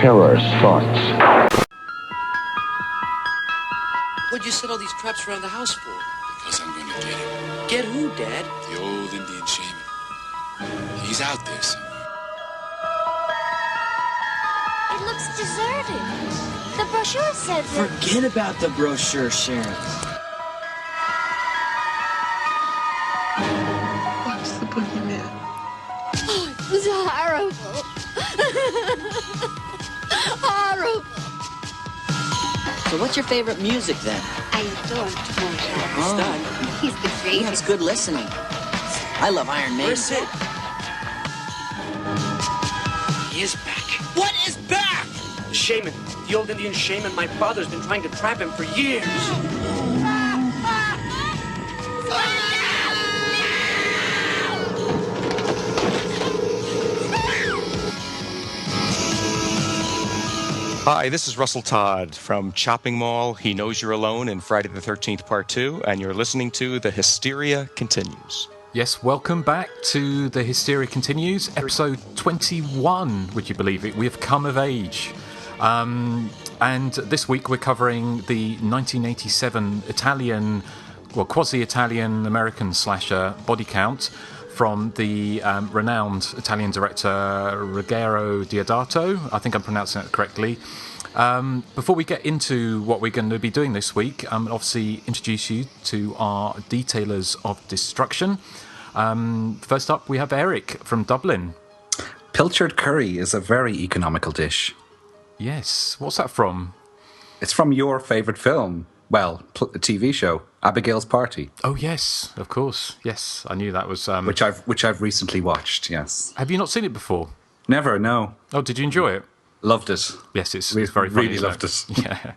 terror starts. What'd you set all these traps around the house for? Because I'm gonna get him. Get who, Dad? The old Indian shaman. He's out there somewhere. It looks deserted. The brochure said that... Forget about the brochure, Sharon. What's the boogeyman? Oh, it was horrible. Horrible. So what's your favorite music then? I adore Mozart. Oh, He's the he greatest. has good listening. I love Iron Maiden. Where's Sid? He is back. What is back? The shaman. The old Indian shaman. My father's been trying to trap him for years. Hi, this is Russell Todd from Chopping Mall, He Knows You're Alone, and Friday the 13th Part 2, and you're listening to The Hysteria Continues. Yes, welcome back to The Hysteria Continues, episode 21, would you believe it? We have come of age. And this week we're covering the 1987 Italian, well, quasi-Italian American slasher Body Count from the renowned Italian director Ruggero Deodato. I think I'm pronouncing that correctly. Before we get into what we're going to be doing this week, obviously introduce you to our detailers of destruction. First up, we have Erik from Dublin. Pilchard curry is a very economical dish. Yes. What's that from? It's from your favourite film. Well, a TV show, Abigail's Party. Oh, yes, of course. Yes, I knew that was... Which I've recently watched, yes. Have you not seen it before? Never, no. Oh, did you enjoy it? Loved it. Yes, it's very funny. Really loved it. Yeah,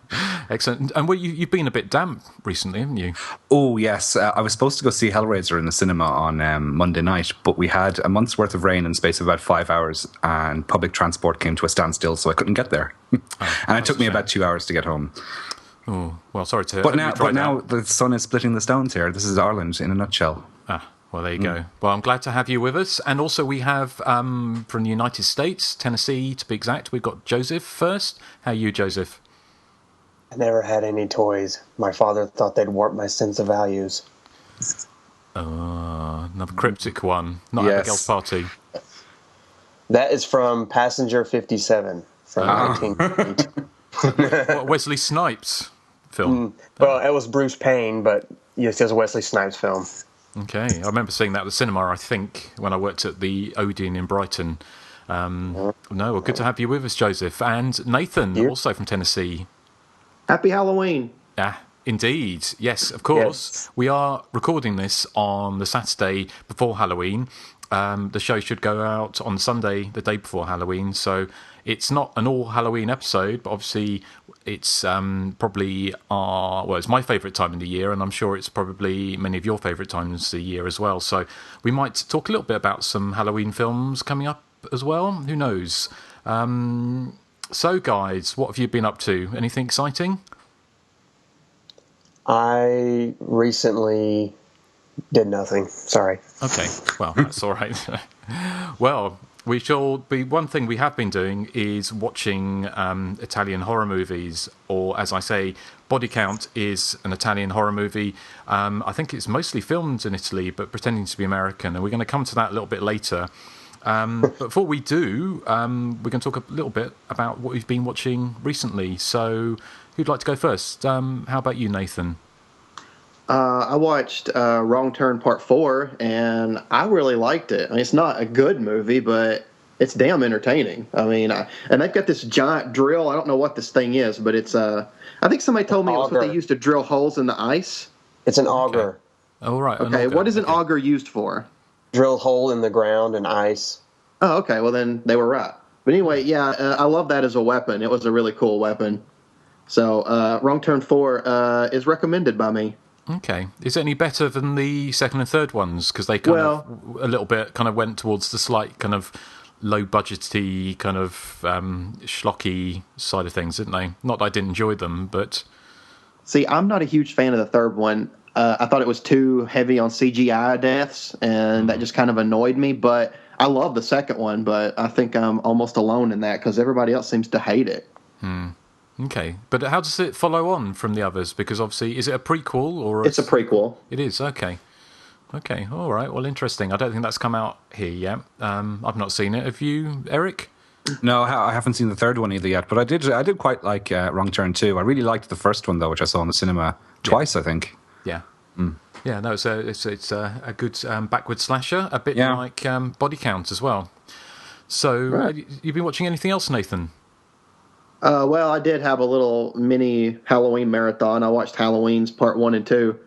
excellent. And well, you've been a bit damp recently, haven't you? Oh, yes. I was supposed to go see Hellraiser in the cinema on Monday night, but we had a month's worth of rain in the space of about 5 hours, and public transport came to a standstill, so I couldn't get there. And it took me about 2 hours to get home. Oh, well, sorry to... But now the sun is splitting the stones here. This is Ireland in a nutshell. Ah, well, there you go. Well, I'm glad to have you with us. And also we have, from the United States, Tennessee to be exact, we've got Joseph first. How are you, Joseph? I never had any toys. My father thought they'd warp my sense of values. Another cryptic one. Not Yes. Abigail's Party. That is from Passenger 57 from 1982. What, Wesley Snipes film? Well, it was Bruce Payne, but yes, it was a Wesley Snipes film. Okay, I remember seeing that at the cinema, I think, when I worked at the Odeon in Brighton. No, well, good to have you with us, Joseph. And Nathan, also from Tennessee. Happy Halloween. Ah, indeed. Yes, of course. Yes. We are recording this on the Saturday before Halloween. The show should go out on Sunday, the day before Halloween. So it's not an all Halloween episode, but obviously it's probably it's my favourite time of the year, and I'm sure it's probably many of your favourite times of the year as well. So we might talk a little bit about some Halloween films coming up as well. Who knows? So, guys, what have you been up to? Anything exciting? I recently did nothing. Sorry. Okay, well, that's all right. Well, we shall be. One thing we have been doing is watching Italian horror movies, or as I say, Body Count is an Italian horror movie. I think it's mostly filmed in Italy, but pretending to be American, and we're going to come to that a little bit later. But before we do, we're going to talk a little bit about what we've been watching recently. So, who'd like to go first? How about you, Nathan? I watched Wrong Turn Part 4, and I really liked it. I mean, it's not a good movie, but it's damn entertaining. I mean, and they've got this giant drill. I don't know what this thing is, but it's I think somebody told me it was what they used to drill holes in the ice. It's an auger. Oh, right. Okay, what is an auger used for? Drill hole in the ground and ice. Oh, okay. Well, then they were right. But anyway, yeah, I love that as a weapon. It was a really cool weapon. So Wrong Turn 4 is recommended by me. Okay. Is it any better than the second and third ones? Because they kind of a little bit kind of went towards the slight kind of low-budgety kind of schlocky side of things, didn't they? Not that I didn't enjoy them, but... See, I'm not a huge fan of the third one. I thought it was too heavy on CGI deaths, and that just kind of annoyed me. But I love the second one, but I think I'm almost alone in that because everybody else seems to hate it. Okay, but how does it follow on from the others? Because obviously, is it a prequel or? It's a prequel. It is, okay. Okay, all right. Well, interesting. I don't think that's come out here yet. I've not seen it. Have you, Eric? No, I haven't seen the third one either yet. But I did quite like Wrong Turn 2. I really liked the first one though, which I saw in the cinema twice, I think. Yeah. Yeah, no, it's a good backward slasher, a bit like Body Count as well. So, you've been watching anything else, Nathan? Well, I did have a little mini Halloween marathon. I watched Halloween's Part 1 and 2,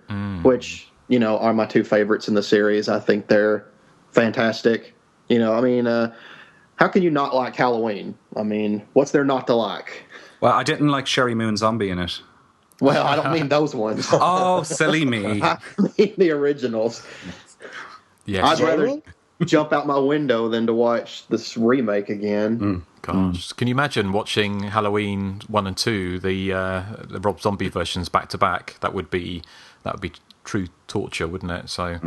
which, are my two favorites in the series. I think they're fantastic. How can you not like Halloween? I mean, what's there not to like? Well, I didn't like Sherry Moon Zombie in it. Well, I don't mean those ones. Oh, silly me. I mean the originals. Yes. I'd rather jump out my window than to watch this remake again. Gosh, can you imagine watching Halloween 1 and 2, the Rob Zombie versions back to back? That would be true torture, wouldn't it? So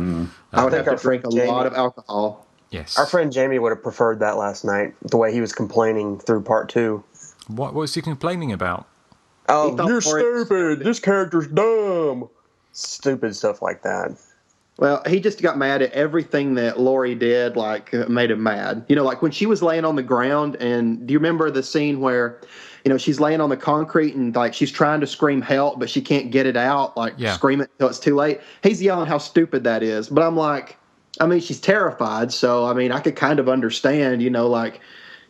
I would have to drink a lot of alcohol. Yes. Our friend Jamie would have preferred that last night, the way he was complaining through Part 2. What was he complaining about? Oh, you're stupid. This character's dumb. Stupid stuff like that. Well, he just got mad at everything that Laurie did, made him mad. Like when she was laying on the ground, and do you remember the scene where, she's laying on the concrete and, she's trying to scream help, but she can't get it out, scream it until it's too late? He's yelling how stupid that is. But I'm like, she's terrified, so, I could kind of understand,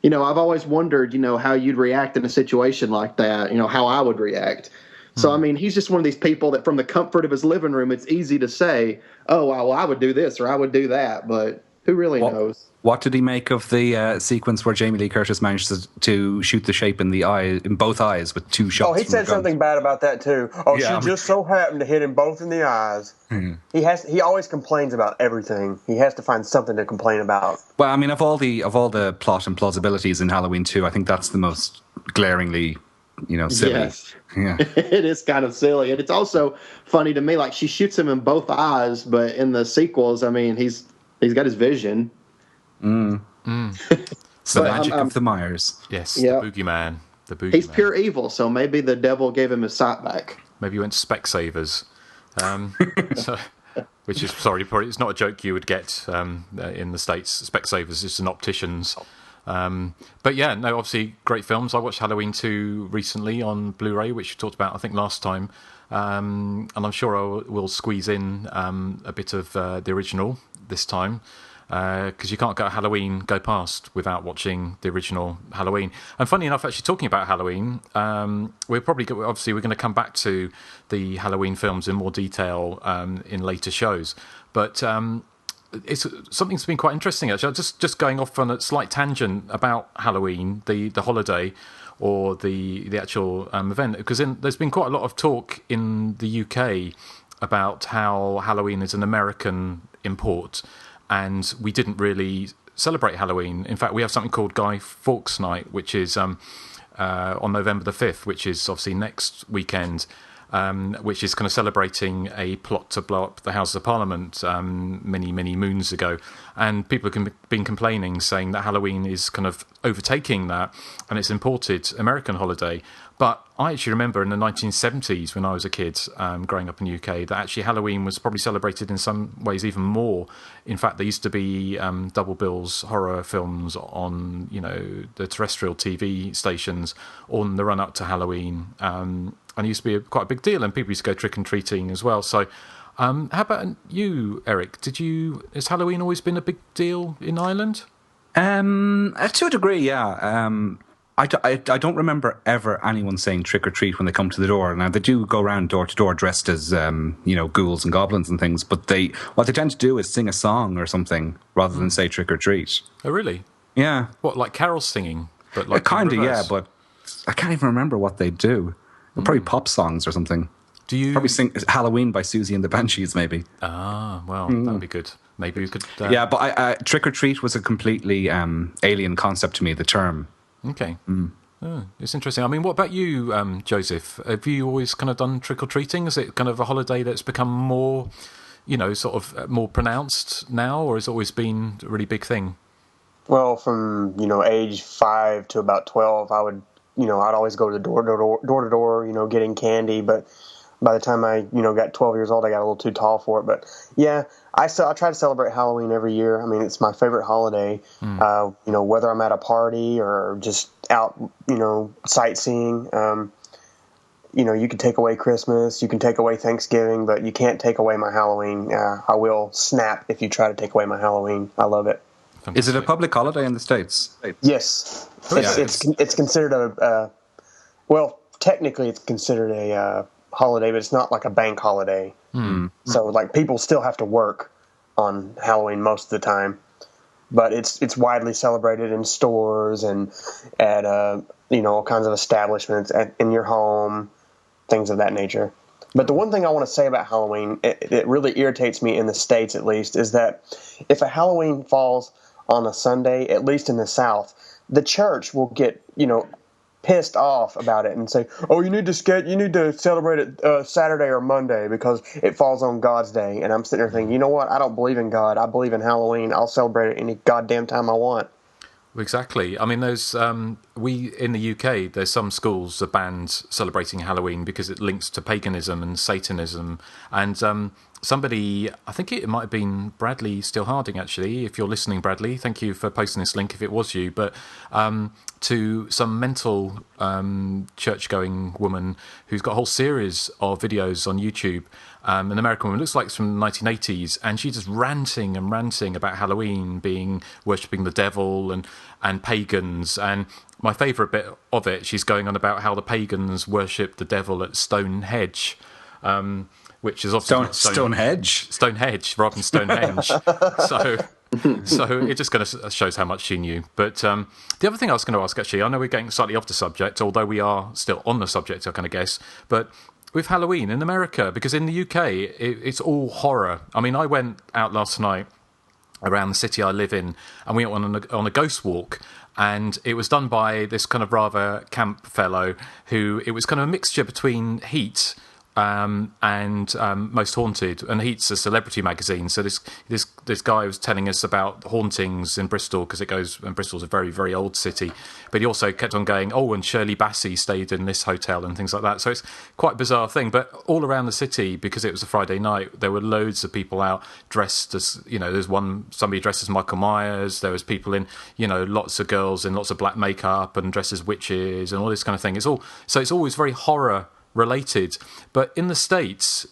I've always wondered, how you'd react in a situation like that, how I would react. So, he's just one of these people that from the comfort of his living room, it's easy to say, oh, well, I would do this or I would do that, but who really knows? What did he make of the sequence where Jamie Lee Curtis managed to shoot the shape in the eye, in both eyes with two shots? Oh, he said something bad about that too. Oh, she just so happened to hit him both in the eyes. He always complains about everything. He has to find something to complain about. Well, of all the plot and plausibilities in Halloween 2, I think that's the most glaringly, silly. Yes. Yeah. It is kind of silly. And it's also funny to me, she shoots him in both eyes, but in the sequels, he's got his vision. It's the magic of the Myers. Yes, yep. The boogeyman. He's pure evil, so maybe the devil gave him his sight back. Maybe he went Specsavers. Which is, probably it's not a joke you would get in the States. Specsavers is an optician's. But yeah, no, obviously great films. I watched Halloween 2 recently on Blu-ray, which we talked about, I think, last time. And I'm sure I will squeeze in a bit of the original this time. Because you can't go past without watching the original Halloween. And funny enough, actually talking about Halloween, we're going to come back to the Halloween films in more detail in later shows. But it's something that's been quite interesting, actually. Just going off on a slight tangent about Halloween, the holiday, or the actual event, because there's been quite a lot of talk in the UK about how Halloween is an American import. And we didn't really celebrate Halloween. In fact, we have something called Guy Fawkes Night, which is on November the 5th, which is obviously next weekend, which is kind of celebrating a plot to blow up the Houses of Parliament many, many moons ago. And people have been complaining, saying that Halloween is kind of overtaking that, and it's imported American holiday. But I actually remember in the 1970s, when I was a kid, growing up in the UK, that actually Halloween was probably celebrated in some ways even more. In fact, there used to be double bills horror films on, the terrestrial TV stations on the run-up to Halloween. And it used to be quite a big deal, and people used to go trick-and-treating as well. So how about you, Eric? Has Halloween always been a big deal in Ireland? To a degree, yeah. I don't remember ever anyone saying trick or treat when they come to the door. Now, they do go around door to door dressed as, ghouls and goblins and things, but what they tend to do is sing a song or something rather than say trick or treat. Oh, really? Yeah. What, like carol singing? But like kind of, yeah, but I can't even remember what they do. Probably pop songs or something. Do you probably sing Halloween by Susie and the Banshees? Maybe. Ah, well, that would be good. Maybe we could. Yeah, but trick or treat was a completely alien concept to me. The term. Okay. Oh, it's interesting. I mean, what about you, Joseph? Have you always kind of done trick-or-treating? Is it kind of a holiday that's become more, sort of more pronounced now, or has it always been a really big thing? Well, from, age 5 to about 12, I would, I'd always go to the door to door, getting candy. But by the time I, got 12 years old, I got a little too tall for it. But yeah, I try to celebrate Halloween every year. I mean, it's my favorite holiday. Whether I'm at a party or just out, sightseeing. You can take away Christmas, you can take away Thanksgiving, but you can't take away my Halloween. I will snap if you try to take away my Halloween. I love it. Fantastic. Is it a public holiday in the States? Yes. It's considered well, technically it's considered a holiday, but it's not like a bank holiday. So like people still have to work on Halloween most of the time, but it's widely celebrated in stores and at all kinds of establishments, in your home, things of that nature. But the one thing I want to say about Halloween, it really irritates me in the States at least, is that if a Halloween falls on a Sunday, at least in the South, the church will get, pissed off about it and say, "Oh, you need to celebrate it Saturday or Monday because it falls on God's day." And I'm sitting there thinking, you know what? I don't believe in God. I believe in Halloween. I'll celebrate it any goddamn time I want. Exactly. I mean, there's we in the UK. There's some schools that banned celebrating Halloween because it links to paganism and Satanism. And somebody, I think it might have been Bradley Steele Harding, actually. If you're listening, Bradley, thank you for posting this link. If it was you, but to some mental church-going woman who's got a whole series of videos on YouTube. An American woman, looks like it's from the 1980s, and she's just ranting about Halloween being worshipping the devil and pagans. And my favourite bit of it, she's going on about how the pagans worship the devil at Stonehenge, which is often Stonehenge rather than Stonehenge. So it just kind of shows how much she knew. But the other thing I was going to ask, actually, I know we're getting slightly off the subject, although we are still on the subject, I kind of guess, but with Halloween in America, because in the UK, it's all horror. I mean, I went out last night around the city I live in, and we went on a ghost walk, and it was done by this kind of rather camp fellow who, it was kind of a mixture between Heat and Most Haunted, and Heat's a celebrity magazine. So this guy was telling us about hauntings in Bristol, and Bristol's a very, very old city. But he also kept on going, and Shirley Bassey stayed in this hotel and things like that. So it's quite a bizarre thing. But all around the city, because it was a Friday night, there were loads of people out dressed as, there's somebody dressed as Michael Myers. There was people in, lots of girls in lots of black makeup and dressed as witches and all this kind of thing. It's always very horror related, but in the States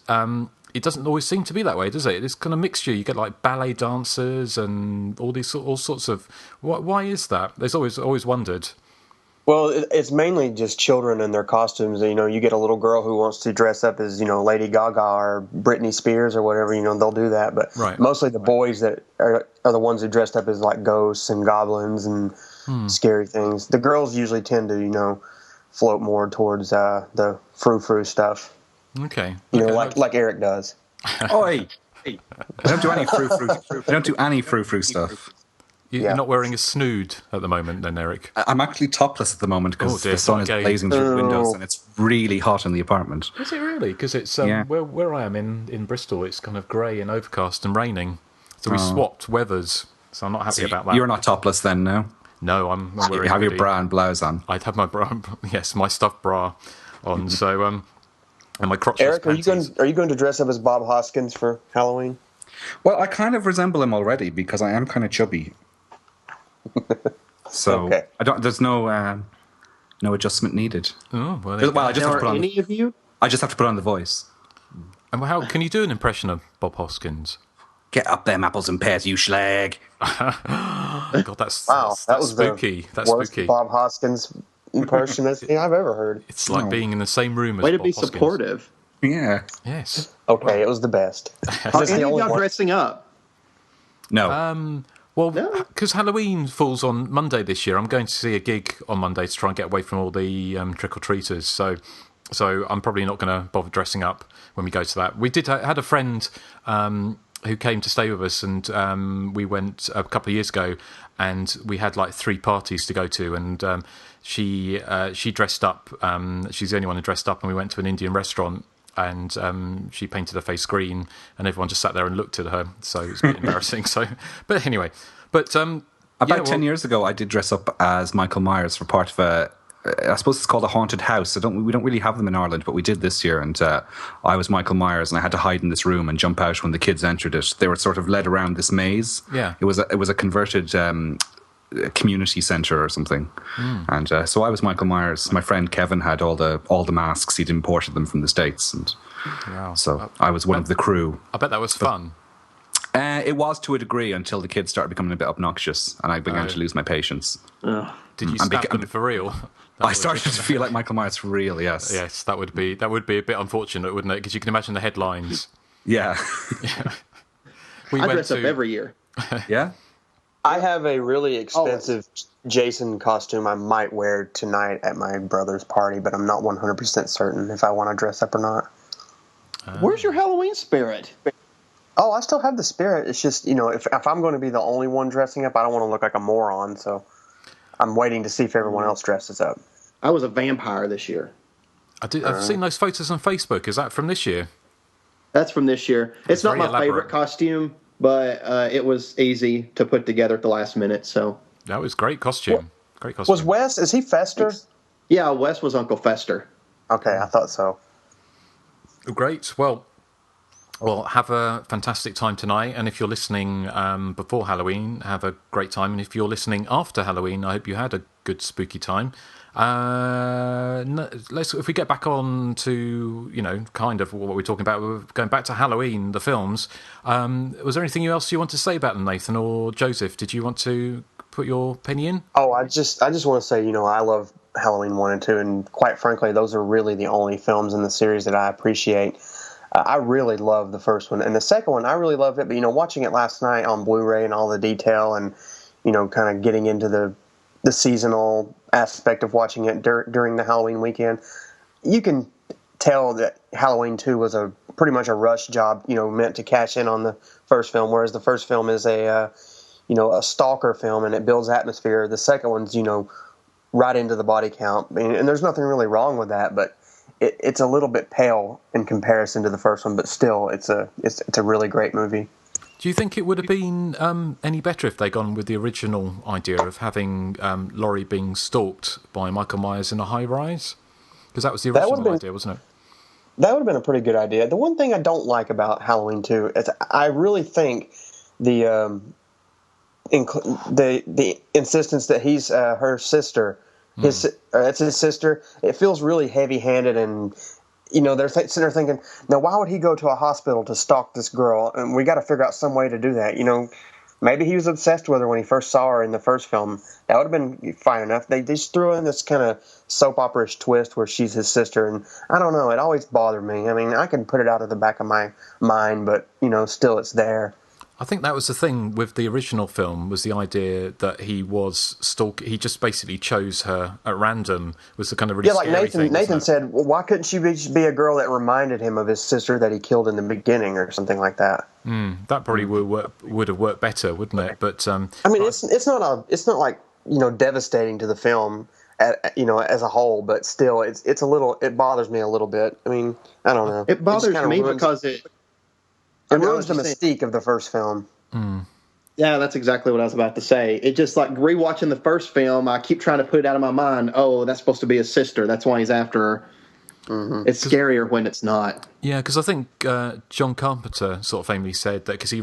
it doesn't always seem to be that way, does it? It's kind of mixture. You get like ballet dancers and all sorts of. Why is that? There's always wondered. Well, it's mainly just children in their costumes. You get a little girl who wants to dress up as Lady Gaga or Britney Spears or whatever. They'll do that, but mostly the boys that are the ones who dressed up as like ghosts and goblins and scary things. The girls usually tend to float more towards the frou-frou stuff. Okay. Like Erik does. Oi! I don't do any frou-frou. I don't do any frou-frou stuff. You're not wearing a snood at the moment, then, Erik? I'm actually topless at the moment because the sun is blazing through the windows and it's really hot in the apartment. Is it really? Because it's where I am in Bristol, it's kind of grey and overcast and raining. So we swapped weathers. So I'm not happy about that. You're not topless then, no? No, I'm wearing. You have your bra and blouse on. I'd have my bra, yes, my stuffed bra on. So, and my crotchless Erik, panties. are you going to dress up as Bob Hoskins for Halloween? Well, I kind of resemble him already because I am kind of chubby. So okay. There's no adjustment needed. Oh well. I just have to put on. Any of you? I just have to put on the voice. And how can you do an impression of Bob Hoskins? Get up them apples and pears, you slag. God, that's spooky. That's worst spooky. Bob Hoskins impersonation I've ever heard. It's like being in the same room as Way to Bob be Hoskins. supportive. Yeah. Yes. Okay, it was the best. Are any of y'all dressing up? No. Well, because Halloween falls on Monday this year, I'm going to see a gig on Monday to try and get away from all the trick-or-treaters. So I'm probably not going to bother dressing up when we go to that. We had a friend who came to stay with us, and we went a couple of years ago, and we had like 3 parties to go to, and she dressed up. She's the only one who dressed up, and we went to an Indian restaurant, and she painted her face green, and everyone just sat there and looked at her. So it was a bit embarrassing. So, but anyway, about 10 years ago, I did dress up as Michael Myers for part of a. I suppose it's called a haunted house. We don't really have them in Ireland, but we did this year, and I was Michael Myers, and I had to hide in this room and jump out when the kids entered it. They were sort of led around this maze. Yeah, it was a converted community center or something, and so I was Michael Myers. My friend Kevin had all the masks. He'd imported them from the States, and so I was one of the crew. I bet that was fun. It was to a degree until the kids started becoming a bit obnoxious, and I began to lose my patience. Did you stab them for real? I started to feel like Michael Myers for real. Yes. Yes, that would be a bit unfortunate, wouldn't it? Because you can imagine the headlines. Yeah. I dress up every year. Yeah. I have a really expensive Jason costume I might wear tonight at my brother's party, but I'm not 100% certain if I want to dress up or not. Where's your Halloween spirit? Oh, I still have the spirit. It's just, if I'm going to be the only one dressing up, I don't want to look like a moron, so I'm waiting to see if everyone else dresses up. I was a vampire this year. I've seen those photos on Facebook. Is that from this year? That's from this year. It's not my favorite costume, but it was easy to put together at the last minute. So that was great costume. Great costume. Was Wes? Is he Fester? Yeah, Wes was Uncle Fester. Okay, I thought so. Great. Well, have a fantastic time tonight. And if you're listening before Halloween, have a great time. And if you're listening after Halloween, I hope you had a good spooky time. If we get back on to kind of what we're talking about, we're going back to Halloween, the films. Was there anything else you want to say about them, Nathan or Joseph? Did you want to put your opinion in? Oh, I just want to say, I love Halloween 1 and 2, and quite frankly, those are really the only films in the series that I appreciate. I really love the first one, and the second one I really loved it. But watching it last night on Blu-ray and all the detail, and kind of getting into the seasonal aspect of watching it during the Halloween weekend, you can tell that Halloween 2 was pretty much a rush job, meant to cash in on the first film, whereas the first film is a stalker film and it builds atmosphere. The second one's, right into the body count. And there's nothing really wrong with that, but it's a little bit pale in comparison to the first one, but still it's a really great movie. Do you think it would have been any better if they'd gone with the original idea of having Laurie being stalked by Michael Myers in a high-rise? Because that was the original idea, wasn't it? That would have been a pretty good idea. The one thing I don't like about Halloween 2 is I really think the insistence that he's her sister, it's his sister. It feels really heavy-handed, and they're sitting there thinking, now why would he go to a hospital to stalk this girl? And we got to figure out some way to do that. Maybe he was obsessed with her when he first saw her in the first film. That would have been fine enough. They just threw in this kind of soap opera-ish twist where she's his sister, and I don't know. It always bothered me. I mean, I can put it out of the back of my mind, but still, it's there. I think that was the thing with the original film, was the idea that he was he just basically chose her at random, was the kind of really scary thing. Nathan said, well, why couldn't she be a girl that reminded him of his sister that he killed in the beginning or something like that? That probably would have worked better, wouldn't it? But it's not like devastating to the film as a whole, but still it's a little, it bothers me a little bit. I mean, I don't know. It bothers me because it ruins the mystique of the first film. Yeah, that's exactly what I was about to say. It just, like, rewatching the first film, I keep trying to put it out of my mind. Oh, that's supposed to be his sister. That's why he's after her. Mm-hmm. It's scarier when it's not. Yeah, because I think John Carpenter sort of famously said that, because he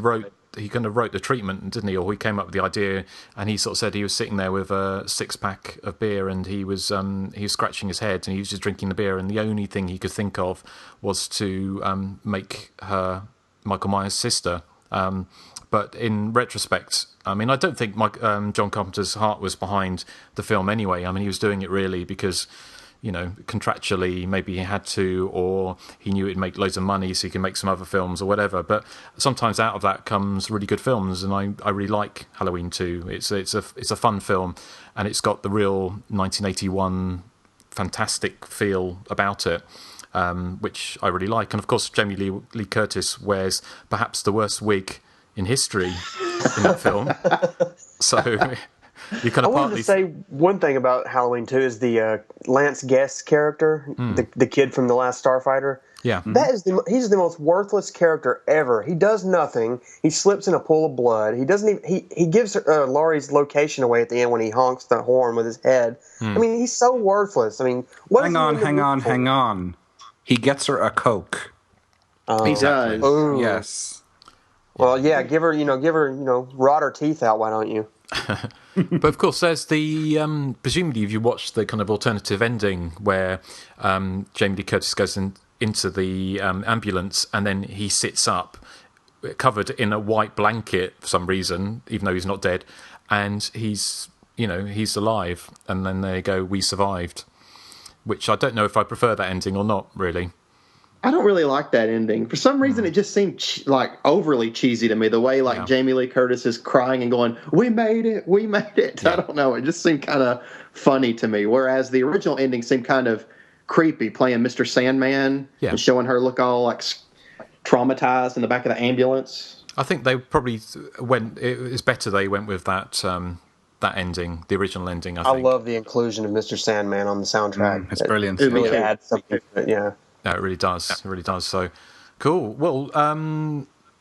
kind of wrote the treatment, didn't he? Or he came up with the idea, and he sort of said he was sitting there with a 6-pack of beer, and he was scratching his head, and he was just drinking the beer, and the only thing he could think of was to make her Michael Myers' sister. But in retrospect, I mean, I don't think John Carpenter's heart was behind the film anyway. I mean, he was doing it really because, contractually maybe he had to, or he knew it'd make loads of money so he can make some other films or whatever. But sometimes out of that comes really good films, and I really like Halloween 2. It's a fun film, and it's got the real 1981 fantastic feel about it. which I really like. And of course, Jamie Lee Curtis wears perhaps the worst wig in history in that film. So you kind of I wanted to say one thing about Halloween 2 is the Lance Guest character, the kid from The Last Starfighter. Yeah, he's the most worthless character ever. He does nothing. He slips in a pool of blood. He doesn't even. He gives Laurie's location away at the end when he honks the horn with his head. I mean, he's so worthless. I mean, hang on. He gets her a Coke. He does. Ooh. Yes. Well, yeah. Give her, rot her teeth out. Why don't you? But of course, there's the presumably if you watch the kind of alternative ending where Jamie Lee Curtis goes into the ambulance and then he sits up covered in a white blanket for some reason, even though he's not dead, and he's alive, and then they go, "We survived," which I don't know if I prefer that ending or not, really. I don't really like that ending. For some reason, it just seemed overly cheesy to me. The way Jamie Lee Curtis is crying and going, "We made it, we made it." Yeah. I don't know. It just seemed kind of funny to me. Whereas the original ending seemed kind of creepy, playing Mr. Sandman and showing her look all traumatized in the back of the ambulance. I think they probably went. It's better they went with that ending, the original ending. I love the inclusion of Mr. Sandman on the soundtrack. It's brilliant. It really adds something to it. Yeah. No, it really does. It really does. So, cool. Well,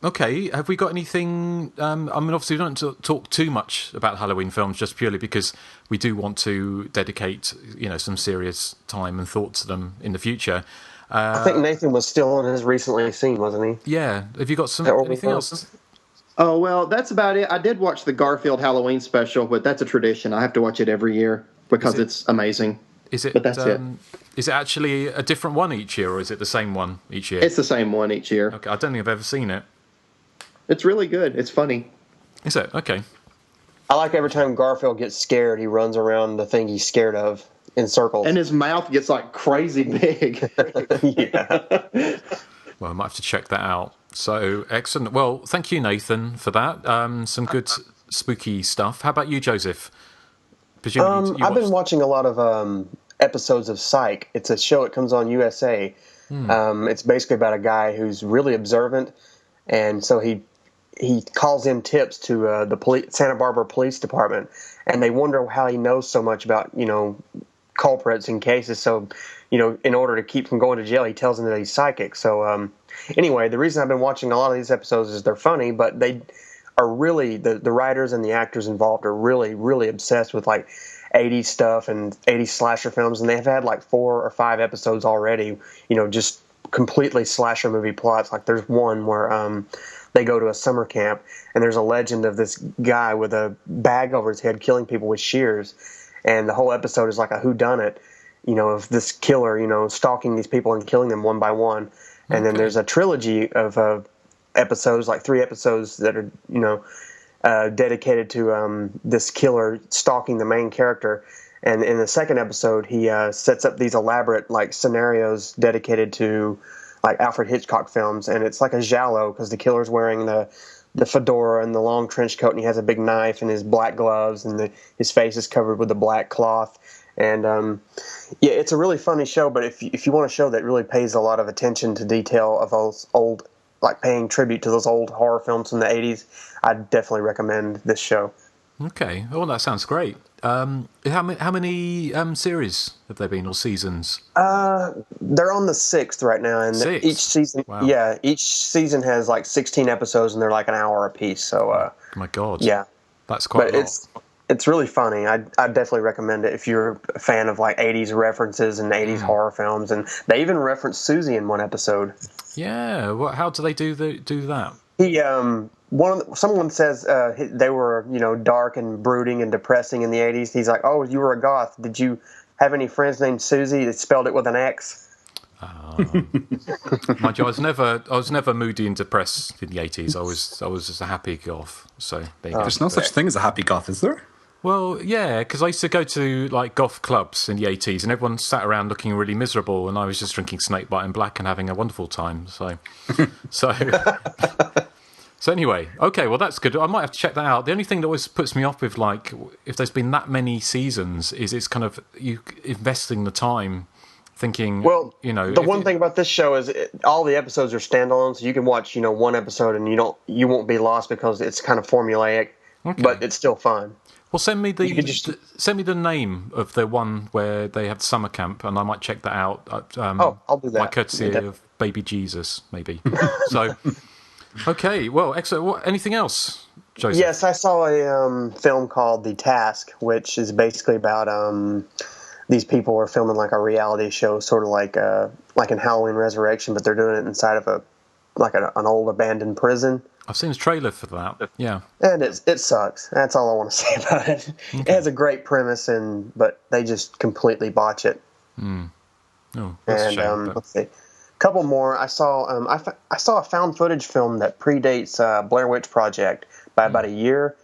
okay. Have we got anything? I mean, obviously, we don't talk too much about Halloween films, just purely because we do want to dedicate, some serious time and thought to them in the future. I think Nathan was still on his recently seen, wasn't he? Yeah. Have you got anything else? Oh, well, that's about it. I did watch the Garfield Halloween special, but that's a tradition. I have to watch it every year because it's amazing. Is it? But that's it. Is it actually a different one each year, or is it the same one each year? It's the same one each year. Okay, I don't think I've ever seen it. It's really good. It's funny. Is it? Okay. I like every time Garfield gets scared, he runs around the thing he's scared of in circles. And his mouth gets crazy big. Yeah. Well, I might have to check that out. So, excellent. Well, thank you, Nathan, for that. Some good spooky stuff. How about you, Joseph? I've been watching a lot of episodes of Psych. It's a show that comes on USA. It's basically about a guy who's really observant, and so he calls in tips to the Santa Barbara Police Department, and they wonder how he knows so much about culprits and cases. So in order to keep from going to jail, he tells them that he's psychic. So anyway, the reason I've been watching a lot of these episodes is they're funny, but they are really the writers and the actors involved are really, really obsessed with 80s stuff and 80s slasher films, and they've had 4 or 5 episodes already, just completely slasher movie plots. There's one where they go to a summer camp, and there's a legend of this guy with a bag over his head killing people with shears, and the whole episode is like a whodunit, of this killer, stalking these people and killing them one by one. And then there's a trilogy of episodes, 3 episodes that are dedicated to this killer stalking the main character. And in the second episode, he sets up these elaborate scenarios dedicated to Alfred Hitchcock films, and it's like a giallo because the killer's wearing the fedora and the long trench coat, and he has a big knife and his black gloves, and his face is covered with a black cloth. And it's a really funny show. But if you want a show that really pays a lot of attention to detail of those old, paying tribute to those old horror films from the 80s, I'd definitely recommend this show. Okay. Oh, that sounds great. How many series have there been, or seasons? They're on the 6th right now, and 6? Each season, each season has 16 episodes, and they're an hour apiece. So, oh my God, yeah, that's quite. But it's really funny. I'd definitely recommend it if you're a fan of 80s references and 80s horror films, and they even reference Susie in one episode. Yeah, how do they do that? He someone says they were dark and brooding and depressing in the 80s. He's like, "Oh, you were a goth. Did you have any friends named Susie that spelled it with an X?" Mind you, I was never moody and depressed in the 80s. I was just a happy goth. So there you go. There's no such thing as a happy goth, is there? Well, yeah, because I used to go to goth clubs in the 80s, and everyone sat around looking really miserable, and I was just drinking Snakebite and Black and having a wonderful time. So anyway, okay, well that's good. I might have to check that out. The only thing that always puts me off with if there's been that many seasons is it's kind of you investing the time thinking, well, you know, the one thing about this show is all the episodes are standalone, so you can watch, one episode and you won't be lost because it's kind of formulaic, but it's still fun. Well, send me the name of the one where they have the summer camp, and I might check that out. I'll do that. By courtesy of Baby Jesus, maybe. So, okay, well, excellent. Anything else, Joseph? Yes, I saw a film called The Task, which is basically about these people are filming like a reality show, sort of like in Halloween Resurrection, but they're doing it inside of an old abandoned prison. I've seen a trailer for that. Yeah, and it sucks. That's all I want to say about it. Okay. It has a great premise, but they just completely botch it. Oh, that's a shame, let's see, a couple more. I saw a found footage film that predates Blair Witch Project by about a year.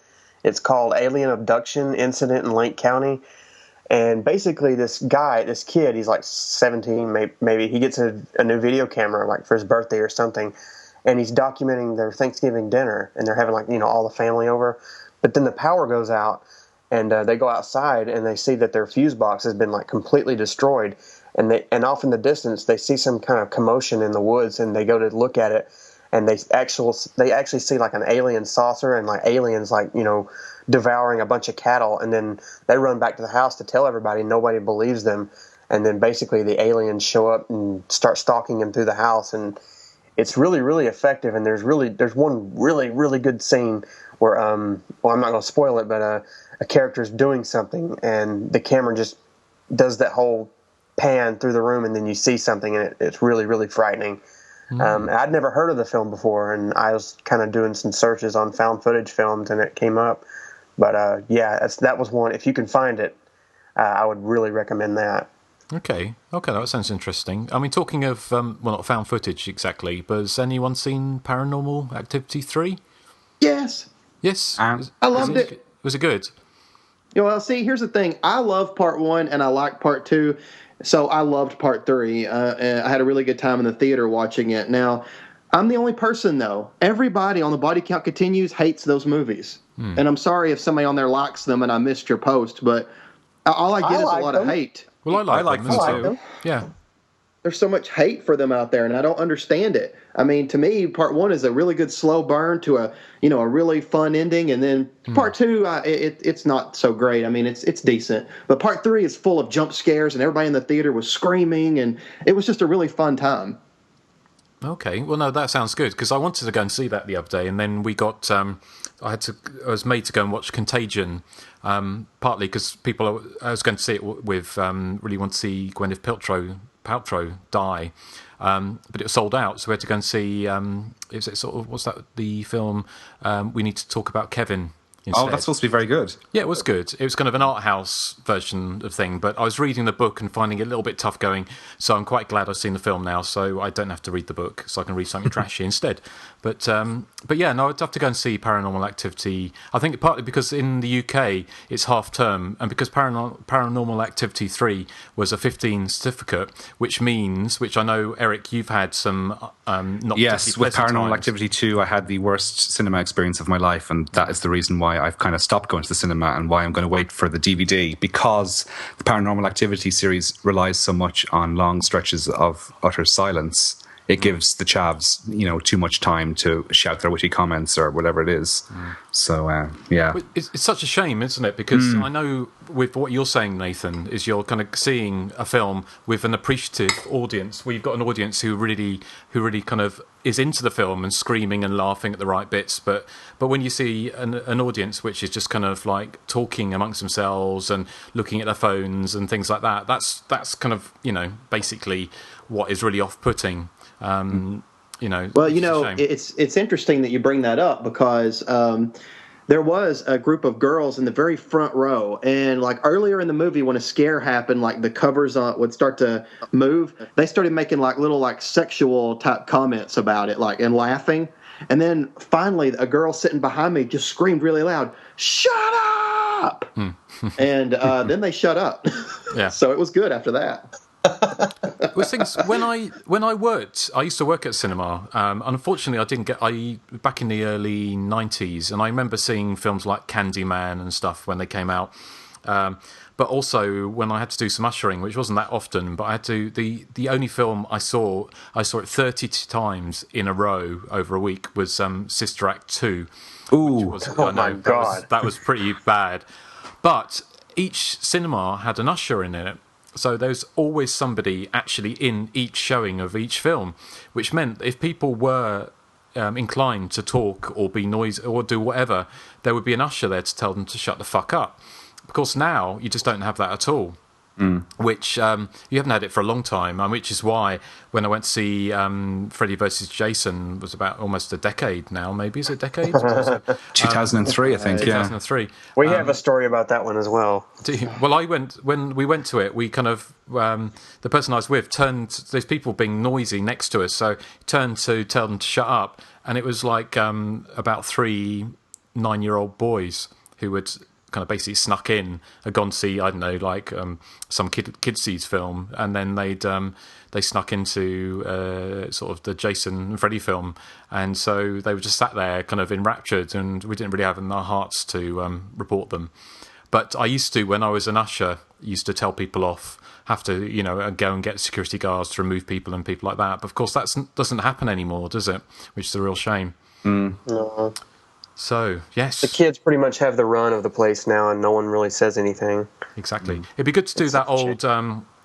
It's called Alien Abduction Incident in Lake County. And basically, this kid, he's like 17, maybe. He gets a new video camera, like for his birthday or something, and he's documenting their Thanksgiving dinner, and they're having all the family over. But then the power goes out, and they go outside, and they see that their fuse box has been completely destroyed. And off in the distance, they see some kind of commotion in the woods, and they go to look at it, and they actually see an alien saucer and aliens devouring a bunch of cattle, and then they run back to the house to tell everybody. Nobody believes them, and then basically the aliens show up and start stalking them through the house, and it's really, really effective. And there's one really, really good scene where I'm not going to spoil it, but a character's doing something, and the camera just does that whole pan through the room, and then you see something, and it's really, really frightening. I'd never heard of the film before, and I was kind of doing some searches on found footage films, and it came up. But that was one. If you can find it, I would really recommend that. Okay, that sounds interesting. I mean, talking of not found footage exactly, but has anyone seen Paranormal Activity 3? Yes. I loved it. Was it good? Well, see, here's the thing. I love part 1 and I like part 2, so I loved part 3. I had a really good time in the theater watching it. Now, I'm the only person, though. Everybody on the Body Count Continues hates those movies. And I'm sorry if somebody on there likes them and I missed your post, but all I get is a lot of hate. Well, I like them too. Yeah. There's so much hate for them out there, and I don't understand it. I mean, to me, part 1 is a really good slow burn to a really fun ending, and then part 2, it's not so great. I mean, it's decent, but part 3 is full of jump scares, and everybody in the theater was screaming, and it was just a really fun time. Okay, well, no, that sounds good, because I wanted to go and see that the other day, and then we got I was made to go and watch Contagion, partly because I was going to see it with really want to see Gwyneth Paltrow die, but it was sold out, so we had to go and see what's that, the film We Need to Talk About Kevin instead. Oh, that's supposed to be very good. Yeah, it was good. It was kind of an art house version of thing, but I was reading the book and finding it a little bit tough going, so I'm quite glad I've seen the film now, so I don't have to read the book, so I can read something trashy instead. But yeah, no, I'd have to go and see Paranormal Activity. I think partly because in the UK it's half term, and because Paranormal Activity 3 was a 15 certificate, which I know, Erik, you've had some not yes, with Paranormal times. Activity 2, I had the worst cinema experience of my life, and that is the reason why I've kind of stopped going to the cinema and why I'm going to wait for the DVD, because the Paranormal Activity series relies so much on long stretches of utter silence. It gives the chavs, too much time to shout their witty comments or whatever it is. So, yeah. It's such a shame, isn't it? Because I know with what you're saying, Nathan, is you're kind of seeing a film with an appreciative audience, where you've got an audience who really kind of is into the film and screaming and laughing at the right bits. But when you see an audience which is just kind of like talking amongst themselves and looking at their phones and things like that, that's kind of, basically what is really off-putting. Well, it's interesting that you bring that up, because there was a group of girls in the very front row, and earlier in the movie when a scare happened, the covers would start to move, they started making little sexual type comments about it, and laughing. And then finally a girl sitting behind me just screamed really loud, "Shut up!" And then they shut up. Yeah. So it was good after that. When I worked, I used to work at cinema. Unfortunately, back in the early 90s, and I remember seeing films like Candyman and stuff when they came out. But also when I had to do some ushering, which wasn't that often, but I had to. The only film I saw it 30 times in a row over a week was Sister Act 2. Ooh, my God. That was pretty bad. But each cinema had an usher in it. So there's always somebody actually in each showing of each film, which meant if people were inclined to talk or be noisy or do whatever, there would be an usher there to tell them to shut the fuck up. Of course, now you just don't have that at all. Which you haven't had it for a long time, which is why when I went to see Freddy vs. Jason was about almost a decade now, maybe is it a decade? 2003, I think. 2003. We have a story about that one as well. Well, when we went to it, we kind of the person I was with turned. There's people being noisy next to us, so turned to tell them to shut up, and it was like about 3 9-year-old boys who had kind of basically snuck in, had gone to see, I don't know, like some kids sees film, and then they snuck into sort of the Jason and Freddy film, and so they were just sat there kind of enraptured, and we didn't really have in our hearts to report them. But I used to, when I was an usher, used to tell people off, have to, go and get security guards to remove people and people like that. But of course, that doesn't happen anymore, does it? Which is a real shame. No. So, yes. The kids pretty much have the run of the place now, and no one really says anything. Exactly. It'd be good to do that old...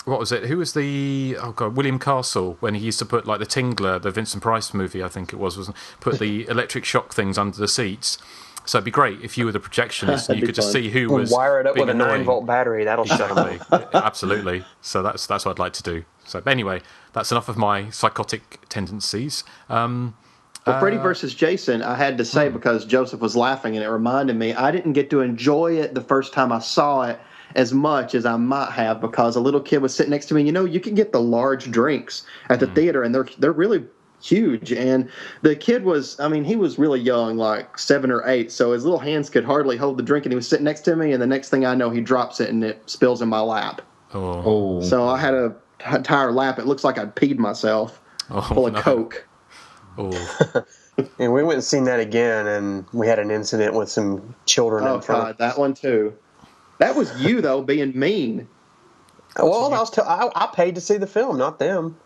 what was it? Who was the... Oh, God, William Castle, when he used to put, like, the Tingler, the Vincent Price movie, I think it was put the electric shock things under the seats. So it'd be great if you were the projectionist and you could just see who was wire it up with a annoying. 9-volt battery. That'll shut them up. Absolutely. So that's what I'd like to do. So anyway, that's enough of my psychotic tendencies. Well, Freddy vs. Jason, I had to say because Joseph was laughing and it reminded me, I didn't get to enjoy it the first time I saw it as much as I might have because a little kid was sitting next to me. You can get the large drinks at the theater and they're really huge. And the kid was, he was really young, like 7 or 8, so his little hands could hardly hold the drink and he was sitting next to me and the next thing I know, he drops it and it spills in my lap. Oh. So I had a entire lap. It looks like I'd peed myself full of Coke. Oh. And we went and seen that again, and we had an incident with some children in front. God, that one too. That was you though, being mean. Well, I paid to see the film, not them.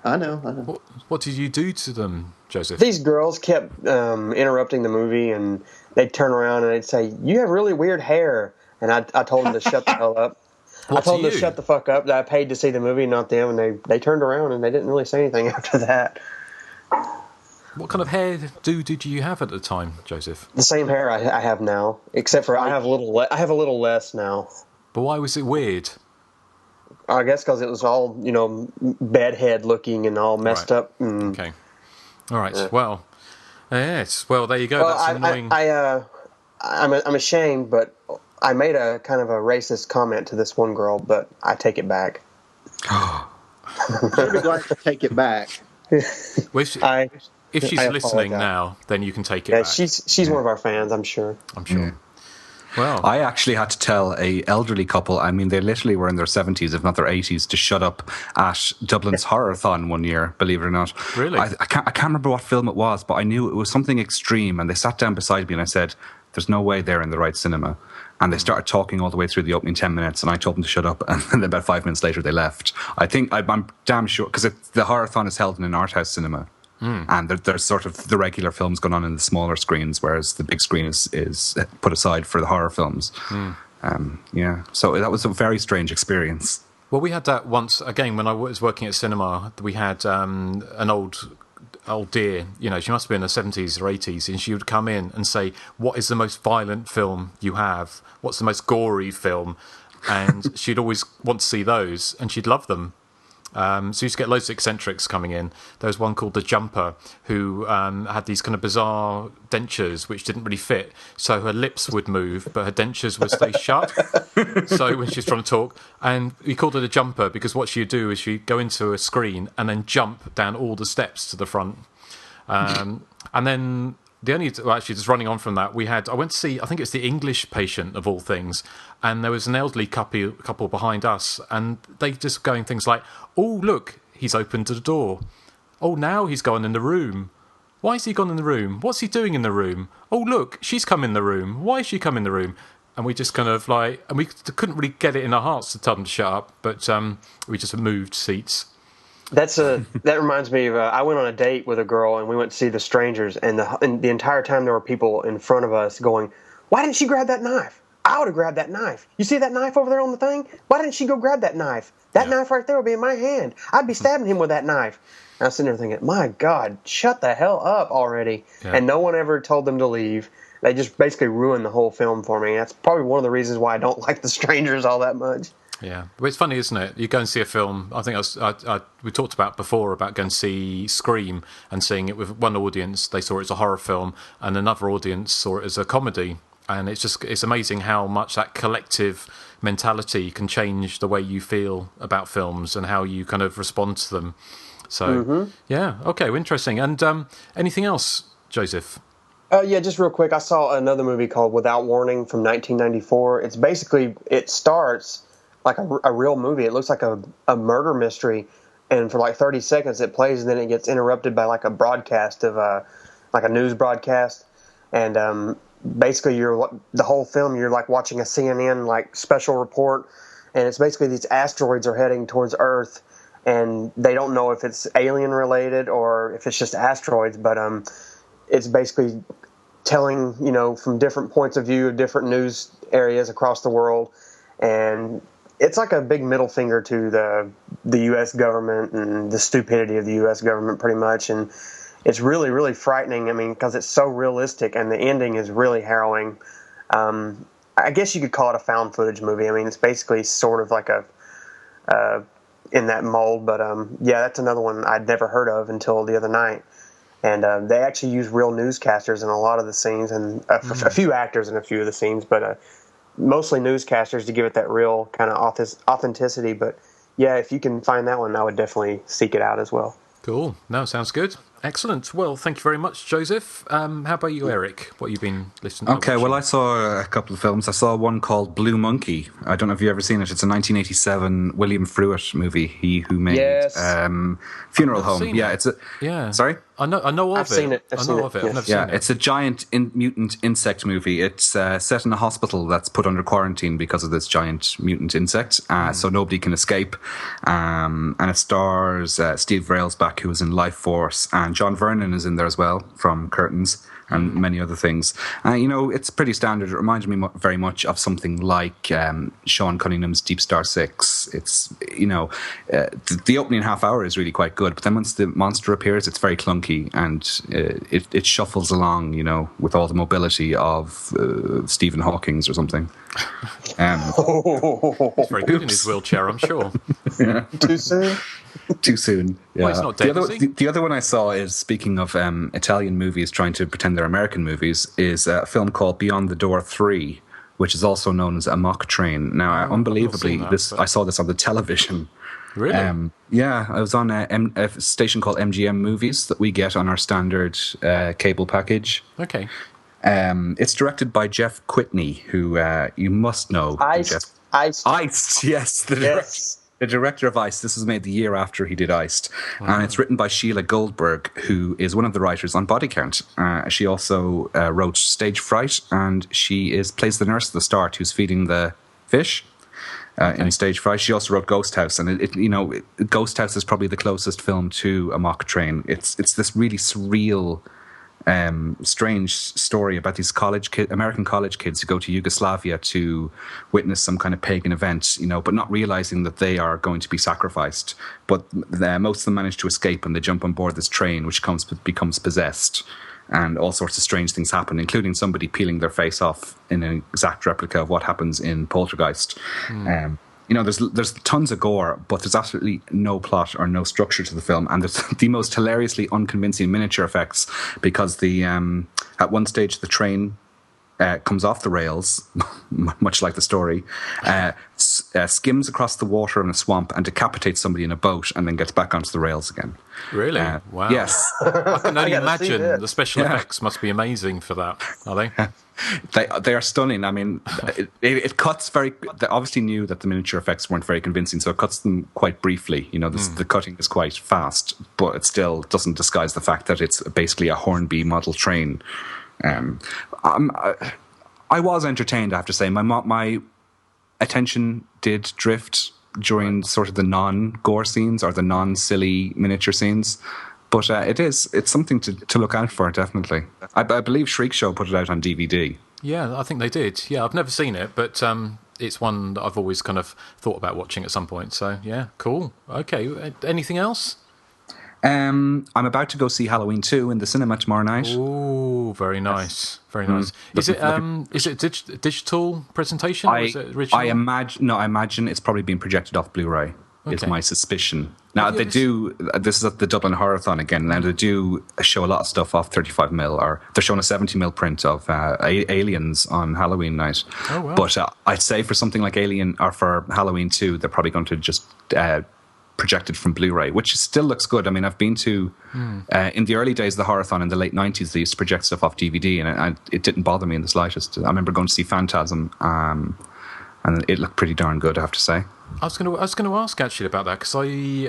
I know. What did you do to them, Joseph? These girls kept interrupting the movie, and they'd turn around and they'd say, "You have really weird hair," and I told them to shut the hell up. I told them to shut the fuck up. That I paid to see the movie, not them, and they turned around and they didn't really say anything after that. What kind of hair did you have at the time, Joseph? The same hair I have now, except for I have a little less now. But why was it weird? I guess because it was all bedhead looking and all messed up. And, okay, all right. Well, yes. Well, there you go. Well, that's annoying. I'm ashamed, but I made a kind of a racist comment to this one girl, but I take it back. I'd be glad to take it back. If she's listening now, then you can take it back. She's one of our fans, I'm sure. I'm sure. Well, I actually had to tell a elderly couple, they literally were in their 70s, if not their 80s, to shut up at Dublin's Horror-thon one year, believe it or not. Really? I can't remember what film it was, but I knew it was something extreme, and they sat down beside me and I said, there's no way they're in the right cinema. And they started talking all the way through the opening 10 minutes, and I told them to shut up, and then about 5 minutes later they left. I'm damn sure, because the Horror-thon is held in an art house cinema. And there's sort of the regular films going on in the smaller screens, whereas the big screen is put aside for the horror films. So that was a very strange experience. Well, we had that once, again, when I was working at cinema. We had an old dear, she must have been in the 70s or 80s, and she would come in and say, what is the most violent film you have? What's the most gory film? And she'd always want to see those, and she'd love them. So you used to get loads of eccentrics coming in. There was one called The Jumper who had these kind of bizarre dentures which didn't really fit. So her lips would move, but her dentures would stay shut. So when she was trying to talk, and we called her The Jumper because what she'd do is she'd go into a screen and then jump down all the steps to the front. And then just running on from that, I went to see, I think it's The English Patient of all things, and there was an elderly couple behind us, and they just going things like, oh, look, he's opened the door. Oh, now he's gone in the room. Why has he gone in the room? What's he doing in the room? Oh, look, she's come in the room. Why has she come in the room? and we just kind of like, and we couldn't really get it in our hearts to tell them to shut up, but we just moved seats. That reminds me of I went on a date with a girl and we went to see The Strangers, and the entire time there were people in front of us going, "Why didn't she grab that knife? I would have grabbed that knife. You see that knife over there on the thing? Why didn't she go grab that knife? That knife right there would be in my hand. I'd be stabbing him with that knife." And I was sitting there thinking, my God, shut the hell up already. Yeah. And no one ever told them to leave. They just basically ruined the whole film for me. That's probably one of the reasons why I don't like The Strangers all that much. Yeah, but it's funny, isn't it? You go and see a film. I think we talked about before about going to see Scream and seeing it with one audience. They saw it as a horror film, and another audience saw it as a comedy. And it's amazing how much that collective mentality can change the way you feel about films and how you kind of respond to them. So, yeah, okay, well, interesting. And anything else, Joseph? Yeah, just real quick. I saw another movie called Without Warning from 1994. It's basically, it starts like a real movie. It looks like a murder mystery. And for like 30 seconds it plays, and then it gets interrupted by like a broadcast of like a news broadcast. And basically the whole film, you're like watching a CNN like special report. And it's basically these asteroids are heading towards Earth. And they don't know if it's alien related or if it's just asteroids, but it's basically telling, from different points of view of different news areas across the world. And it's like a big middle finger to the U.S. government and the stupidity of the U.S. government pretty much. And it's really, really frightening, because it's so realistic, and the ending is really harrowing. I guess you could call it a found footage movie. It's basically sort of like in that mold, but yeah, that's another one I'd never heard of until the other night. And they actually use real newscasters in a lot of the scenes, and a few actors in a few of the scenes, but mostly newscasters to give it that real kind of authenticity. But yeah, if you can find that one, I would definitely seek it out as well. Cool. No, sounds good. Excellent. Well, thank you very much, Joseph. How about you, Erik? What have you been listening to? Okay, well, I saw a couple of films. I saw one called Blue Monkey. I don't know if you've ever seen it. It's a 1987 William Fruit movie. He who made Funeral Home. Yeah, Sorry? I know of it. I've seen it. I've never seen it. It's a giant mutant insect movie. It's set in a hospital that's put under quarantine because of this giant mutant insect, so nobody can escape. And it stars Steve Railsback, who was in Life Force, and John Vernon is in there as well from Curtains and many other things. It's pretty standard. It reminds me very much of something like Sean Cunningham's Deep Star 6. It's, the opening half hour is really quite good, but then once the monster appears, it's very clunky, and it shuffles along, with all the mobility of Stephen Hawking's or something. He's very good in his wheelchair, I'm sure. Yeah. Too soon? Too soon. Yeah. Well, he's not dead, the other one I saw is, speaking of Italian movies trying to pretend they're American movies, is a film called Beyond the Door 3, which is also known as A Mock Train. Now, unbelievably, I saw this on the television. Really? Yeah, I was on a station called MGM Movies that we get on our standard cable package. Okay. It's directed by Jeff Whitney, who you must know. Iced, yes. The director of Iced. This was made the year after he did Iced. And it's written by Sheila Goldberg, who is one of the writers on Body Count. She also wrote Stage Fright, and she plays the nurse at the start who's feeding the fish in Stage Fright. She also wrote Ghost House, and Ghost House is probably the closest film to A Mock Train. It's this really surreal, strange story about these American college kids who go to Yugoslavia to witness some kind of pagan event, but not realizing that they are going to be sacrificed. But most of them manage to escape, and they jump on board this train, which becomes possessed, and all sorts of strange things happen, including somebody peeling their face off in an exact replica of what happens in Poltergeist. There's tons of gore, but there's absolutely no plot or no structure to the film, and there's the most hilariously unconvincing miniature effects, because at one stage the train comes off the rails, much like the story, skims across the water in a swamp and decapitates somebody in a boat, and then gets back onto the rails again. Really? Wow. Yes. I can only imagine the special effects must be amazing for that, are they? They are stunning. It cuts very. They obviously knew that the miniature effects weren't very convincing, so it cuts them quite briefly. The cutting is quite fast, but it still doesn't disguise the fact that it's basically a Hornby model train. I was entertained, I have to say. My attention did drift during sort of the non-gore scenes or the non-silly miniature scenes. But it's something to look out for, definitely. I believe Shriek Show put it out on DVD. Yeah, I think they did. Yeah, I've never seen it, but it's one that I've always kind of thought about watching at some point. So, yeah, cool. Okay, anything else? I'm about to go see Halloween 2 in the cinema tomorrow night. Ooh, very nice. Very nice. Is it a digital presentation or is it original? I imagine it's probably being projected off Blu-ray. Okay. Is my suspicion. Now they do. This is at the Dublin Horror-thon again. Now they do show a lot of stuff off 35mm, or they're showing a 70mm print of Aliens on Halloween night. Oh wow! But I'd say for something like Alien or for Halloween 2, they're probably going to just project it from Blu-ray, which still looks good. I mean, I've been to in the early days of the Horror-thon in the late 90s. They used to project stuff off DVD, and it didn't bother me in the slightest. I remember going to see Phantasm, and it looked pretty darn good, I have to say. I was going to ask actually about that because I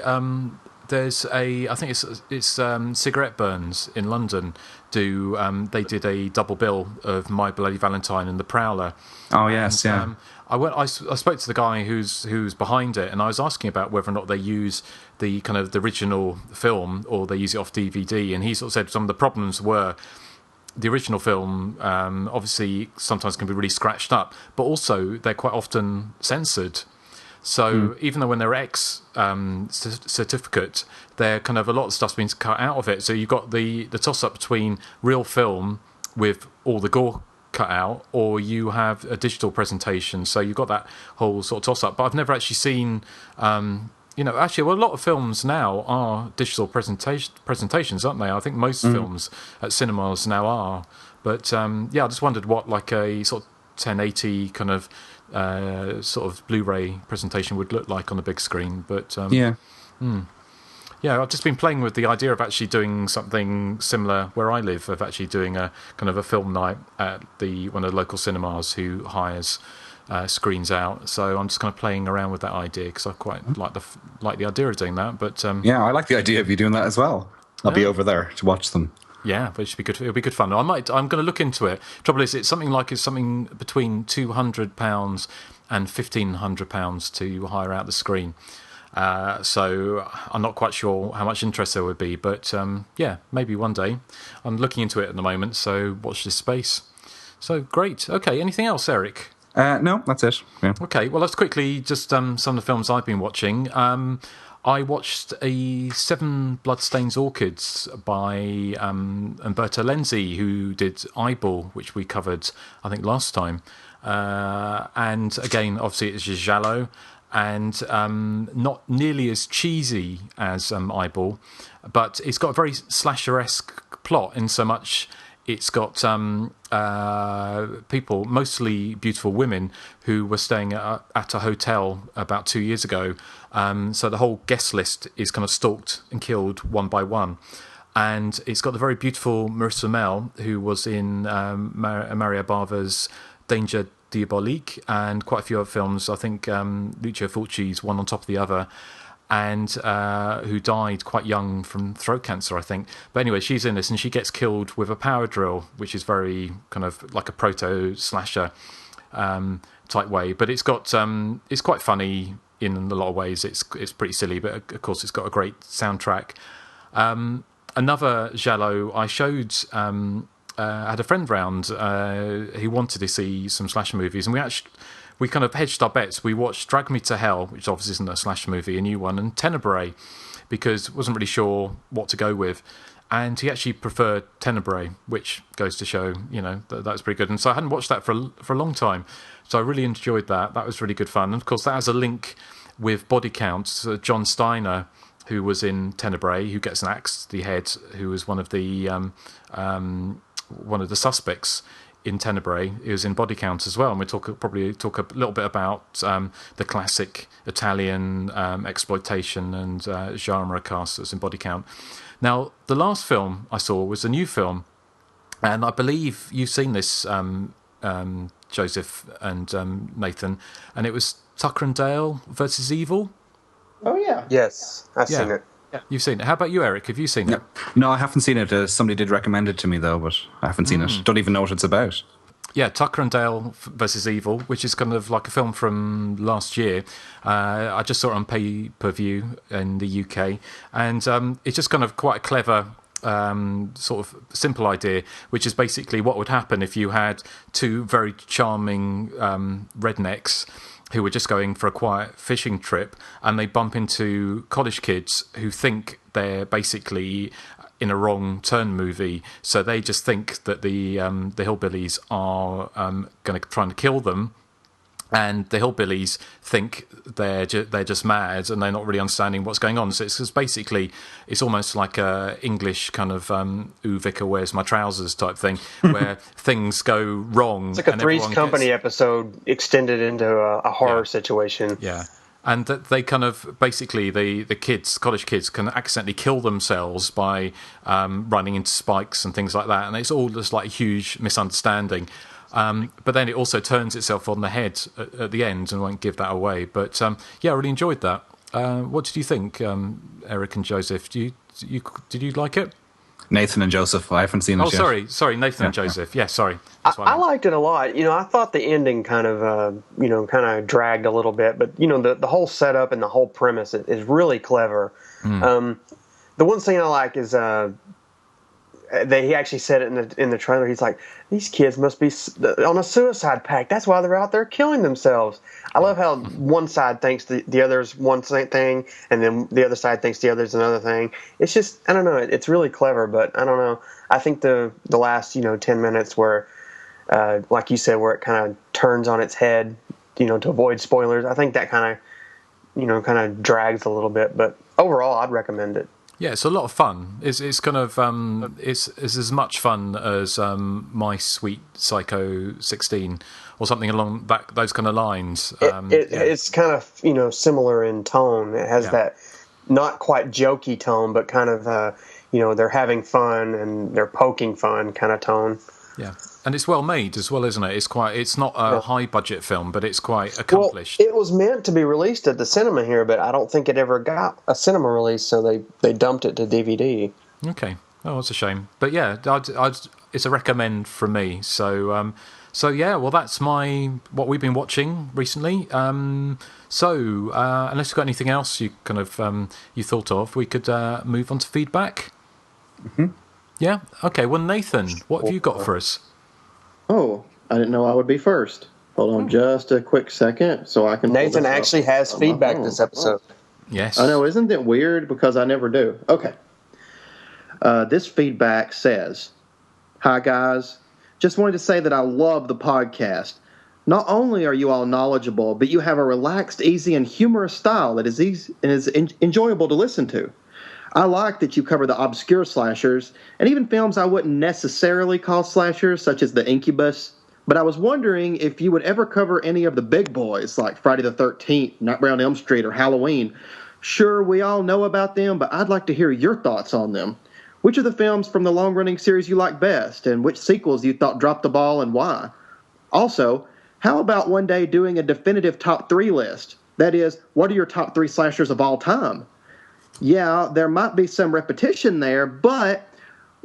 think it's Cigarette Burns in London they did a double bill of My Bloody Valentine and The Prowler. Oh yes, and, yeah. I spoke to the guy who's behind it, and I was asking about whether or not they use the kind of the original film or they use it off DVD, and he sort of said some of the problems were the original film obviously sometimes can be really scratched up, but also they're quite often censored. So even though when they're X certificate, they're kind of a lot of stuff's been cut out of it. So you've got the toss-up between real film with all the gore cut out, or you have a digital presentation. So you've got that whole sort of toss-up. But I've never actually seen, a lot of films now are digital presentations, aren't they? I think most films at cinemas now are. But I just wondered what like a sort of 1080 kind of sort of Blu-ray presentation would look like on the big screen. But I've just been playing with the idea of actually doing something similar where I live, of actually doing a kind of a film night at one of the local cinemas who hires screens out. So I'm just kind of playing around with that idea because I quite like the idea of doing that. But I like the idea of you doing that as well. I'll be over there to watch them. Yeah, but it should be good. It'll be good fun. I'm going to look into it. Trouble is, it's something between £200 and £1,500 to hire out the screen. So I'm not quite sure how much interest there would be, but maybe one day. I'm looking into it at the moment, so watch this space. So great. Okay, anything else, Erik? No, that's it. Yeah. Okay, well, let's quickly just some of the films I've been watching. I watched a 7 Bloodstains Orchids by Umberto Lenzi, who did Eyeball, which we covered, I think, last time. And again, obviously, it's giallo, and not nearly as cheesy as Eyeball, but it's got a very slasher-esque plot in so much it's got people, mostly beautiful women, who were staying at a hotel about 2 years ago. So the whole guest list is kind of stalked and killed one by one. And it's got the very beautiful Marissa Mel, who was in Maria Bava's Danger Diabolique and quite a few other films. I think Lucio Fulci's one on top of the other, and who died quite young from throat cancer, I think. But anyway, she's in this, and she gets killed with a power drill, which is very kind of like a proto-slasher type way. But it's got it's quite funny in a lot of ways. It's pretty silly, but of course it's got a great soundtrack. Another giallo I showed, I had a friend round who wanted to see some slasher movies, and we kind of hedged our bets. We watched Drag Me to Hell, which obviously isn't a slasher movie, a new one, and Tenebrae, because wasn't really sure what to go with. And he actually preferred Tenebrae, which goes to show, that's pretty good. And so I hadn't watched that for a long time. So I really enjoyed that. That was really good fun. And of course, that has a link with Body Count. So John Steiner, who was in Tenebrae, who gets an axe to the head, who was one of the suspects in Tenebrae. He was in Body Count as well, and we'll probably talk a little bit about the classic Italian exploitation and genre cast that's in Body Count. Now, the last film I saw was a new film, and I believe you've seen this, Joseph and Nathan, and it was Tucker and Dale versus Evil. Oh yeah, yes, I've seen it. Yeah. You've seen it. How about you, Erik? Have you seen it? No, I haven't seen it. Somebody did recommend it to me, though, but I haven't seen it. Don't even know what it's about. Yeah, Tucker and Dale versus Evil, which is kind of like a film from last year. I just saw it on pay-per-view in the UK, and it's just kind of quite a clever sort of simple idea, which is basically what would happen if you had two very charming rednecks who were just going for a quiet fishing trip, and they bump into college kids who think they're basically in a wrong turn movie, so they just think that the hillbillies are going to try and kill them, and the hillbillies think they're just mad and they're not really understanding what's going on. So it's basically, it's almost like a English kind of "Ooh, Vicar, where's my trousers" type thing, where things go wrong. It's like a Three's Company episode extended into a horror situation. Yeah. And that they kind of basically the kids, college kids, can accidentally kill themselves by running into spikes and things like that, and it's all just like a huge misunderstanding. But then it also turns itself on the head at the end, and won't give that away. But yeah, I really enjoyed that. What did you think, Erik and Joseph? Did you like it? Nathan and Joseph, I haven't seen it yet. Sorry, Nathan and Joseph. Yeah, sorry. I liked it a lot. I thought the ending kind of dragged a little bit, but the whole setup and the whole premise is really clever. The one thing I like is he actually said it in the trailer. He's like, these kids must be on a suicide pact. That's why they're out there killing themselves. I love how one side thinks the other's one thing, and then the other side thinks the other's another thing. It's just, I don't know. It's really clever, but I don't know. I think the last 10 minutes where, like you said, where it kind of turns on its head, to avoid spoilers. I think that kind of drags a little bit, but overall, I'd recommend it. Yeah, it's a lot of fun. It's kind of it's as much fun as My Sweet Psycho 16 or something along those kind of lines. It's kind of similar in tone. It has that not quite jokey tone, but kind of they're having fun and they're poking fun kind of tone. Yeah, and it's well made as well, isn't it? It's not a high budget film, but it's quite accomplished. Well, it was meant to be released at the cinema here, but I don't think it ever got a cinema release, so they dumped it to DVD. Okay, that's a shame. But yeah, it's a recommend from me. So yeah, well, that's what we've been watching recently. Unless you've got anything else you kind of you thought of, we could move on to feedback. Mm-hmm. Yeah. Okay. Well, Nathan, what have you got for us? Oh, I didn't know I would be first. Hold on just a quick second so I can... Nathan actually has feedback this episode. Yes. I know, isn't it weird? Because I never do. Okay. This feedback says, "Hi, guys. Just wanted to say that I love the podcast. Not only are you all knowledgeable, but you have a relaxed, easy, and humorous style that is easy and is enjoyable to listen to. I like that you cover the obscure slashers, and even films I wouldn't necessarily call slashers, such as The Incubus. But I was wondering if you would ever cover any of the big boys, like Friday the 13th, Nightmare on Elm Street, or Halloween. Sure, we all know about them, but I'd like to hear your thoughts on them. Which of the films from the long-running series you like best, and which sequels you thought dropped the ball and why? Also, how about one day doing a definitive top 3 list? That is, what are your top 3 slashers of all time? Yeah, there might be some repetition there, but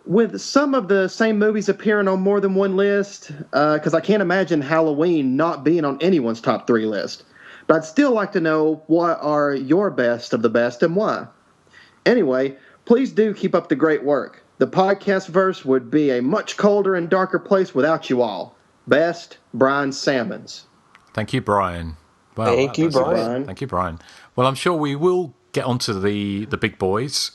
with some of the same movies appearing on more than one list, because I can't imagine Halloween not being on anyone's top 3 list. But I'd still like to know what are your best of the best and why. Anyway, please do keep up the great work. The podcast verse would be a much colder and darker place without you all. Best, Brian Sammons." Thank you, Brian. Well, Thank you, Brian. Thank you, Brian. Well, I'm sure we will get onto the big boys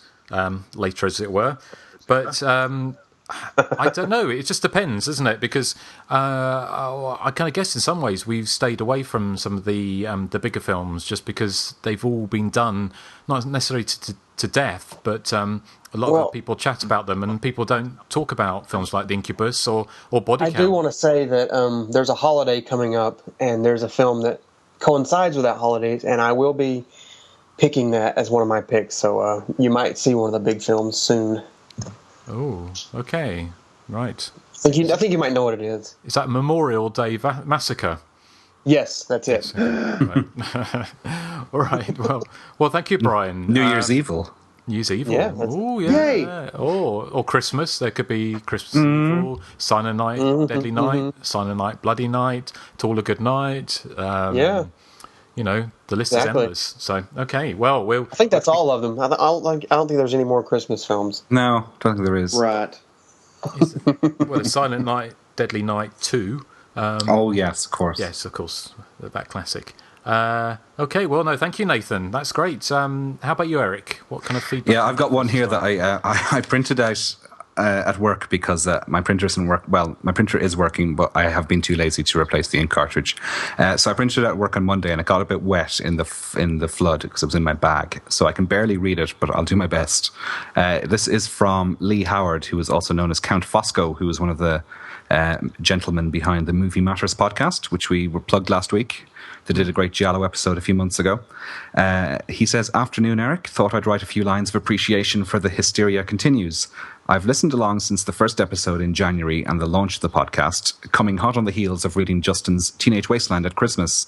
later, as it were. But I don't know. It just depends, doesn't it? Because I kind of guess in some ways we've stayed away from some of the bigger films just because they've all been done, not necessarily to death, but a lot of people chat about them, and people don't talk about films like The Incubus or Body Count. I do want to say that there's a holiday coming up, and there's a film that coincides with that holiday, and I will be picking that as one of my picks, so you might see one of the big films soon. Oh, okay, right. I think you might know what it is. Is that Memorial Day Massacre? Yes, that's it. Okay. Right. All right. Well, thank you, Brian. New Year's Evil. New Year's Evil. Yeah. Oh, yeah. Yay. Or Christmas. There could be Christmas Evil, Silent Night, Deadly Night, Silent Night, Bloody Night, To All a Good Night. Yeah. You know, the list Exactly. is endless. So, okay, well, we'll... I think that's all of them. I don't think there's any more Christmas films. No, don't think there is. Right. Well, it's Silent Night, Deadly Night 2. Oh, yes, of course. Yes, of course, that classic. Okay, well, no, thank you, Nathan. That's great. How about you, Eric? What kind of feedback? Yeah, I've got one here that I printed out at work because my printer isn't work. Well, my printer is working, but I have been too lazy to replace the ink cartridge. So I printed it at work on Monday, and it got a bit wet in the flood because it was in my bag. So I can barely read it, but I'll do my best. This is from Lee Howard, who is also known as Count Fosco, who was one of the gentlemen behind the Movie Matters podcast, which we were plugged last week. They did a great Giallo episode a few months ago. He says, "Afternoon, Eric. Thought I'd write a few lines of appreciation for the Hysteria Continues. I've listened along since the first episode in January and the launch of the podcast, coming hot on the heels of reading Justin's Teenage Wasteland at Christmas.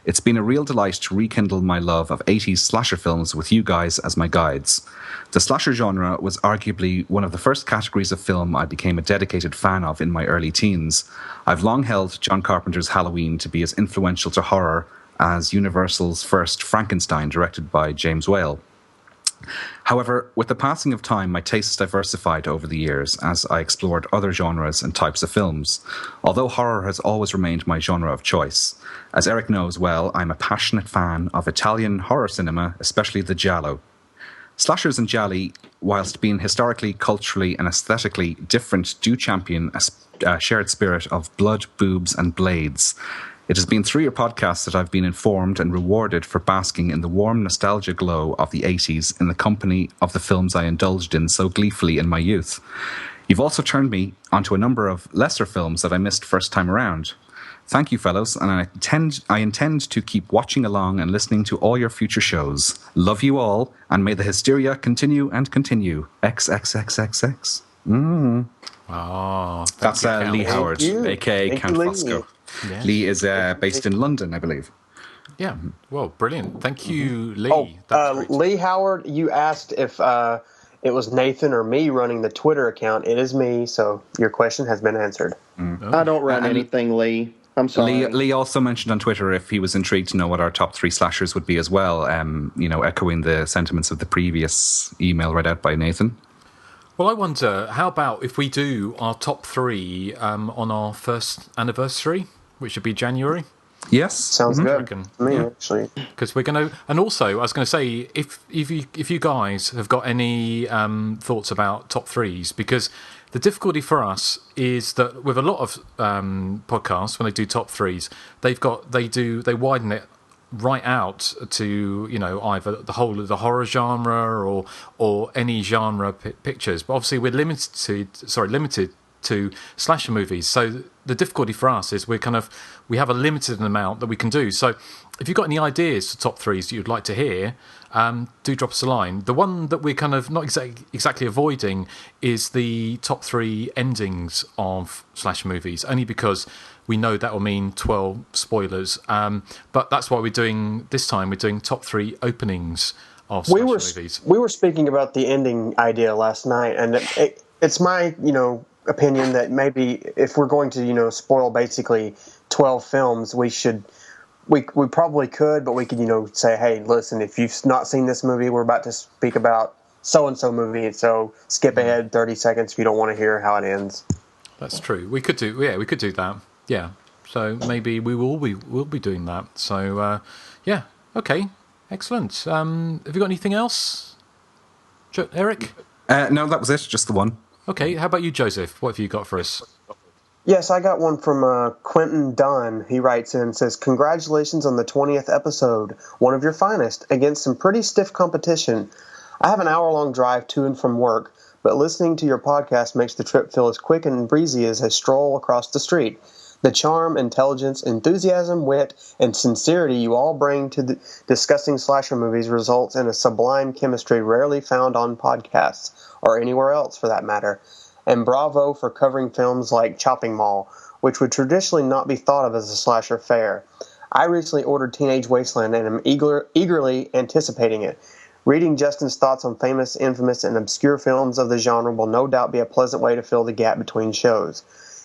It's been a real delight to rekindle my love of 80s slasher films with you guys as my guides. The slasher genre was arguably one of the first categories of film I became a dedicated fan of in my early teens. I've long held John Carpenter's Halloween to be as influential to horror as Universal's first Frankenstein, directed by James Whale. However, with the passing of time, my tastes diversified over the years as I explored other genres and types of films, although horror has always remained my genre of choice. As Erik knows well, I'm a passionate fan of Italian horror cinema, especially the giallo. Slashers and gialli, whilst being historically, culturally and aesthetically different, do champion a shared spirit of blood, boobs and blades. It has been through your podcast that I've been informed and rewarded for basking in the warm nostalgia glow of the 80s in the company of the films I indulged in so gleefully in my youth. You've also turned me onto a number of lesser films that I missed first time around. Thank you, fellows, and I intend to keep watching along and listening to all your future shows. Love you all, and may the hysteria continue and continue. XXXXX. Oh, that's Lee Howard, a.k.a. Count Fosco. Yes. Lee is based in London, I believe. Yeah, well, brilliant. Thank you, Lee. Lee Howard, you asked if it was Nathan or me running the Twitter account. It is me, so your question has been answered. I don't run anything, Lee. I'm sorry. Lee also mentioned on Twitter if he was intrigued to know what our top 3 slashers would be as well, echoing the sentiments of the previous email read out by Nathan. Well, I wonder, how about if we do our top 3 on our first anniversary, which would be January? Yes. Sounds good to me, actually. Because we're going to... And also, I was going to say, if you guys have got any thoughts about top 3s, because the difficulty for us is that with a lot of podcasts, when they do top 3s, they widen it right out to, either the whole of the horror genre or any genre pictures. But obviously we're limited to slasher movies. So the difficulty for us is we have a limited amount that we can do. So if you've got any ideas for top 3s that you'd like to hear, do drop us a line. The one that we're kind of not exactly avoiding is the top 3 endings of slasher movies, only because we know that will mean 12 spoilers. But that's why we're doing this time. We're doing top 3 openings of slasher movies. We were speaking about the ending idea last night, and it's my opinion that maybe if we're going to spoil basically 12 films, we probably could, but we could say, hey, listen, if you've not seen this movie, we're about to speak about so and so movie, and so skip ahead 30 seconds if you don't want to hear how it ends. That's true. We could do that. Yeah. So maybe we'll be doing that. So yeah. Okay. Excellent. Have you got anything else, Erik? No, that was it. Just the one. Okay. How about you, Joseph? What have you got for us? Yes, I got one from Quentin Dunn. He writes in and says, congratulations on the 20th episode, one of your finest, against some pretty stiff competition. I have an hour-long drive to and from work, but listening to your podcast makes the trip feel as quick and breezy as a stroll across the street. The charm, intelligence, enthusiasm, wit, and sincerity you all bring to discussing slasher movies results in a sublime chemistry rarely found on podcasts, or anywhere else for that matter. And bravo for covering films like Chopping Mall, which would traditionally not be thought of as a slasher fare. I recently ordered Teenage Wasteland and am eagerly anticipating it. Reading Justin's thoughts on famous, infamous, and obscure films of the genre will no doubt be a pleasant way to fill the gap between shows.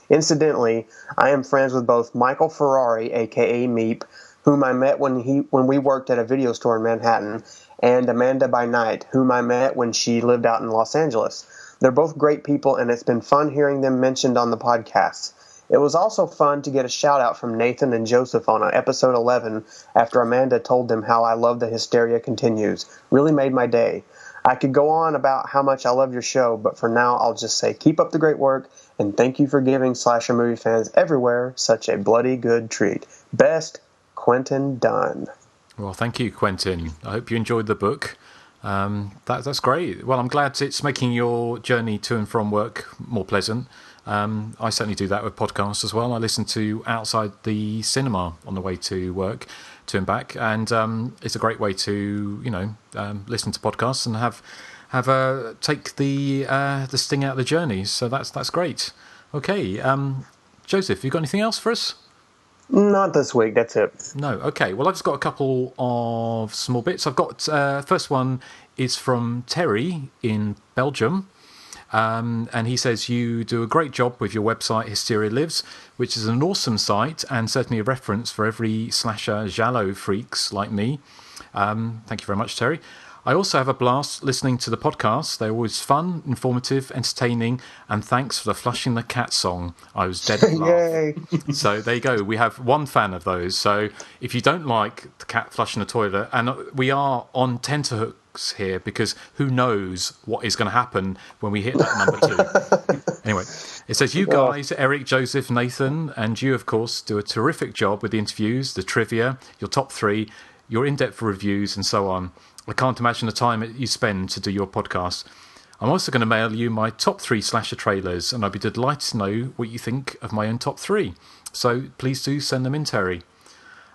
Incidentally, I am friends with both Michael Ferrari, aka Meep, whom I met when we worked at a video store in Manhattan, and Amanda by Night, whom I met when she lived out in Los Angeles. They're both great people, and it's been fun hearing them mentioned on the podcast. It was also fun to get a shout-out from Nathan and Joseph on episode 11 after Amanda told them how I love the Hysteria Continues. Really made my day. I could go on about how much I love your show, but for now I'll just say keep up the great work, and thank you for giving slasher movie fans everywhere such a bloody good treat. Best, Quentin Dunn. Well, thank you, Quentin. I hope you enjoyed the book. That's great. Well, I'm glad it's making your journey to and from work more pleasant. I certainly do that with podcasts as well. I listen to outside the cinema on the way to work, to and back, and it's a great way to listen to podcasts and take the sting out of the journey. So that's great. Okay, Joseph, you got anything else for us? Not this week. That's it. No. Okay. Well, I've just got a couple of small bits. I've got first one is from Terry in Belgium. And he says, you do a great job with your website, Hysteria Lives, which is an awesome site and certainly a reference for every slasher giallo freaks like me. Thank you very much, Terry. I also have a blast listening to the podcasts. They're always fun, informative, entertaining, and thanks for the Flushing the Cat song. I was dead at laugh. So there you go. We have one fan of those. So if you don't like the cat flushing the toilet, and we are on tenterhooks here because who knows what is going to happen when we hit that number 2. Anyway, it says, you guys, Erik, Joseph, Nathan, and you, of course, do a terrific job with the interviews, the trivia, your top 3, your in-depth reviews, and so on. I can't imagine the time you spend to do your podcast. I'm also going to mail you my top 3 slasher trailers, and I'd be delighted to know what you think of my own top 3. So please do send them in, Terry.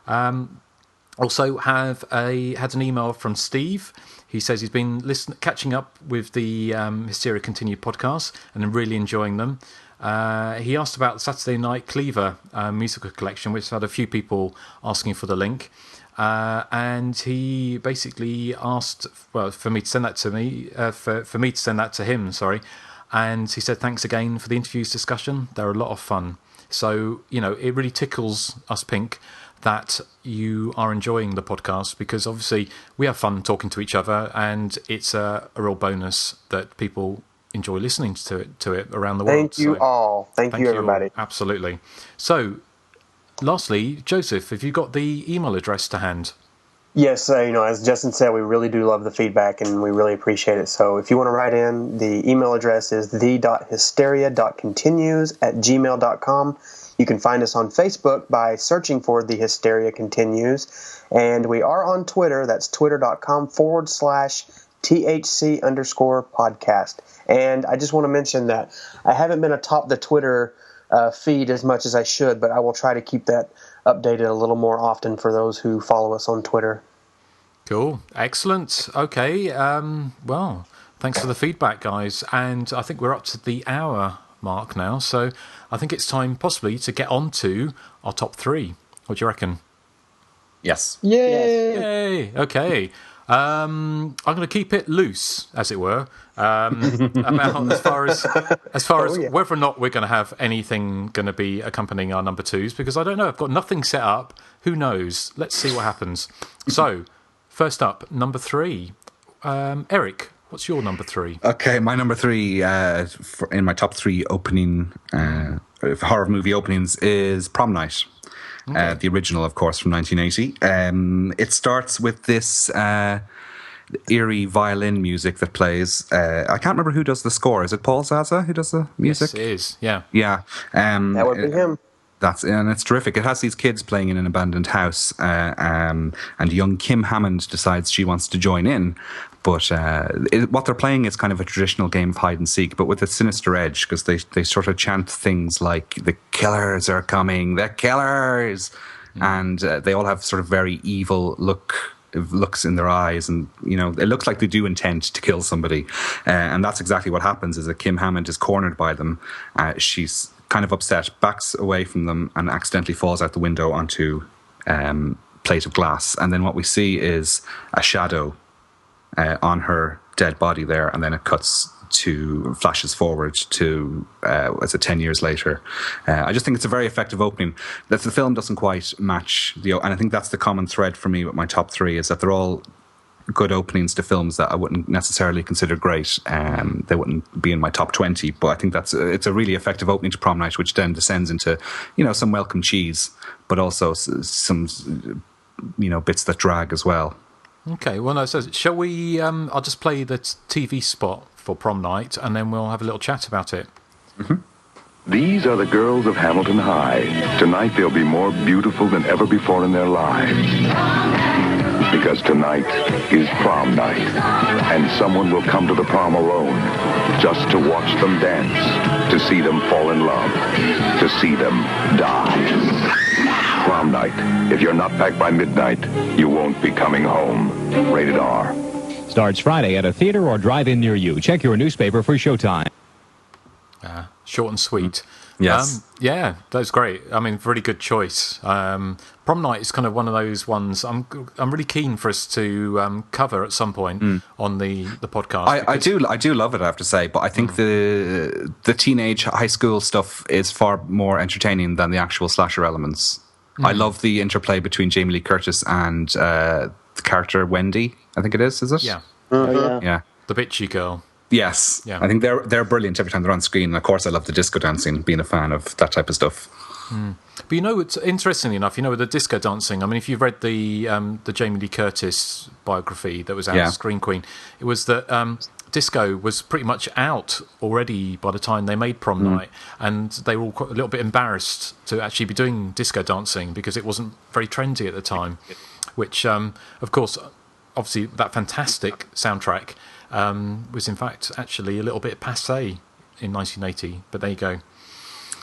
Also had an email from Steve. He says he's been catching up with the Hysteria Continued podcast and really enjoying them. He asked about the Saturday Night Cleaver musical collection, which had a few people asking for the link. And he basically asked, for me to send that to him. And he said, thanks again for the interviews discussion. They're a lot of fun. So, it really tickles us pink that you are enjoying the podcast, because obviously we have fun talking to each other, and it's a real bonus that people enjoy listening to it around the world. Thank you all. Thank you, everybody. All. Absolutely. So, lastly, Joseph, have you got the email address to hand? Yes, as Justin said, we really do love the feedback and we really appreciate it. So if you want to write in, the email address is the.hysteria.continues@gmail.com. You can find us on Facebook by searching for The Hysteria Continues. And we are on Twitter. That's twitter.com/THC_podcast. And I just want to mention that I haven't been atop the Twitter feed as much as I should, but I will try to keep that updated a little more often for those who follow us on Twitter. Cool. Excellent. Okay. Well, thanks for the feedback, guys. And I think we're up to the hour mark now, so I think it's time possibly to get on to our top 3. What do you reckon? Yes. Yay! Okay. I'm going to keep it loose, as it were, about as far as whether or not we're going to have anything going to be accompanying our number 2s, because I don't know. I've got nothing set up. Who knows? Let's see what happens. So, first up, number 3. Erik, what's your number 3? Okay, my number 3 in my top 3 opening horror movie openings is Prom Night. Okay. The original, of course, from 1980. It starts with this eerie violin music that plays. I can't remember who does the score. Is it Paul Zaza who does the music? Yes, it is. Yeah. Yeah. That would be him. And it's terrific. It has these kids playing in an abandoned house, and young Kim Hammond decides she wants to join in. But what they're playing is kind of a traditional game of hide and seek, but with a sinister edge, because they sort of chant things like, the killers are coming, the killers! And they all have sort of very evil looks in their eyes, and it looks like they do intend to kill somebody. And that's exactly what happens, is that Kim Hammond is cornered by them. She's kind of upset, backs away from them, and accidentally falls out the window onto plate of glass. And then what we see is a shadow on her dead body there, and then it flashes forward to 10 years later. I just think it's a very effective opening. That the film doesn't quite match and I think that's the common thread for me with my top three, is that they're all good openings to films that I wouldn't necessarily consider great. They wouldn't be in my top 20, but I think it's a really effective opening to Prom Night, which then descends into, some welcome cheese, but also some, bits that drag as well. Okay, well, no, so shall we, I'll just play the TV spot for Prom Night, and then we'll have a little chat about it. Mm-hmm. These are the girls of Hamilton High. Tonight they'll be more beautiful than ever before in their lives. Because tonight is prom night, and someone will come to the prom alone just to watch them dance, to see them fall in love, to see them die. Prom night. If you're not back by midnight, you won't be coming home. Rated R. Starts Friday at a theater or drive-in near you. Check your newspaper for showtime. Short and sweet. Yes. Yeah, that's great. I mean, really good choice. Prom Night is kind of one of those ones I'm really keen for us to cover at some point on the podcast. I do love it, I have to say, but I think the teenage high school stuff is far more entertaining than the actual slasher elements. I love the interplay between Jamie Lee Curtis and the character Wendy, I think it is it? Yeah. Yeah. The bitchy girl. Yes. Yeah. I think they're brilliant every time they're on screen. And of course, I love the disco dancing, being a fan of that type of stuff. But it's interestingly enough, with the disco dancing, I mean, if you've read the Jamie Lee Curtis biography that was out, Scream Queen, it was that disco was pretty much out already by the time they made Prom Night, and they were all a little bit embarrassed to actually be doing disco dancing because it wasn't very trendy at the time, which, of course, obviously that fantastic soundtrack was in fact actually a little bit passé in 1980, but there you go.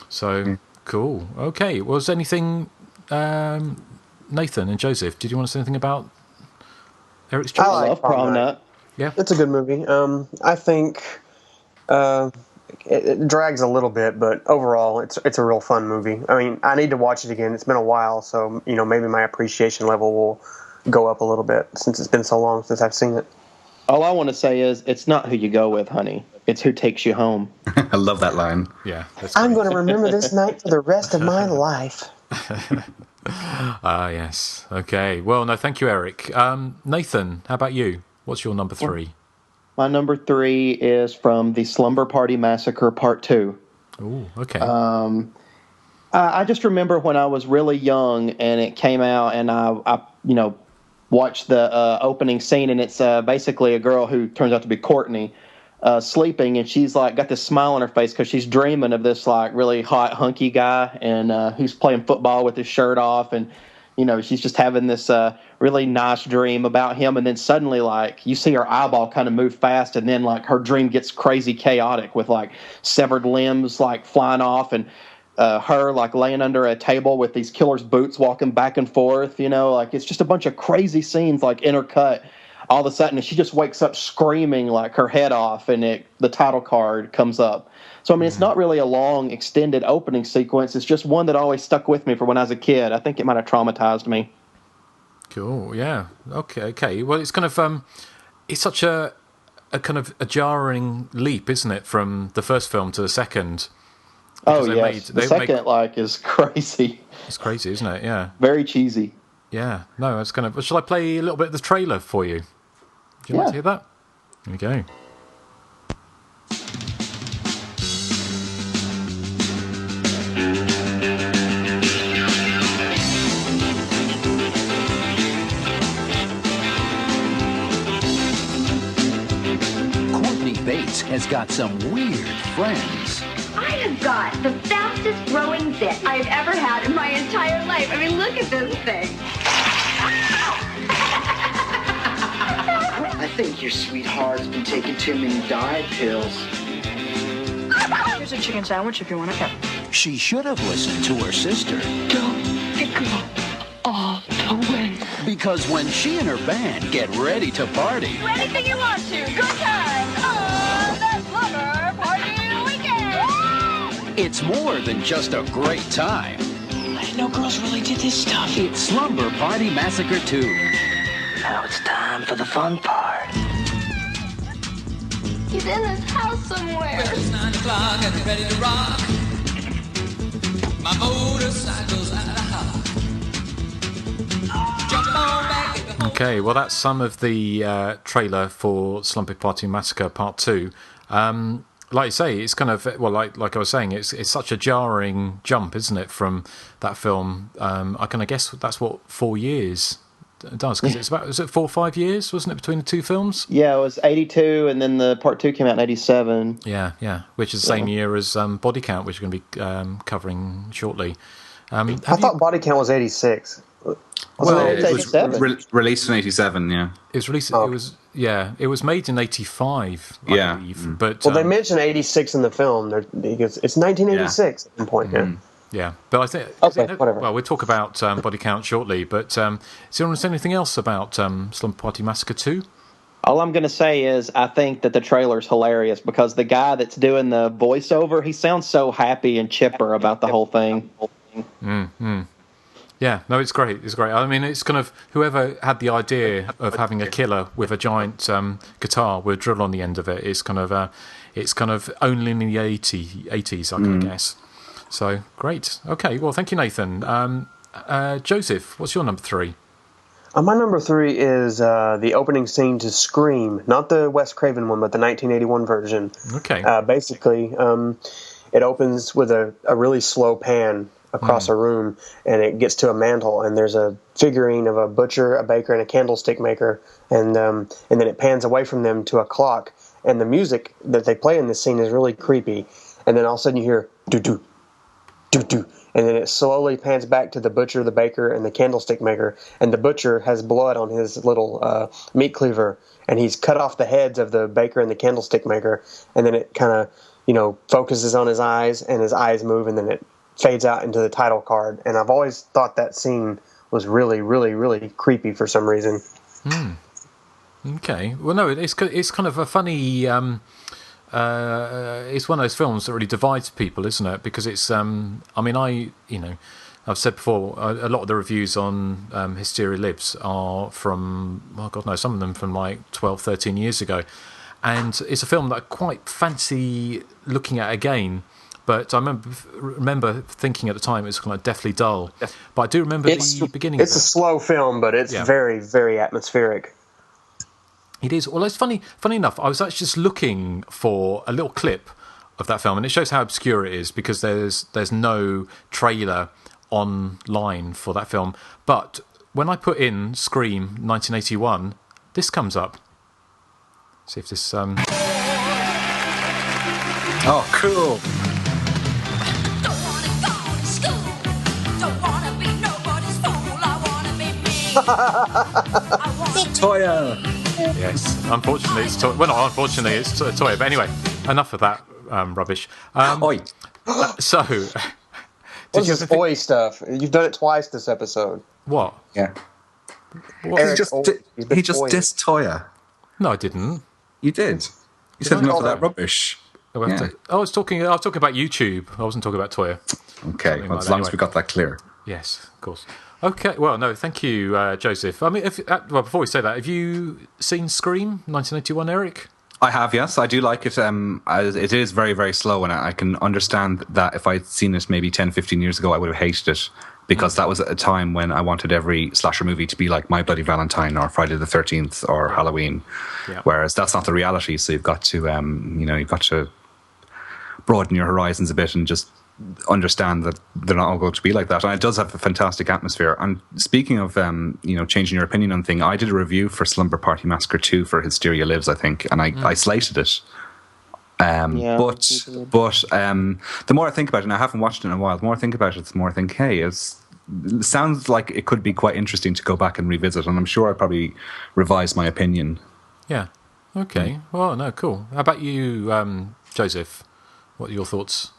So cool. Okay, was anything, Nathan and Joseph, did you want to say anything about Eric's choice? I love Prom Night. Yeah, it's a good movie. I think it drags a little bit, but overall it's a real fun movie. I mean, I need to watch it again. It's been a while, so maybe my appreciation level will go up a little bit since it's been so long since I've seen it. All I want to say is, it's not who you go with, honey. It's who takes you home. I love that line. Yeah. I'm going to remember this night for the rest of my life. Yes. Okay. Well, no, thank you, Eric. Nathan, how about you? What's your number 3? My number 3 is from the Slumber Party Massacre Part 2. Oh, okay. I just remember when I was really young and it came out, and I watched the opening scene, and it's basically a girl who turns out to be Courtney sleeping, and she's like got this smile on her face because she's dreaming of this like really hot hunky guy, and who's playing football with his shirt off, and she's just having this really nice dream about him, and then suddenly like you see her eyeball kind of move fast, and then like her dream gets crazy chaotic with like severed limbs like flying off, and her like laying under a table with these killer's boots walking back and forth, like it's just a bunch of crazy scenes like intercut all of a sudden, and she just wakes up screaming like her head off, and the title card comes up. So I mean, it's not really a long extended opening sequence. It's just one that always stuck with me for when I was a kid. I think it might have traumatized me. Cool. Yeah. Okay. Well, it's kind of it's such a kind of a jarring leap, isn't it, from the first film to the second? Oh, yes. The second, is crazy. It's crazy, isn't it? Yeah. Very cheesy. Yeah. No, it's kind of... Shall I play a little bit of the trailer for you? Would you like to hear that? Here we go. Courtney Bates has got some weird friends. I have got the fastest growing zit I've ever had in my entire life. I mean, look at this thing. I think your sweetheart's been taking too many diet pills. Here's a chicken sandwich if you want it. She should have listened to her sister. Don't go all the way. Because when she and her band get ready to party... Do anything you want to. Good time. On the Slumber Party Weekend. It's more than just a great time. I didn't know girls really did this stuff. It's Slumber Party Massacre 2. Now it's time for the fun part. He's in this house somewhere. Well, it's 9 o'clock and ready to rock. My motorcycle's out of hock. Jump on back. Okay, well, that's some of the trailer for Slumber Party Massacre Part 2. Like you say, it's kind of, well, like I was saying, it's such a jarring jump, isn't it, from that film? I kind of guess that's what 4 years does, because it's about, is it 4 or 5 years, wasn't it, between the two films? Yeah, it was 82, and then the part 2 came out in 87. Yeah, which is the same year as Body Count, which we're going to be covering shortly. I thought Body Count was 86. Well, it was released in 87, yeah. It was released, it was made in 85, I believe. But, they mentioned 86 in the film. It's 1986 at one point, Yeah, but I think... whatever. Well, we'll talk about Body Count shortly, but do you want to say anything else about Slumber Party Massacre 2? All I'm going to say is I think that the trailer's hilarious because the guy that's doing the voiceover, he sounds so happy and chipper about the whole thing. Yeah, no, it's great. It's great. I mean, it's kind of whoever had the idea of having a killer with a giant guitar with a drill on the end of it. It's kind of only in the 80s, I can guess. So great. Okay, well, thank you, Nathan. Joseph, what's your number 3? My number 3 is the opening scene to Scream, not the Wes Craven one, but the 1981 version. Okay. Basically, it opens with a really slow pan across a room, and it gets to a mantle, and there's a figurine of a butcher, a baker, and a candlestick maker, and then it pans away from them to a clock, and the music that they play in this scene is really creepy, and then all of a sudden you hear doo-doo, doo-doo, and then it slowly pans back to the butcher, the baker, and the candlestick maker, and the butcher has blood on his little meat cleaver, and he's cut off the heads of the baker and the candlestick maker, and then it kind of, focuses on his eyes, and his eyes move, and then it fades out into the title card. And I've always thought that scene was really, really, really creepy for some reason. Okay. Well, no, it's kind of a funny... it's one of those films that really divides people, isn't it? Because it's... I've said before, a lot of the reviews on Hysteria Lives are from... Oh, God, no, some of them from like 12, 13 years ago. And it's a film that I quite fancy looking at again. But I remember thinking at the time it was kind of deathly dull. But I do remember the beginning of it. It's a slow film, but it's very, very atmospheric. It is. Well, it's funny enough, I was actually just looking for a little clip of that film, and it shows how obscure it is because there's no trailer online for that film. But when I put in Scream 1981, this comes up. See if this... Oh, cool. Toya. Yes, unfortunately it's Toya. Well, not unfortunately it's Toya. But anyway, enough of that rubbish. Oi. So, what's this oi stuff? You've done it twice this episode. What? Yeah. Erik, he just dissed Toya. No, I didn't. You did. You said enough of that rubbish. I was talking about YouTube. I wasn't talking about Toya. Okay, well, as long as we got that clear. Yes, of course. Okay, well, no, thank you, Joseph. I mean, before we say that, have you seen Scream 1981, Erik? I have, yes. I do like it. It is very, very slow, and I can understand that if I'd seen it maybe 10, 15 years ago, I would have hated it, because that was at a time when I wanted every slasher movie to be like My Bloody Valentine or Friday the 13th or Halloween, whereas that's not the reality, so you've got to broaden your horizons a bit and just understand that they're not all going to be like that. And it does have a fantastic atmosphere. And speaking of changing your opinion on thing, I did a review for Slumber Party Massacre 2 for Hysteria Lives, I think, and I slated it. But the more I think about it, and I haven't watched it in a while, the more I think about it, the more I think, hey, it sounds like it could be quite interesting to go back and revisit, and I'm sure I'll probably revise my opinion. Yeah. Okay. Well, no, cool. How about you, Joseph? What are your thoughts?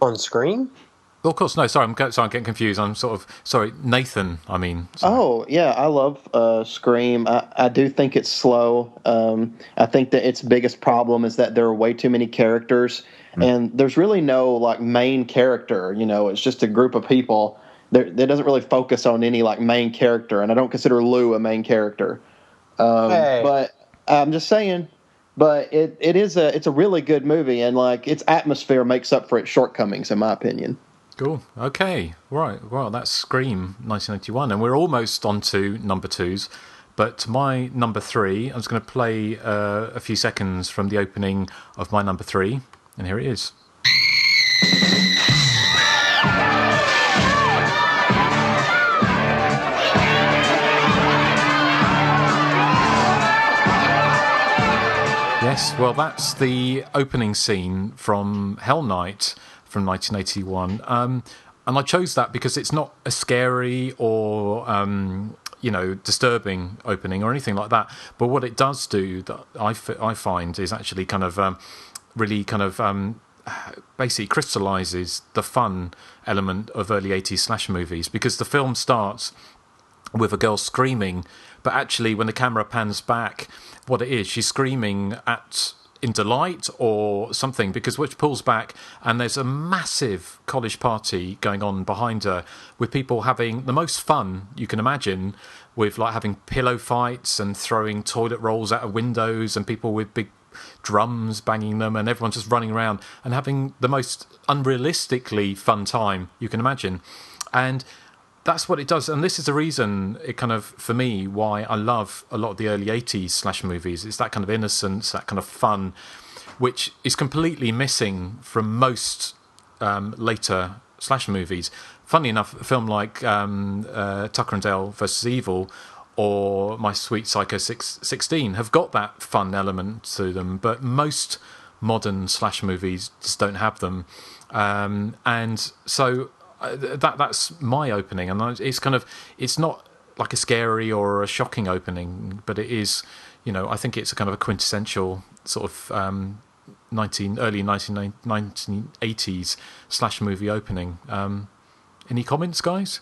On Scream? Well, of course, no, sorry, I'm getting confused. Sorry, Nathan, I mean. Sorry. Oh, yeah, I love Scream. I do think it's slow. I think that its biggest problem is that there are way too many characters, and there's really no, like, main character. It's just a group of people. That doesn't really focus on any, like, main character, and I don't consider Lou a main character. But I'm just saying, but it's a really good movie, and like its atmosphere makes up for its shortcomings, in my opinion. Cool. Okay. Right. Well, that's Scream 1981, and we're almost on to number twos. But my number three, I'm just going to play a few seconds from the opening of my number three, and here it is. Yes, well, that's the opening scene from Hell Night from 1981. And I chose that because it's not a scary or, disturbing opening or anything like that. But what it does do that I find is actually kind of really kind of basically crystallizes the fun element of early 80s slasher movies, because the film starts with a girl screaming, but actually when the camera pans back, what it is, she's screaming in delight or something, because which pulls back and there's a massive college party going on behind her with people having the most fun you can imagine, with like having pillow fights and throwing toilet rolls out of windows and people with big drums banging them, and everyone's just running around and having the most unrealistically fun time you can imagine. And that's what it does, and this is the reason it kind of, for me, why I love a lot of the early 80s slasher movies. It's that kind of innocence, that kind of fun, which is completely missing from most later slasher movies. Funny enough, a film like Tucker and Dale vs. Evil or My Sweet Psycho 16 have got that fun element to them, but most modern slasher movies just don't have them. And so that's my opening, and it's not like a scary or a shocking opening, but it is, I think it's a kind of a quintessential sort of early 1980s slasher movie opening. Any comments, guys?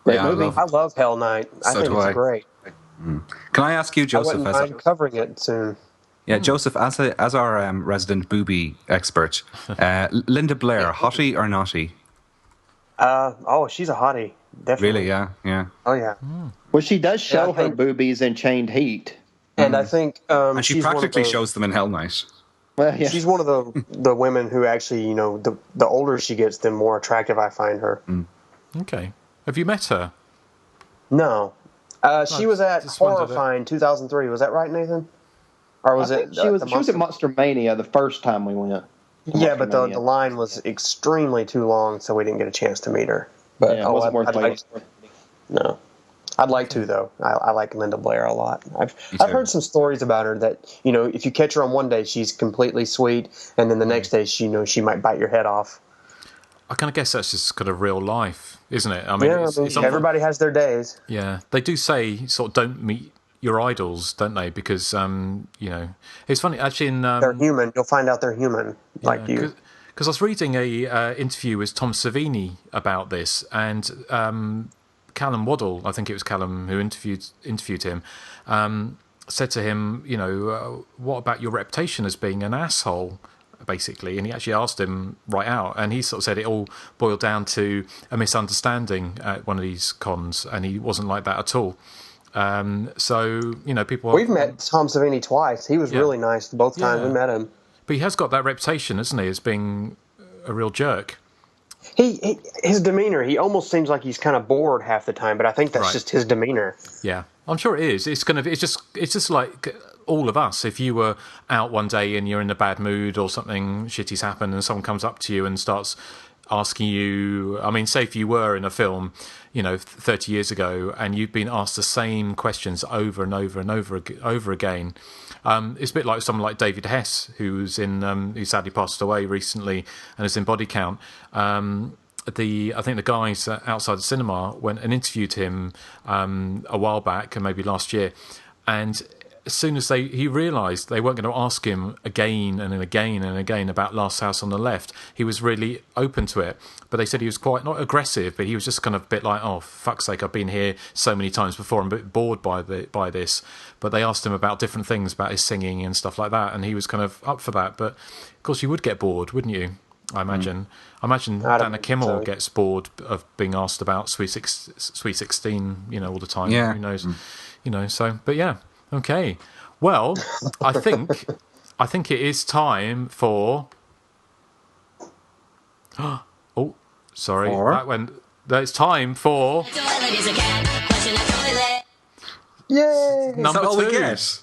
Great movie. I love Hell Night. I think it's great. Can I ask you, Joseph? I wouldn't mind covering it soon. Yeah, Joseph, as our resident booby expert, Linda Blair, hottie or naughty? She's a hottie, definitely. Really? Yeah. Oh yeah. Well, she does show her boobies in Chained Heat, and I think and she practically shows them in Hell Night. Well, yeah. She's one of the women who actually, the older she gets, the more attractive I find her. Okay. Have you met her? No. She was at Horrifying 2003. Was that right, Nathan? Or was it? She was at Monster Mania the first time we went. Yeah, but the line was extremely too long, so we didn't get a chance to meet her. But it wasn't worth it. No. I'd like to, though. I like Linda Blair a lot. I've heard some stories about her that, if you catch her on one day, she's completely sweet, and then the next day, she might bite your head off. I kind of guess that's just kind of real life, isn't it? I mean, everybody has their days. Yeah. They do say sort of don't meet your idols, don't they? Because, it's funny, actually they're human. You'll find out they're human, like you. Because I was reading a interview with Tom Savini about this, and Callum Waddle, I think it was Callum who interviewed him, said to him, what about your reputation as being an asshole, basically? And he actually asked him right out, and he sort of said it all boiled down to a misunderstanding at one of these cons, and he wasn't like that at all. So, people... We've met Tom Savini twice. He was really nice both times we met him. But he has got that reputation, hasn't he, as being a real jerk. His demeanor, he almost seems like he's kind of bored half the time, but I think that's just his demeanor. Yeah, I'm sure it is. It's just like all of us. If you were out one day and you're in a bad mood or something shitty's happened and someone comes up to you and starts asking you, I mean, say if you were in a film, 30 years ago, and you've been asked the same questions over and over and over again. It's a bit like someone like David Hess, who sadly passed away recently and is in Body Count. I think the guys outside the cinema went and interviewed him a while back, and maybe last year, and as soon as he realised they weren't going to ask him again and again and again about Last House on the Left, he was really open to it. But they said he was quite, not aggressive, but he was just kind of a bit like, oh, fuck's sake, I've been here so many times before, I'm a bit bored by this. But they asked him about different things, about his singing and stuff like that, and he was kind of up for that. But, of course, you would get bored, wouldn't you? I imagine. I imagine Dana Kimmel gets bored of being asked about Sweet 16, all the time. Yeah. Who knows? So, but yeah. Okay. Well, I think it is time for. Oh, sorry, that went. It's time for. Yay! Number all we 2. get?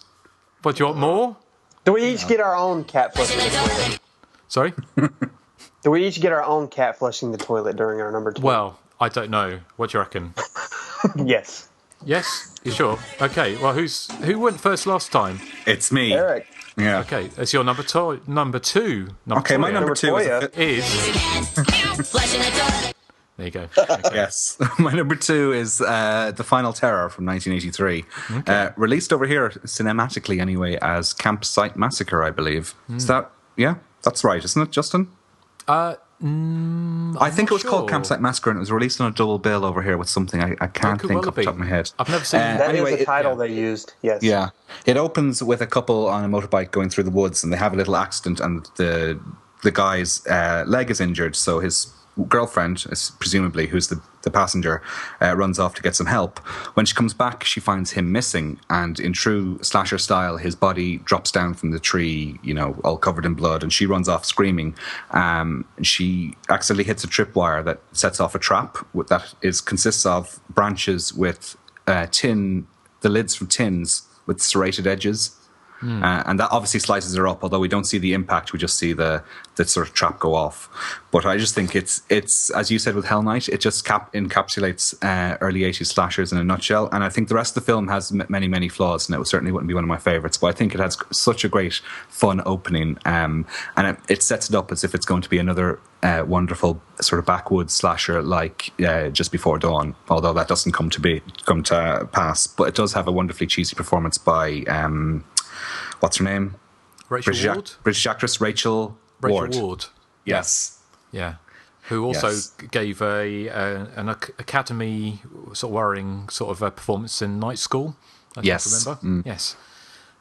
But do you want more? Do we each get our own cat flushing the toilet? Sorry? Do we each get our own cat flushing the toilet during our number 2? Well, I don't know. What do you reckon? Yes. Yes? You sure? Okay, well, who went first last time? It's me. Eric. Yeah. Okay, it's your number 2. Okay, my number 2 is... There you go. Okay. Yes. My number 2 is The Final Terror from 1983. Okay. Released over here, cinematically anyway, as Campsite Massacre, I believe. Is that... Yeah, that's right, isn't it, Justin? I think it was called Campsite Massacre, and it was released on a double bill over here with something I can't think off the top of my head. I've never seen it. That is the title they used, yes. Yeah. It opens with a couple on a motorbike going through the woods, and they have a little accident, and the guy's leg is injured, so his girlfriend, presumably, who's the passenger, runs off to get some help. When she comes back, she finds him missing, and in true slasher style, his body drops down from the tree, all covered in blood, and she runs off screaming. She accidentally hits a tripwire that sets off a trap that consists of branches with the lids from tins with serrated edges. And that obviously slices her up, although we don't see the impact, we just see the sort of trap go off. But I just think it's as you said with Hell Night, it just encapsulates early 80s slashers in a nutshell. And I think the rest of the film has many, many flaws, and it certainly wouldn't be one of my favourites. But I think it has such a great, fun opening, and it sets it up as if it's going to be another wonderful sort of backwoods slasher like Just Before Dawn, although that doesn't come to pass. But it does have a wonderfully cheesy performance by... what's her name? Rachel Ward? British actress Rachel Ward. Yes. Yeah. Who also gave an Academy sort of worrying sort of a performance in Night School. I remember. Yes.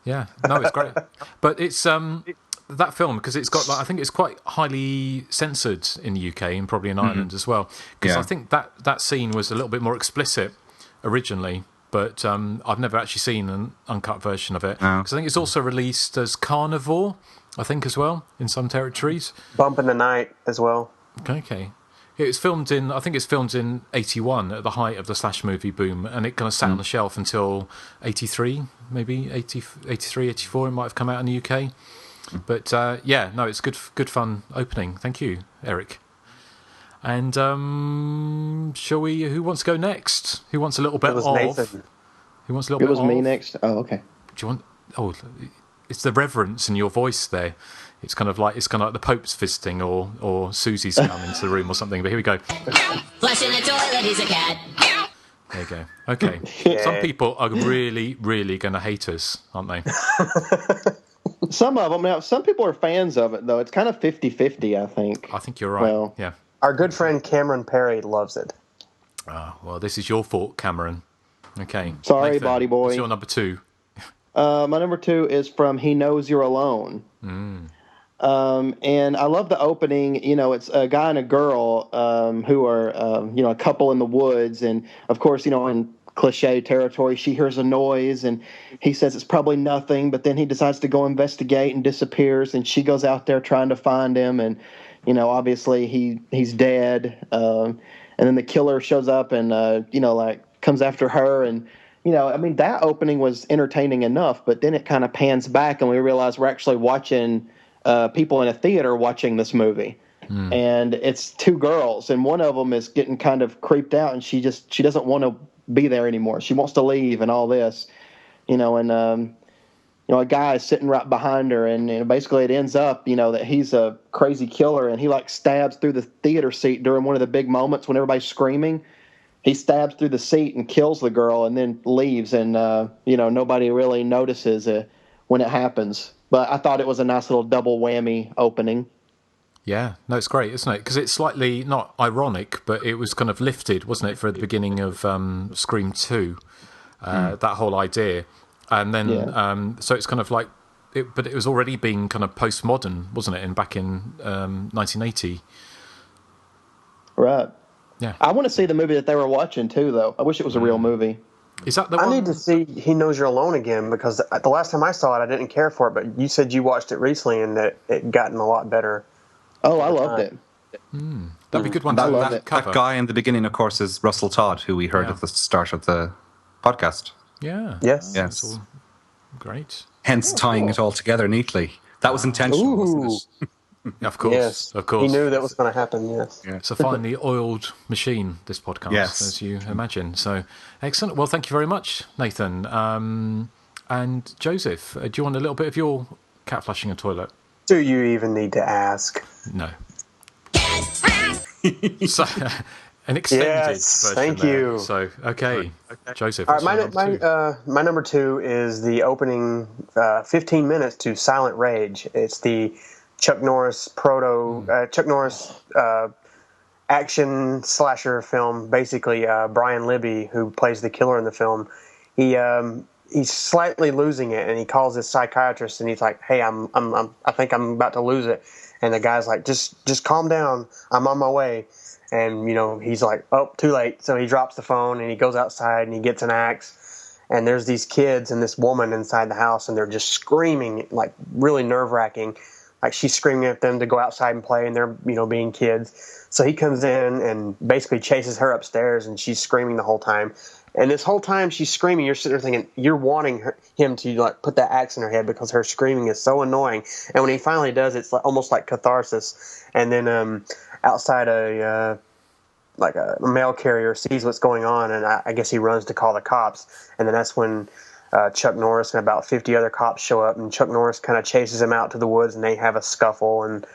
Yeah. No, it's great. But it's that film, because it's got I think it's quite highly censored in the UK and probably in Ireland as well. Because I think that scene was a little bit more explicit originally. But I've never actually seen an uncut version of it. Because I think it's also released as Carnivore, I think, as well, in some territories. Bump in the Night as well. Okay. It's filmed in, I think it's filmed in 81, at the height of the slash movie boom, and it kind of sat on the shelf until 83, maybe, 83, 84, it might have come out in the UK. But it's good fun opening. Thank you, Erik. And shall we? Who wants to go next? Who wants a little bit of? Nathan. Who wants a little bit of? It was me next. Oh, okay. Do you want? Oh, it's the reverence in your voice there. It's kind of like the Pope's visiting, or Susie's come into the room or something. But here we go. Flushing the toilet, he's a cat. There you go. Okay. Yeah. Some people are really, really going to hate us, aren't they? Some of them. Now, some people are fans of it, though. It's kind of 50-50, I think. I think you're right. Well, yeah. Our good friend Cameron Perry loves it. Oh, well, this is your fault, Cameron. Okay. Sorry, Nathan, Body Boy. What's your number 2? My number 2 is from He Knows You're Alone. And I love the opening. It's a guy and a girl who are, a couple in the woods. And, of course, in cliche territory, she hears a noise, and he says it's probably nothing. But then he decides to go investigate and disappears, and she goes out there trying to find him. And, obviously he's dead. And then the killer shows up and, comes after her. And, that opening was entertaining enough, but then it kind of pans back and we realize we're actually watching people in a theater watching this movie. And it's 2 girls, and one of them is getting kind of creeped out, and she doesn't want to be there anymore. She wants to leave and all this, a guy is sitting right behind her, and basically it ends up, that he's a crazy killer, and he stabs through the theater seat during one of the big moments when everybody's screaming. He stabs through the seat and kills the girl, and then leaves, and nobody really notices when it happens. But I thought it was a nice little double whammy opening. Yeah, no, it's great, isn't it? Because it's slightly not ironic, but it was kind of lifted, wasn't it, for the beginning of Scream 2, that whole idea. And then, so it's kind of like, but it was already being kind of postmodern, wasn't it, back in 1980? Right. Yeah. I want to see the movie that they were watching, too, though. I wish it was a real movie. Is that the I one? need to see He Knows You're Alone again, because the last time I saw it, I didn't care for it, but you said you watched it recently and that it gotten a lot better. Oh, I loved it. That'd be a good one That cover. guy in the beginning, of course, is Russell Todd, who we heard at the start of the podcast. Yeah. Yes. That's all great. Hence tying it all together neatly. That was intentional, wasn't it? Of course. Yes. Of course. He knew that was going to happen, yes. Yeah. It's a finely oiled machine, this podcast, Yes. as you imagine. So, excellent. Well, thank you very much, Nathan. And Joseph, do you want a little bit of your cat flushing a toilet? Do you even need to ask? No. So, an extended Yes, version thank there. you. So, okay. Joseph, All right, what's your number two? my number 2 is the opening 15 minutes to Silent Rage. It's the Chuck Norris action slasher film. Basically, Brian Libby, who plays the killer in the film, he's slightly losing it, and he calls his psychiatrist, and he's like, "Hey, I think I'm about to lose it," and the guy's like, "Just calm down. I'm on my way." And, he's like, oh, too late. So he drops the phone and he goes outside and he gets an axe. And there's these kids and this woman inside the house, and they're just screaming, like really nerve-wracking. Like she's screaming at them to go outside and play, and they're, being kids. So he comes in and basically chases her upstairs, and she's screaming the whole time. And this whole time she's screaming, you're sitting there thinking, you're wanting him to like put that axe in her head because her screaming is so annoying. And when he finally does, it's almost like catharsis. And then outside a mail carrier sees what's going on, and I guess he runs to call the cops. And then that's when Chuck Norris and about 50 other cops show up, and Chuck Norris kind of chases him out to the woods, and they have a scuffle, and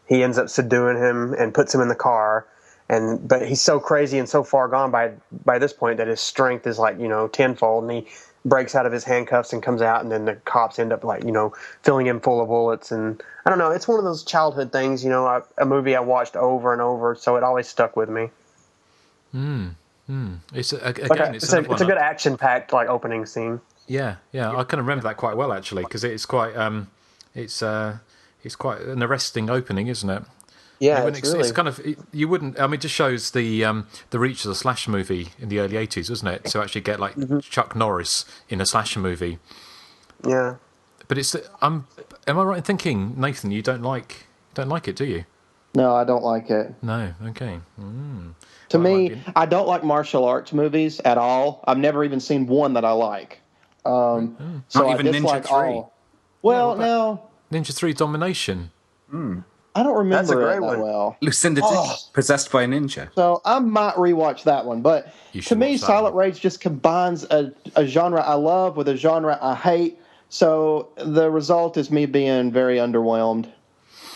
he ends up subduing him and puts him in the car. But he's so crazy and so far gone by this point that his strength is like, tenfold, and he breaks out of his handcuffs and comes out, and then the cops end up filling him full of bullets. And I don't know, it's one of those childhood things, a movie I watched over and over, so it always stuck with me. It's a good action-packed opening scene. Yeah, I can remember that quite well actually, because it's quite it's quite an arresting opening, isn't it? Yeah, it's kind of you wouldn't. I mean, it just shows the reach of the slasher movie in the early 80s, wasn't it? To actually get Chuck Norris in a slasher movie. Yeah, but it's am I right in thinking, Nathan, you don't like it, do you? No, I don't like it. No, okay. To me, I don't like martial arts movies at all. I've never even seen one that I like. So not even I Ninja dislike 3. all. Well, no. Ninja 3 Domination. I don't remember That's a great it that one. well. Lucinda possessed by a ninja. So I might rewatch that one. But to me, Silent Rage just combines a genre I love with a genre I hate. So the result is me being very underwhelmed.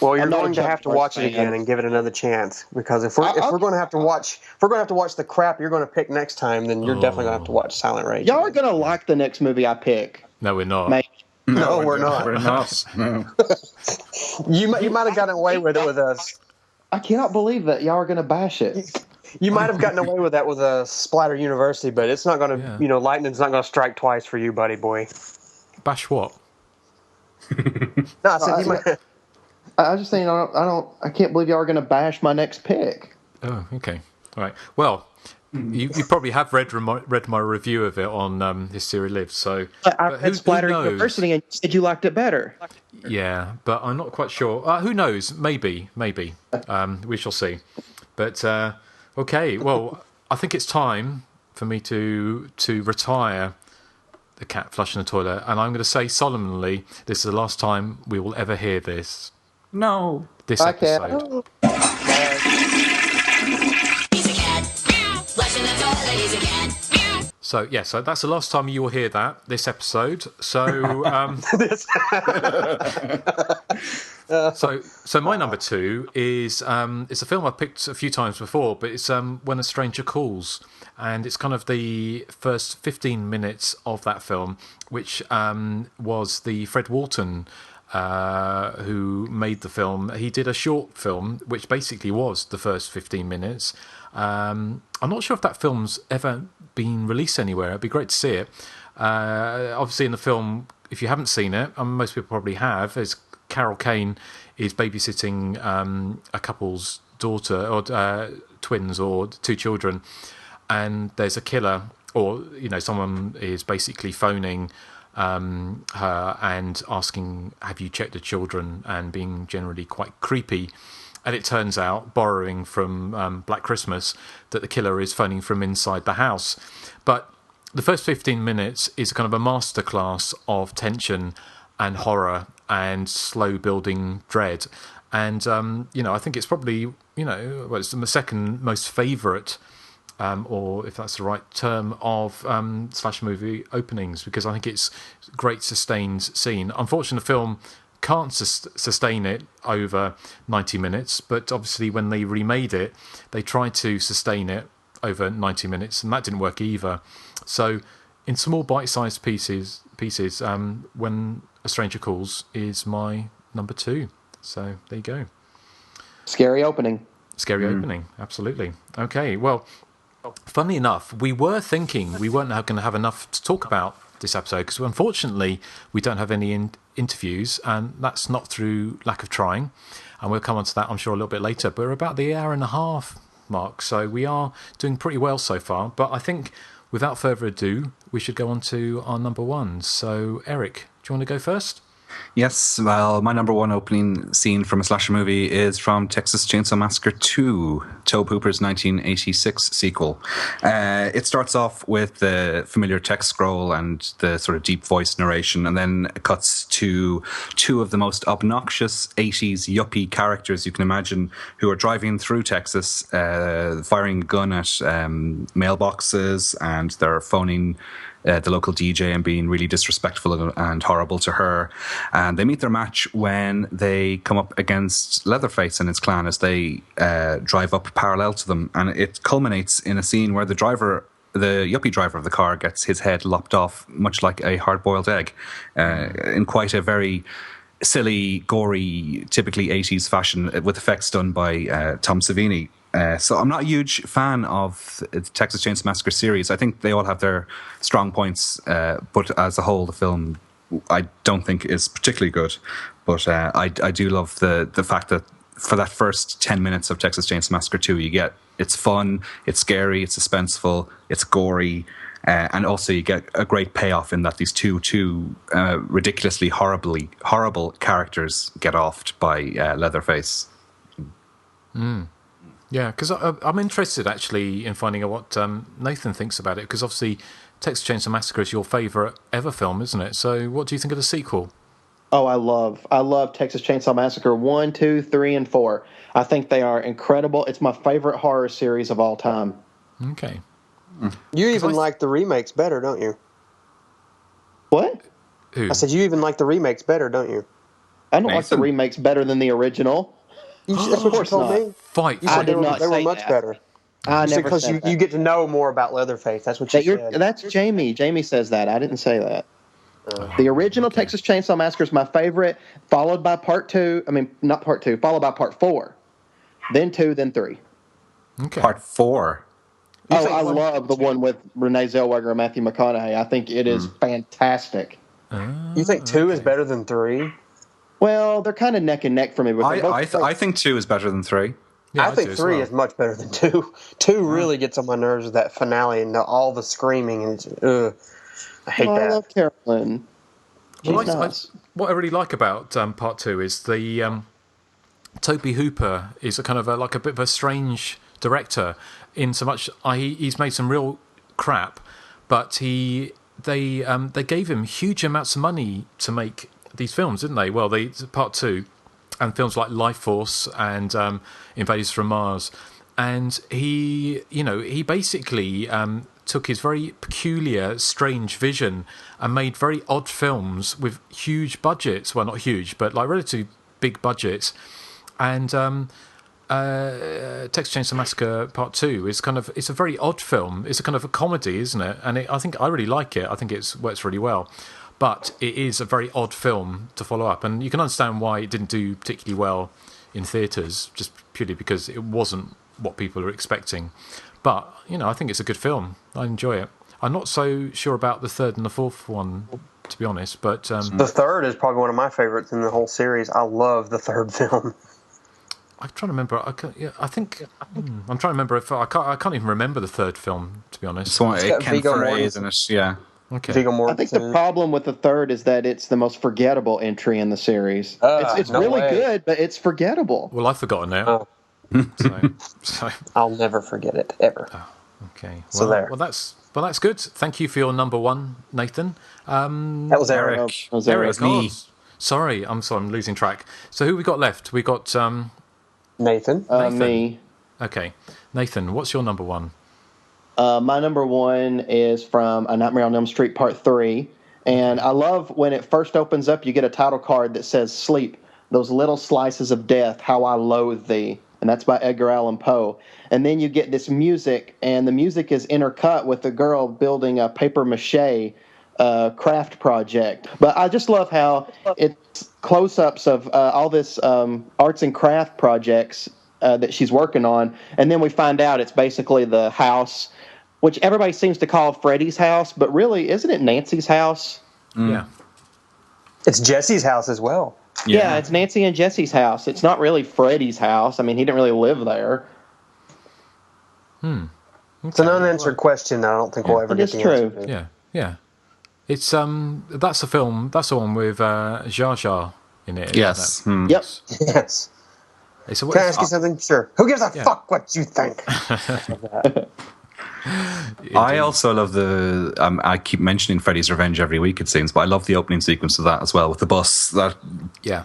Well, you're going to have to watch it again and give it another chance, because if we're going to have to watch the crap you're going to pick next time, then you're definitely going to have to watch Silent Rage. Y'all are going to like the next movie I pick. No, we're not. Maybe. No, we're not. We're not. No. You might have gotten away with it with us. I cannot believe that y'all are going to bash it. You might have gotten away with that with a Splatter University, but it's not going to, lightning's not going to strike twice for you, buddy boy. Bash what? No, I said you might. I just think I can't believe y'all are going to bash my next pick. Oh, okay. All right. Well, you probably have read my review of it on Hysteria Lives. So I read Splatter University, and you said you liked it better. Yeah, but I'm not quite sure. Who knows? Maybe. We shall see. But okay. Well, I think it's time for me to retire the cat flushing the toilet, and I'm going to say solemnly, this is the last time we will ever hear this. No. This episode. So so that's the last time you will hear that, this episode. So so my number 2 is it's a film I've picked a few times before, but it's When a Stranger Calls, and it's kind of the first 15 minutes of that film, which was the Fred Walton who made the film. He did a short film which basically was the first 15 minutes. I'm not sure if that film's ever been released anywhere. It'd be great to see it. Obviously in the film, if you haven't seen it, most people probably have, is Carol Kane is babysitting a couple's daughter, or twins, or 2 children, and there's a killer or someone is basically phoning her and asking, "Have you checked the children?" and being generally quite creepy. And it turns out, borrowing from Black Christmas, that the killer is phoning from inside the house. But the first 15 minutes is kind of a masterclass of tension and horror and slow building dread. And, I think it's probably, it's the second most favourite, or if that's the right term, of slash movie openings, because I think it's a great sustained scene. Unfortunately, the film can't sustain it over 90 minutes, but obviously when they remade it, they tried to sustain it over 90 minutes, and that didn't work either. So in small bite-sized pieces, When a Stranger Calls is my number 2. So there you go. Scary opening. Scary opening, absolutely. Okay, well, funnily enough, we were thinking we weren't going to have enough to talk about this episode, because unfortunately we don't have any interviews, and that's not through lack of trying, and we'll come on to that I'm sure a little bit later. But we're about the hour and a half mark, so we are doing pretty well so far. But I think without further ado, we should go on to our number 1. So Erik, do you want to go first? Yes, well, my number 1 opening scene from a slasher movie is from Texas Chainsaw Massacre 2, Tobe Hooper's 1986 sequel. It starts off with the familiar text scroll and the sort of deep voice narration, and then it cuts to 2 of the most obnoxious 80s yuppie characters you can imagine, who are driving through Texas, firing a gun at mailboxes, and they're phoning the local DJ and being really disrespectful and horrible to her. And they meet their match when they come up against Leatherface and his clan as they drive up parallel to them. And it culminates in a scene where the yuppie driver of the car gets his head lopped off, much like a hard-boiled egg, in quite a very silly, gory, typically 80s fashion, with effects done by Tom Savini. So I'm not a huge fan of the Texas Chainsaw Massacre series. I think they all have their strong points, but as a whole, the film I don't think is particularly good. But I do love the fact that for that first 10 minutes of Texas Chainsaw Massacre 2, it's fun, it's scary, it's suspenseful, it's gory, and also you get a great payoff in that these two ridiculously horrible characters get offed by Leatherface. Yeah, because I'm interested actually in finding out what Nathan thinks about it, because obviously Texas Chainsaw Massacre is your favourite ever film, isn't it? So what do you think of the sequel? Oh, I love Texas Chainsaw Massacre 1, 2, 3, and 4. I think they are incredible. It's my favorite horror series of all time. Okay. You even like the remakes better, don't you? What? Who? I said you even like the remakes better, don't you? I don't like the remakes better than the original. That's what you told me. Fight. You said they were much that. better. I never because said that. you get to know more about Leatherface. That's what you said. That's Jamie. Jamie says that. I didn't say that. The original Texas Chainsaw Massacre is my favorite, followed by part 2. I mean, not part 2, followed by part 4. Then 2, then 3. Okay. Part 4. I love the one with Renee Zellweger and Matthew McConaughey. I think it is fantastic. You think 2 is better than 3? Well, they're kind of neck and neck for me. But I think 2 is better than 3. Yeah, I think 3 is much better than 2. 2 really gets on my nerves with that finale and all the screaming. And I hate that. I love Carolyn. What I really like about part 2 is the Tobe Hooper is a kind of like a bit of a strange director, in so much he's made some real crap, but they gave him huge amounts of money to make these films, didn't they? Well, part 2 and films like Life Force and Invaders from Mars, and he basically took his very peculiar, strange vision and made very odd films with huge budgets. Well, not huge, but like relatively big budgets. And Texas Chainsaw Massacre Part 2 is it's a very odd film. It's a kind of a comedy, isn't it? And I think I really like it. I think it works really well. But it is a very odd film to follow up. And you can understand why it didn't do particularly well in theatres, just purely because it wasn't what people are expecting. But, I think it's a good film. I enjoy it. I'm not so sure about the third and the fourth one, to be honest. But the third is probably one of my favorites in the whole series. I love the third film. I'm trying to remember. I'm trying to remember if I can't even remember the third film, to be honest. So Ken Foray, isn't it? Yeah. Okay. Viggo I think the problem with the third is that it's the most forgettable entry in the series. It's no really way. good, but it's forgettable. Well, I've forgotten now. So I'll never forget it ever. Okay. So there. Well, that's good. Thank you for your number one, Nathan. That was Eric. That was Eric. That was me. Sorry, I'm losing track. So who we got left? We got Nathan. Me. Okay, Nathan, what's your number one? My number one is from A Nightmare on Elm Street Part 3. And I love when it first opens up, you get a title card that says, "Sleep, those little slices of death, how I loathe thee." And that's by Edgar Allan Poe. And then you get this music, and the music is intercut with the girl building a papier-mâché craft project. But I just love how it's close-ups of all this arts and craft projects that she's working on. And then we find out it's basically the house, which everybody seems to call Freddy's house, but really, isn't it Nancy's house? Yeah. It's Jesse's house as well. Yeah, it's Nancy and Jesse's house. It's not really Freddy's house. I mean, he didn't really live there. Okay. It's an unanswered question. I don't think we'll ever get the answer to. Yeah. It's that's a film. That's the one with Jar Jar in it. Yes. Yep. Yes. Can I ask you something? Sure. Who gives a fuck what you think? I also love the. I keep mentioning Freddy's Revenge every week, it seems, but I love the opening sequence of that as well, with the bus that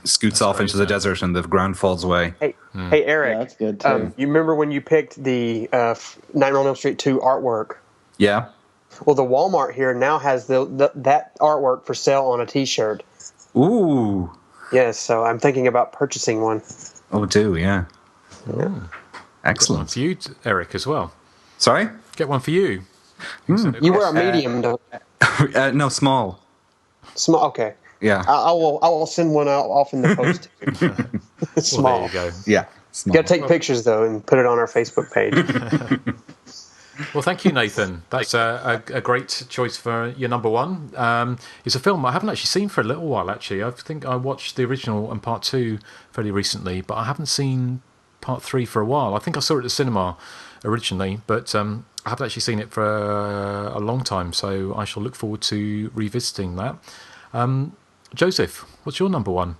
scoots off into the desert and the ground falls away. Hey, Eric. Yeah, that's good too. You remember when you picked the Nightmare on Elm Street 2 artwork? Yeah. Well, the Walmart here now has that artwork for sale on a T-shirt. Ooh. Yes, so I'm thinking about purchasing one. Oh, yeah. Excellent. Excellent. For you, Eric, as well. Sorry? Get one for you. You wear a medium, don't you? No, small. Small, okay. Yeah. I will send one out off in the post. Small. Well, there you go. Yeah. Small. Got to take pictures, though, and put it on our Facebook page. Well, thank you, Nathan. That's a great choice for your number one. It's a film I haven't actually seen for a little while, actually. I think I watched the original and part 2 fairly recently, but I haven't seen part 3 for a while. I think I saw it at the cinema originally, but I haven't actually seen it for a long time, so I shall look forward to revisiting that. Joseph, what's your number one?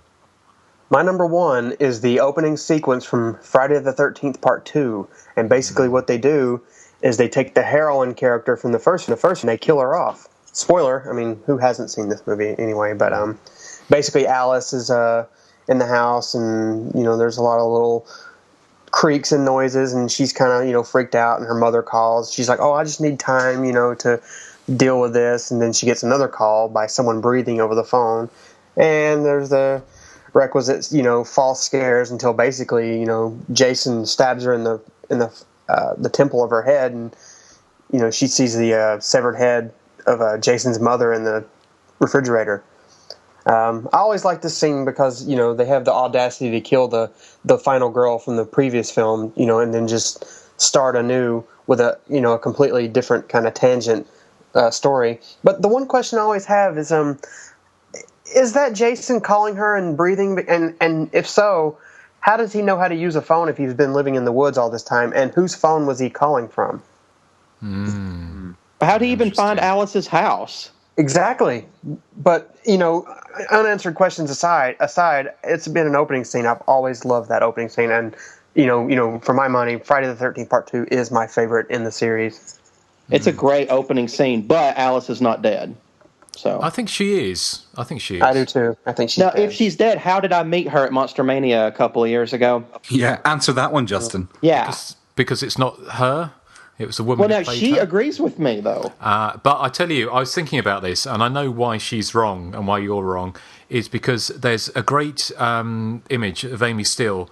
My number one is the opening sequence from Friday the 13th Part 2, and basically what they do is they take the heroine character from the first, and they kill her off. Spoiler, I mean, who hasn't seen this movie anyway, but basically Alice is in the house, and, there's a lot of little creaks and noises, and she's kind of, freaked out, and her mother calls. She's like, oh, I just need time, to deal with this, and then she gets another call by someone breathing over the phone, and there's the requisite, false scares until basically, Jason stabs her in the temple of her head, and she sees the severed head of Jason's mother in the refrigerator. I always like this scene because they have the audacity to kill the final girl from the previous film, and then just start anew with a completely different kind of tangent story. But the one question I always have is that Jason calling her and breathing? And if so, how does he know how to use a phone if he's been living in the woods all this time? And whose phone was he calling from? How did he even find Alice's house? Exactly. But, unanswered questions aside, it's been an opening scene. I've always loved that opening scene. And, for my money, Friday the 13th Part 2 is my favorite in the series. It's a great opening scene, but Alice is not dead. So I think she is. I do too. I think she's now, dead. if she's dead, how did I meet her at Monster Mania a couple of years ago? Yeah, answer that one, Justin. Yeah. Because it's not her. It was a woman. Well, now who played she her. agrees with me, though. But I tell you, I was thinking about this, and I know why she's wrong and why you're wrong. Is because there's a great image of Amy Steele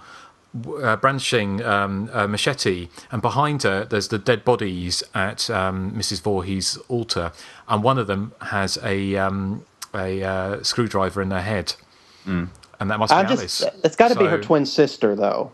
brandishing a machete, and behind her there's the dead bodies at Mrs. Voorhees' altar, and one of them has a screwdriver in their head, and that must be Alice. It's got to be her twin sister, though.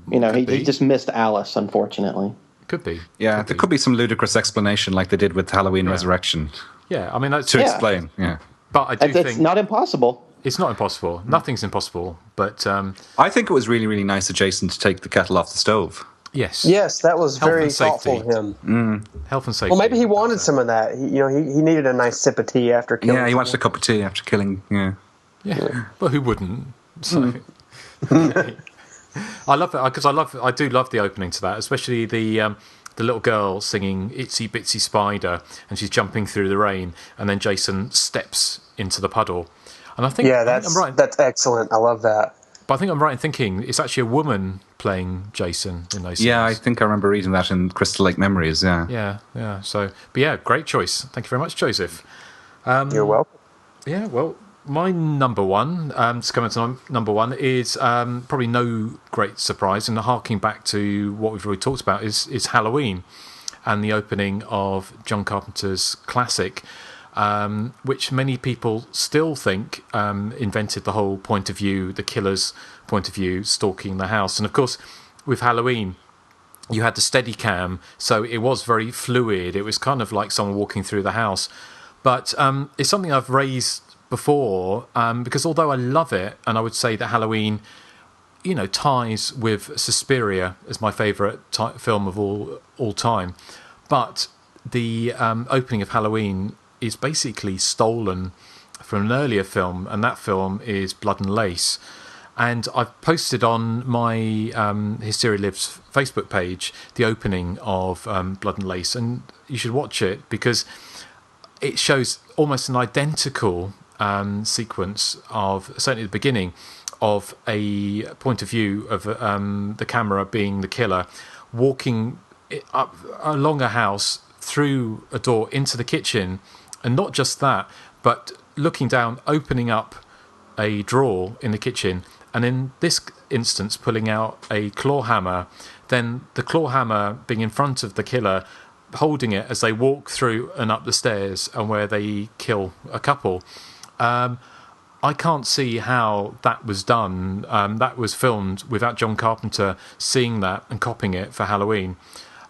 He just missed Alice, unfortunately. Could be. Yeah, there could be some ludicrous explanation like they did with Halloween Resurrection. Yeah, I mean that's to explain. Yeah, but I do think it's not impossible. It's not impossible. Nothing's impossible. But I think it was really, really nice of Jason to take the kettle off the stove. Yes. Yes, that was very thoughtful of him. Health and safety. Well, maybe he wanted some of that. He needed a nice sip of tea after killing. Yeah, he wanted a cup of tea after killing. Yeah. Yeah. Well, who wouldn't? So. I love it because I do love the opening to that, especially the little girl singing "Itsy Bitsy Spider" and she's jumping through the rain, and then Jason steps into the puddle. And I think I'm right. That's excellent. I love that. But I think I'm right in thinking it's actually a woman playing Jason in those scenes. Yeah, I think I remember reading that in Crystal Lake Memories. Yeah. Yeah. So, but yeah, great choice. Thank you very much, Joseph. You're welcome. Yeah. Well, my number one, to come into number one, is probably no great surprise, and harking back to what we've already talked about is Halloween, and the opening of John Carpenter's classic. Which many people still think invented the whole point of view, the killer's point of view, stalking the house. And of course, with Halloween, you had the steady cam, so it was very fluid. It was kind of like someone walking through the house. But it's something I've raised before, because although I love it, and I would say that Halloween, ties with Suspiria as my favourite film of all time. But the opening of Halloween is basically stolen from an earlier film, and that film is Blood and Lace. And I've posted on my Hysteria Lives Facebook page the opening of Blood and Lace, and you should watch it because it shows almost an identical sequence of, certainly at the beginning, of a point of view of the camera being the killer walking up along a house through a door into the kitchen. And not just that, but looking down, opening up a drawer in the kitchen, and in this instance, pulling out a claw hammer, then the claw hammer being in front of the killer, holding it as they walk through and up the stairs and where they kill a couple. I can't see how that was done. That was filmed without John Carpenter seeing that and copying it for Halloween.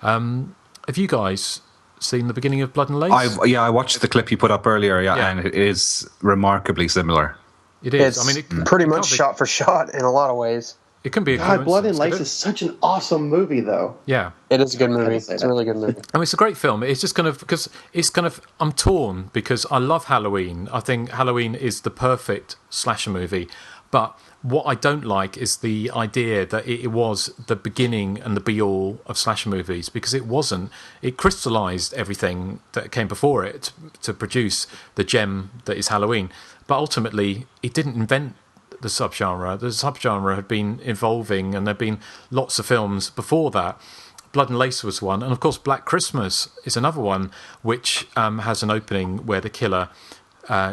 Have you guys seen the beginning of Blood and Lace? I watched the clip you put up earlier, and it is remarkably similar. It is. It's pretty much shot for shot in a lot of ways. It can be. God, Blood and Lace is such an awesome movie, though. Yeah, it is a good movie. It's a really good movie. I mean, it's a great film. It's just I'm torn because I love Halloween. I think Halloween is the perfect slasher movie, but what I don't like is the idea that it was the beginning and the be-all of slasher movies, because it wasn't. It crystallised everything that came before it to produce the gem that is Halloween. But ultimately, it didn't invent the subgenre. The subgenre had been evolving, and there had been lots of films before that. Blood and Lace was one, and of course Black Christmas is another one, which has an opening where the killer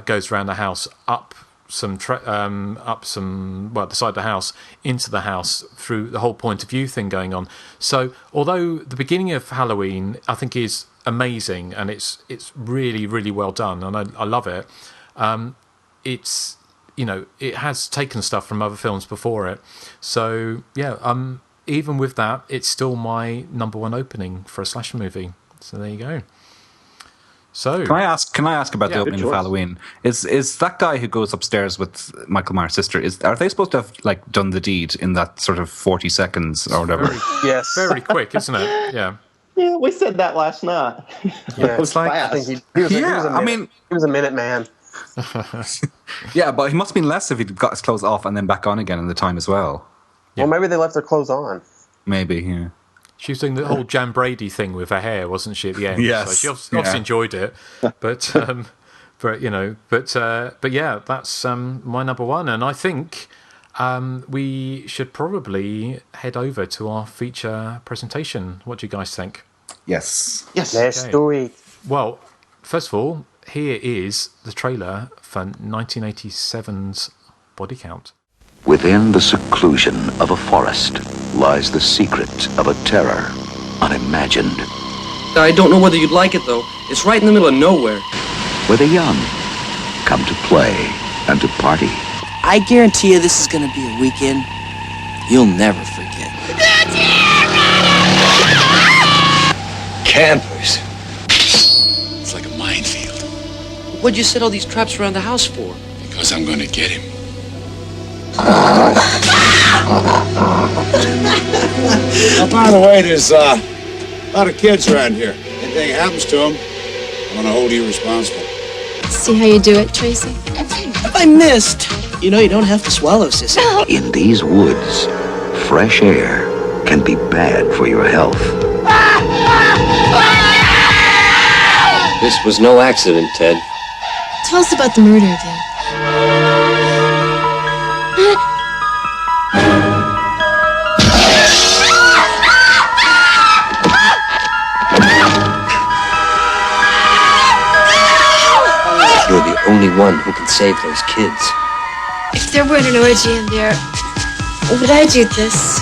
goes around the house, up the side of the house, into the house, through the whole point of view thing going on. So although the beginning of Halloween I think is amazing, and it's really, really well done, and I love it, it's, it has taken stuff from other films before it. So yeah, even with that, it's still my number one opening for a slasher movie. So there you go. So can I ask about the opening of Halloween? Is that guy who goes upstairs with Michael Myers' sister? Are they supposed to have done the deed in that sort of 40 seconds or whatever? Very quick, isn't it? Yeah. Yeah, we said that last night. Yeah, it's like I think he was a minute man. Yeah, but he must have been less if he'd got his clothes off and then back on again in the time as well. Yeah. Well, maybe they left their clothes on. Maybe, yeah. She was doing the whole Jan Brady thing with her hair, wasn't she, at the end? Yes. So she obviously enjoyed it. But yeah, that's my number one. And I think we should probably head over to our feature presentation. What do you guys think? Yes. Let's do it. Well, first of all, here is the trailer for 1987's Body Count. Within the seclusion of a forest lies the secret of a terror unimagined. I don't know whether you'd like it, though. It's right in the middle of nowhere. Where the young come to play and to party. I guarantee you this is going to be a weekend you'll never forget. Campers. It's like a minefield. What'd you set all these traps around the house for? Because I'm going to get him. Oh, by the way, there's a lot of kids around here. Anything happens to them, I'm going to hold you responsible. See how you do it, Tracy? If I missed, you know you don't have to swallow, sissy. In these woods, fresh air can be bad for your health. This was no accident, Ted. Tell us about the murder again. You're the only one who can save those kids. If there weren't an orgy in there, would I do this?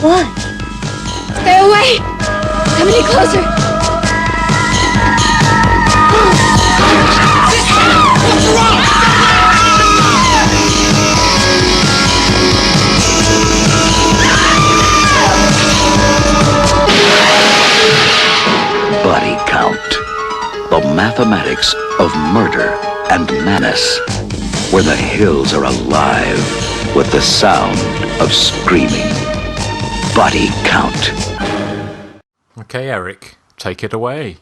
What? Stay away! Come any closer! Body count. The mathematics of murder and menace. Where the hills are alive with the sound of screaming. Body count. Okay, Erik, take it away.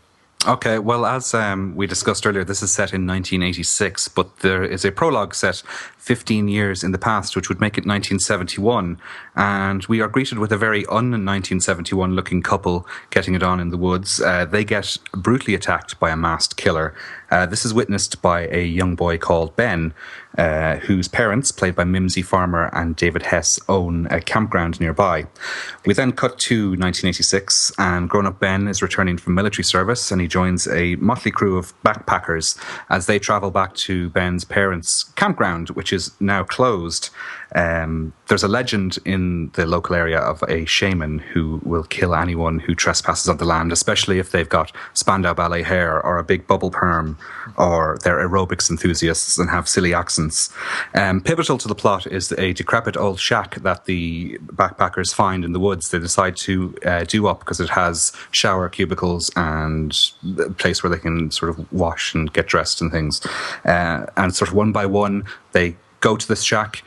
Okay, well, as we discussed earlier, this is set in 1986, but there is a prologue set 15 years in the past, which would make it 1971. And we are greeted with a very un-1971 looking couple getting it on in the woods. They get brutally attacked by a masked killer. This is witnessed by a young boy called Ben, whose parents, played by Mimsy Farmer and David Hess, own a campground nearby. We then cut to 1986, and grown-up Ben is returning from military service, and he joins a motley crew of backpackers as they travel back to Ben's parents' campground, which is now closed. There's a legend in the local area of a shaman who will kill anyone who trespasses on the land, especially if they've got Spandau Ballet hair or a big bubble perm, or they're aerobics enthusiasts and have silly accents. Pivotal to the plot is a decrepit old shack that the backpackers find in the woods. They decide to do up because it has shower cubicles and a place where they can sort of wash and get dressed and things. And sort of one by one, they go to this shack,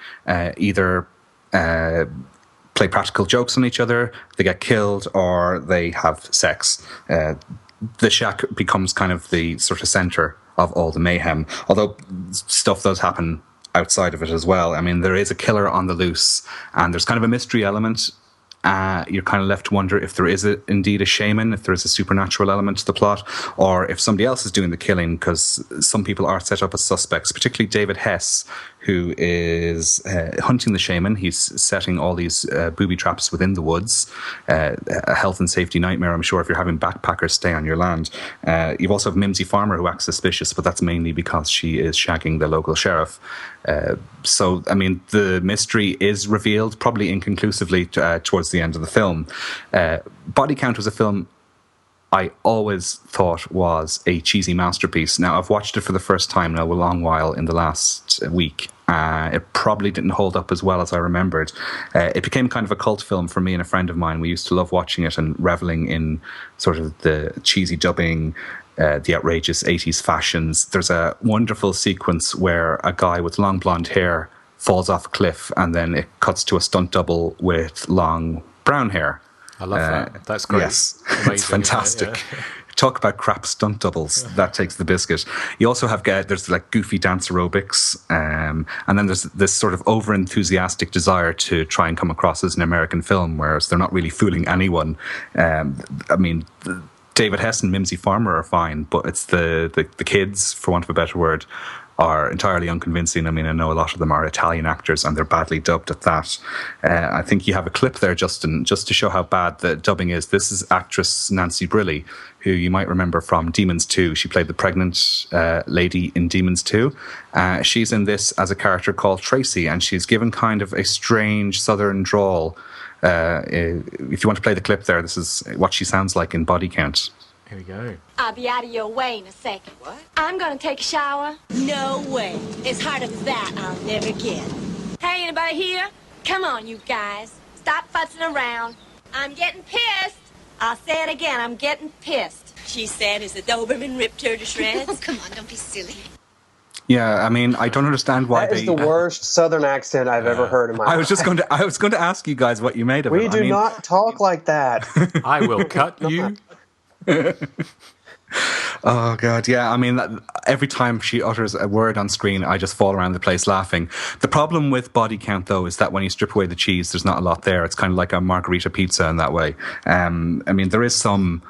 either play practical jokes on each other, they get killed, or they have sex. The shack becomes kind of the sort of center of all the mayhem, although stuff does happen outside of it as well. I mean, there is a killer on the loose, and there's kind of a mystery element. You're kind of left to wonder if there is indeed a shaman, if there is a supernatural element to the plot, or if somebody else is doing the killing, because some people are set up as suspects, particularly David Hess, who is hunting the shaman. He's setting all these booby traps within the woods. A health and safety nightmare, I'm sure, if you're having backpackers stay on your land. You've also have Mimsy Farmer, who acts suspicious, but that's mainly because she is shagging the local sheriff. So, I mean, the mystery is revealed probably inconclusively towards the end of the film. Body Count was a film I always thought was a cheesy masterpiece. Now, I've watched it for the first time now a long while in the last week. It probably didn't hold up as well as I remembered. It became kind of a cult film for me and a friend of mine. We used to love watching it and reveling in sort of the cheesy dubbing, the outrageous 80s fashions. There's a wonderful sequence where a guy with long blonde hair falls off a cliff, and then it cuts to a stunt double with long brown hair. I love that. That's great. Yes, it's fantastic. Yeah. Talk about crap stunt doubles. That takes the biscuit. You also have, there's like goofy dance aerobics, and then there's this sort of over-enthusiastic desire to try and come across as an American film, whereas they're not really fooling anyone. I mean, David Hess and Mimsy Farmer are fine, but it's the kids, for want of a better word, are entirely unconvincing. I mean, I know a lot of them are Italian actors, and they're badly dubbed at that. I think you have a clip there, Justin, just to show how bad the dubbing is. This is actress Nancy Briley, who you might remember from Demons 2. She played the pregnant lady in Demons 2. She's in this as a character called Tracy, and she's given kind of a strange southern drawl. If you want to play the clip there, this is what she sounds like in Body Count. Here we go. I'll be out of your way in a second. What? I'm gonna take a shower. No way. As hard as that, I'll never get. Hey, anybody here? Come on, you guys. Stop futzing around. I'm getting pissed. I'll say it again. I'm getting pissed. She said as the Doberman ripped her to shreds. Oh, come on, don't be silly. Yeah, I mean, I don't understand why That is the worst Southern accent I've ever heard in my life. I was going to ask you guys what you made of it. We do not talk like that. I will cut you. Oh God, yeah. I mean, every time she utters a word on screen, I just fall around the place laughing. The problem with Body Count, though, is that when you strip away the cheese, there's not a lot there. It's kind of like a margarita pizza in that way. I mean, there's some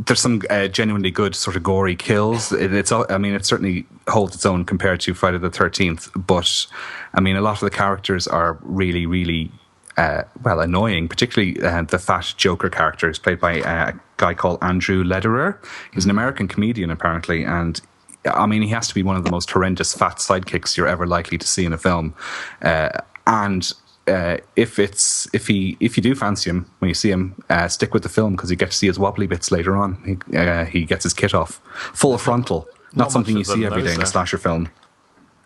genuinely good sort of gory kills. It certainly holds its own compared to Friday the 13th. But I mean, a lot of the characters are really, really annoying. Particularly the fat Joker character is played by a guy called Andrew Lederer. He's an American comedian, apparently, and I mean, he has to be one of the most horrendous fat sidekicks you're ever likely to see in a film. If you do fancy him when you see him, stick with the film because you get to see his wobbly bits later on. He gets his kit off, full frontal. Not something you see every day in a slasher film.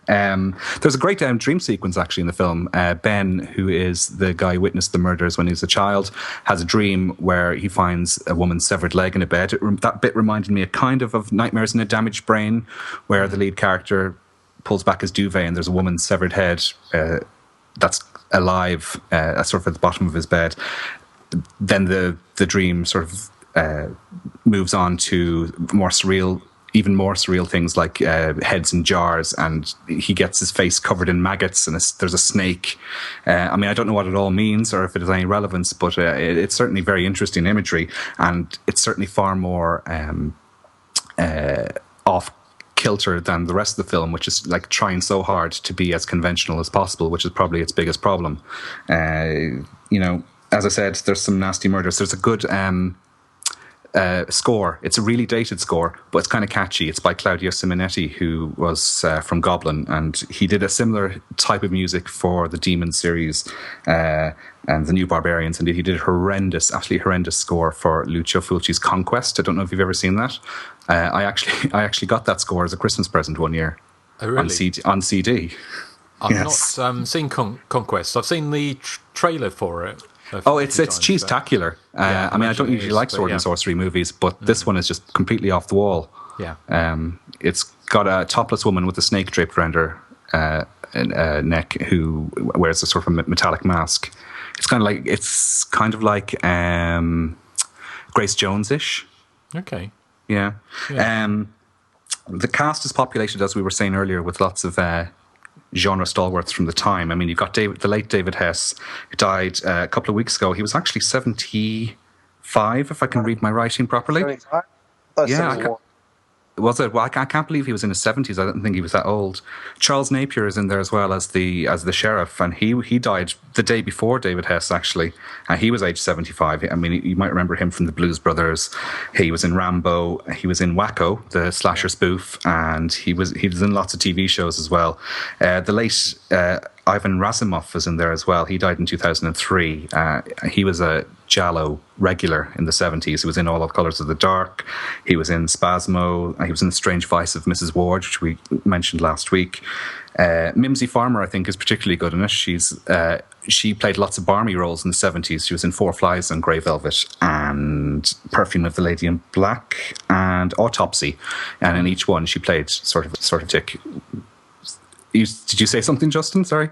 There's a great dream sequence actually in the film. Ben, who is the guy who witnessed the murders when he was a child, has a dream where he finds a woman's severed leg in a bed. That bit reminded me kind of Nightmares in a Damaged Brain, where the lead character pulls back his duvet and there's a woman's severed head that's alive, sort of at the bottom of his bed. Then the dream sort of moves on to even more surreal things like heads in jars, and he gets his face covered in maggots, and there's a snake. I mean, I don't know what it all means or if it has any relevance, but it's certainly very interesting imagery, and it's certainly far more off kilter than the rest of the film, which is like trying so hard to be as conventional as possible, which is probably its biggest problem. As I said, there's some nasty murders. There's a good score. It's a really dated score, but it's kind of catchy. It's by Claudio Simonetti, who was from Goblin, and he did a similar type of music for the Demon series and the New Barbarians, and he did absolutely horrendous score for Lucio Fulci's Conquest. I don't know if you've ever seen that. I actually got that score as a Christmas present one year. Oh, really? on CD. I've not seen Conquest. I've seen the trailer for it. It's cheese-tacular. I mean, I don't usually like sword and sorcery movies, but this one is just completely off the wall. Yeah. It's got a topless woman with a snake draped around her neck who wears a sort of metallic mask. It's kind of like Grace Jones-ish. Okay. Yeah. The cast is populated, as we were saying earlier, with lots of genre stalwarts from the time. I mean, you've got the late David Hess, who died a couple of weeks ago. He was actually 75, if I can read my writing properly. 75? Yeah. Was it? Well, I can't believe he was in his 70s. I didn't think he was that old. Charles Napier is in there as well as the sheriff, and he died the day before David Hess, actually. He was age 75. I mean, you might remember him from the Blues Brothers. He was in Rambo. He was in Wacko, the slasher spoof, and he was in lots of TV shows as well. The late Ivan Razumov was in there as well. He died in 2003. He was a Giallo regular in the 70s. He was in All of Colours of the Dark. He was in Spasmo. He was in The Strange Vice of Mrs. Ward, which we mentioned last week. Mimsy Farmer, I think, is particularly good in it. She played lots of barmy roles in the 70s. She was in Four Flies on Grey Velvet and Perfume of the Lady in Black and Autopsy. And in each one, she played sort of dick. Did you say something, Justin? Sorry.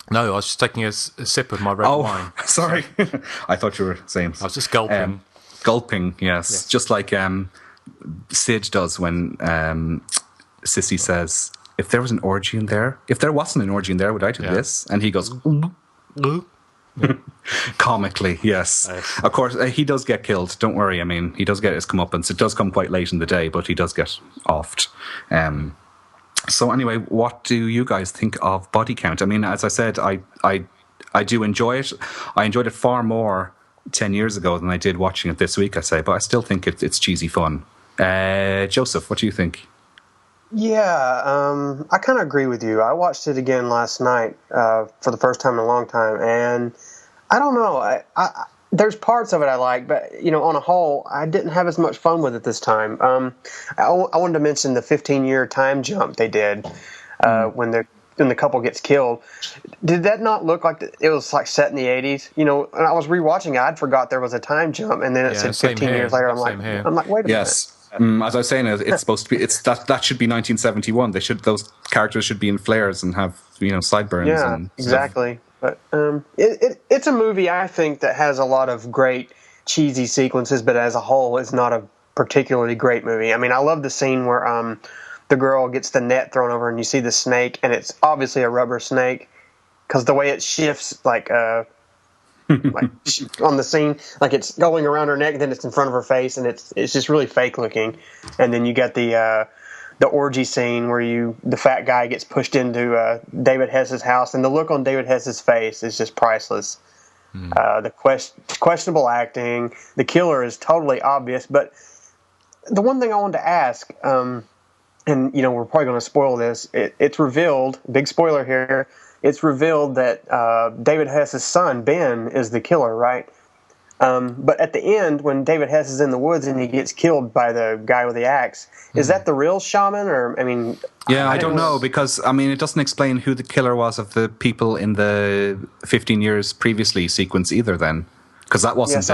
No, I was just taking a sip of my red wine. Sorry. I thought you were saying... I was just gulping. Gulping, yes. Just like Sid does when Sissy says, if there was an orgy in there, if there wasn't an orgy in there, would I do this? And he goes... Comically, yes. Of course, he does get killed. Don't worry. I mean, he does get his comeuppance. It does come quite late in the day, but he does get offed. So anyway, what do you guys think of Body Count? I mean, as I said, I do enjoy it. I enjoyed it far more 10 years ago than I did watching it this week, I say, but I still think it's cheesy fun. Joseph, what do you think? Yeah, I kind of agree with you. I watched it again last night for the first time in a long time, and I don't know. There's parts of it I like, but on a whole, I didn't have as much fun with it this time. I wanted to mention the 15-year time jump they did when the couple gets killed. Did that not look like it was like set in the 80s? You know, and I was rewatching it, I'd forgot there was a time jump, and then it said 15 years later. I'm like, wait a minute. As I was saying, it's supposed to be. That should be 1971. Those characters should be in flares and have sideburns. Yeah, and exactly. But it's a movie I think that has a lot of great cheesy sequences, but as a whole, it's not a particularly great movie. I mean, I love the scene where the girl gets the net thrown over and you see the snake, and it's obviously a rubber snake because the way it shifts, like on the scene, like it's going around her neck, then it's in front of her face, and it's just really fake looking. And then you got the orgy scene where the fat guy gets pushed into David Hess's house, and the look on David Hess's face is just priceless. The questionable acting, the killer is totally obvious, but the one thing I wanted to ask, and we're probably going to spoil this, it's revealed, big spoiler here, it's revealed that David Hess's son, Ben, is the killer, right? But at the end, when David Hess is in the woods and he gets killed by the guy with the axe, is that the real shaman? Or I don't know, because it doesn't explain who the killer was of the people in the 15 years previously sequence either. Then, because that wasn't. Yes,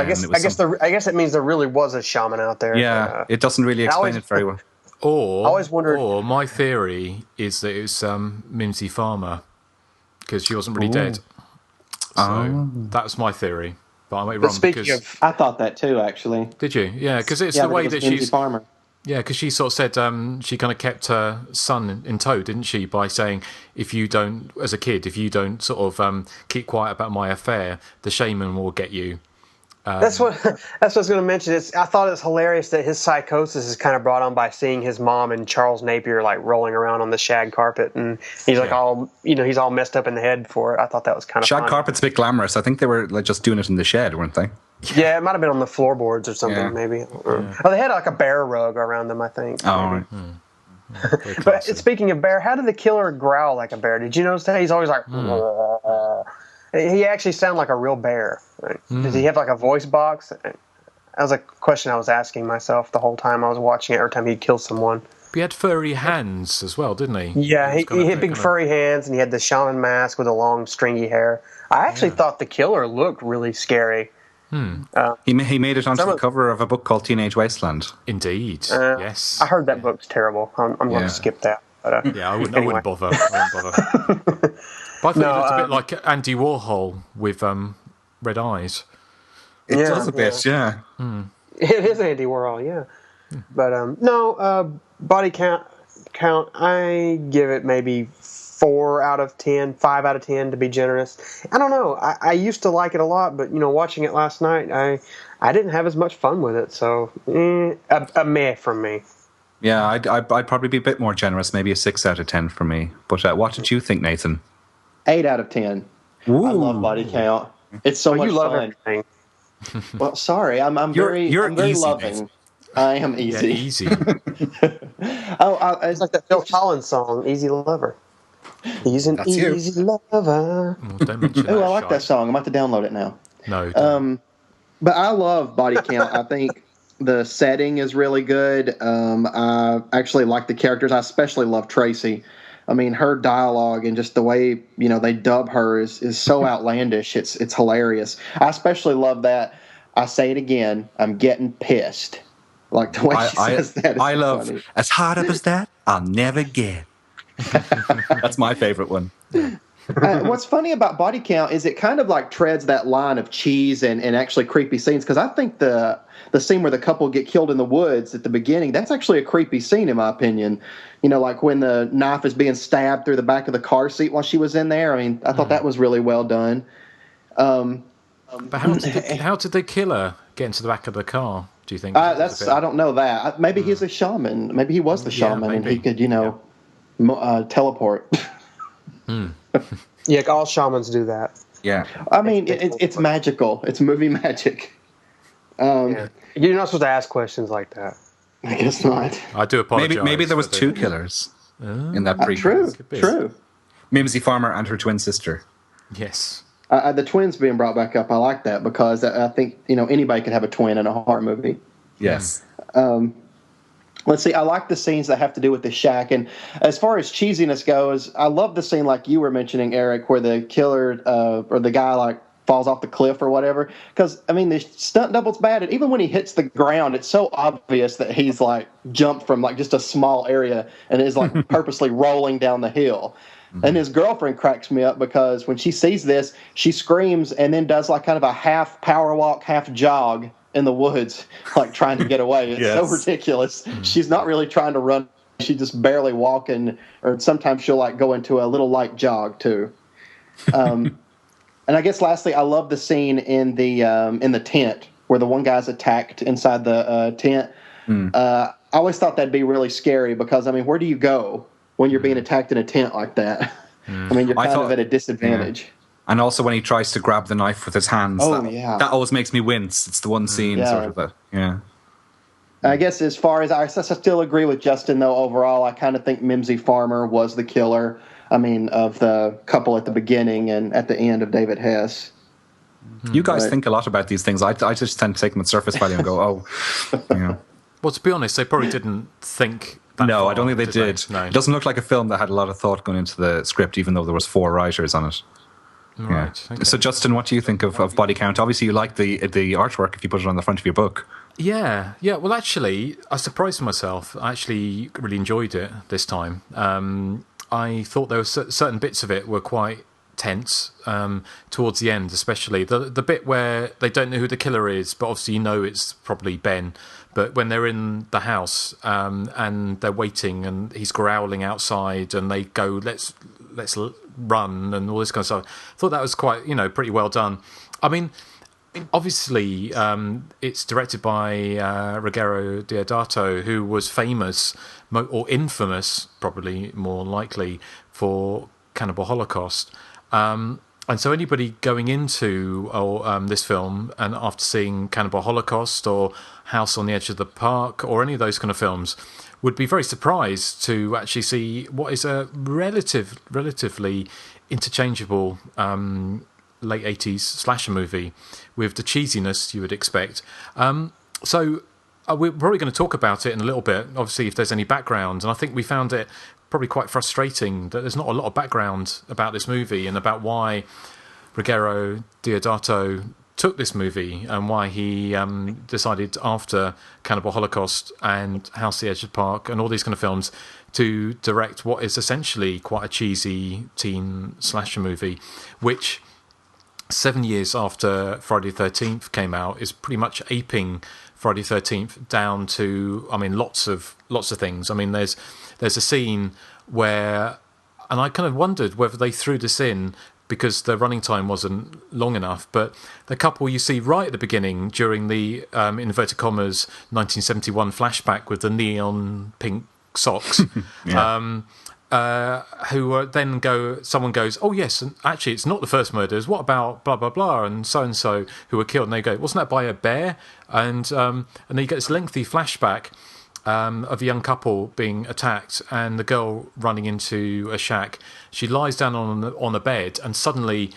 I guess it means there really was a shaman out there. Yeah, it doesn't really explain it very well. I always wondered. Or my theory is that it was Mimsy Farmer because she wasn't really dead. So that's my theory. But I might be wrong. I thought that too, actually. Did you? Yeah, because it's the way that she's. Farmer. Yeah, because she sort of said she kind of kept her son in tow, didn't she? By saying, if you don't, as a kid, if you don't sort of keep quiet about my affair, the shaman will get you. That's what I was going to mention. I thought it was hilarious that his psychosis is kind of brought on by seeing his mom and Charles Napier like rolling around on the shag carpet, and he's like he's all messed up in the head for it. I thought that was kind of shag fun. Carpet's a bit glamorous. I think they were like just doing it in the shed, weren't they? Yeah, it might have been on the floorboards or something, maybe. Yeah. Oh, they had like a bear rug around them, I think. Oh, right. But speaking of bear, how did the killer growl like a bear? Did you notice that? He's always like... He actually sounded like a real bear. Right? Did he have like a voice box? That was a question I was asking myself the whole time I was watching it, every time he'd kill someone. He had furry hands as well, didn't he? Yeah, he had big furry hands, and he had the shaman mask with a long stringy hair. I actually thought the killer looked really scary. He made it onto the cover of a book called Teenage Wasteland. Indeed, yes. I heard that book's terrible. I'm going to skip that. But, I wouldn't bother. But I thought it looked a bit like Andy Warhol with red eyes. It does a bit, yeah. It is Andy Warhol, yeah. But body count, I give it maybe 4 out of 10, 5 out of 10 to be generous. I don't know. I used to like it a lot, but watching it last night, I didn't have as much fun with it. So a meh from me. Yeah, I'd probably be a bit more generous, maybe a 6 out of 10 for me. But what did you think, Nathan? 8 out of 10. Ooh. I love body count. It's so much fun. Everything. Well, sorry, I'm very loving. Nathan. I am easy. Yeah, easy. It's like that Phil Collins song, "Easy Lover." He's an easy lover. Oh, I like that song. I'm about to download it now. No. But I love body count. I think the setting is really good. I actually like the characters. I especially love Tracy. I mean, her dialogue and just the way they dub her is so outlandish. It's hilarious. I especially love that. I say it again. I'm getting pissed. Like the way she says that. I love funny. As hard up as that, I'll never get. That's my favorite one. What's funny about body count is it kind of like treads that line of cheese and actually creepy scenes, because I think the scene where the couple get killed in the woods at the beginning, that's actually a creepy scene in my opinion. Like when the knife is being stabbed through the back of the car seat while she was in there. I mean, I thought that was really well done. But how did they kill her? Get into the back of the car? Do you think? I don't know that. Maybe he's a shaman. Maybe he was the shaman, and he could teleport. Yeah, all shamans do that. Yeah. I mean, it's magical. It's movie magic. You're not supposed to ask questions like that. I guess not. I do apologize. Maybe there was 2 killers in that prequel. True. Mimsy Farmer and her twin sister. Yes. The twins being brought back up, I like that, because I think anybody could have a twin in a horror movie. Yes. Let's see. I like the scenes that have to do with the shack, and as far as cheesiness goes, I love the scene like you were mentioning, Eric, where the killer or the guy like falls off the cliff or whatever. Because I mean, the stunt double's bad, and even when he hits the ground, it's so obvious that he's like jumped from like just a small area and is like purposely rolling down the hill. And his girlfriend cracks me up because when she sees this, she screams and then does like kind of a half power walk, half jog in the woods, like trying to get away. It's so ridiculous. She's not really trying to run. She's just barely walking, or sometimes she'll like go into a little light jog too. And I guess lastly, I love the scene in the tent where the one guy's attacked inside the tent. I always thought that'd be really scary because, I mean, where do you go when you're being attacked in a tent like that? I mean, you're kind of at a disadvantage. Yeah. And also when he tries to grab the knife with his hands. That always makes me wince. It's the one scene sort of that. Yeah. I guess as far as I still agree with Justin, though, overall, I kind of think Mimsy Farmer was the killer. I mean, of the couple at the beginning and at the end of David Hess. You guys think a lot about these things. I just tend to take them at surface value and go, Well, to be honest, they probably didn't think that No, far, I don't think they did. No. It doesn't look like a film that had a lot of thought going into the script, even though there was 4 writers on it. Right. Okay. So, Justin, what do you think of Body Count? Obviously, you like the artwork if you put it on the front of your book. Yeah. Well, actually, I surprised myself. I actually really enjoyed it this time. I thought there were certain bits of it were quite tense towards the end, especially the bit where they don't know who the killer is, but obviously you know it's probably Ben. But when they're in the house and they're waiting and he's growling outside and they go, let's run and all this kind of stuff. I thought that was quite, pretty well done. I mean, obviously, it's directed by Ruggero Deodato, who was famous, or infamous, probably more likely, for Cannibal Holocaust. And so anybody going into this film and after seeing Cannibal Holocaust or House on the Edge of the Park or any of those kind of films would be very surprised to actually see what is a relatively interchangeable late 80s slasher movie with the cheesiness you would expect. So we're probably going to talk about it in a little bit, obviously, if there's any background. And I think we found it probably quite frustrating that there's not a lot of background about this movie and about why Ruggero Deodato took this movie and why he decided after Cannibal Holocaust and House the Edge of the Park and all these kind of films to direct what is essentially quite a cheesy teen slasher movie, which 7 years after Friday the 13th came out is pretty much aping Friday the 13th down to, I mean, lots of things. I mean, there's a scene where, and I kind of wondered whether they threw this in because the running time wasn't long enough, but the couple you see right at the beginning during the inverted commas 1971 flashback with the neon pink socks, who then someone goes, oh yes, and actually it's not the first murders, what about blah blah blah and so who were killed, and they go, wasn't that by a bear? And then you get this lengthy flashback of a young couple being attacked and the girl running into a shack. She lies down on a bed and suddenly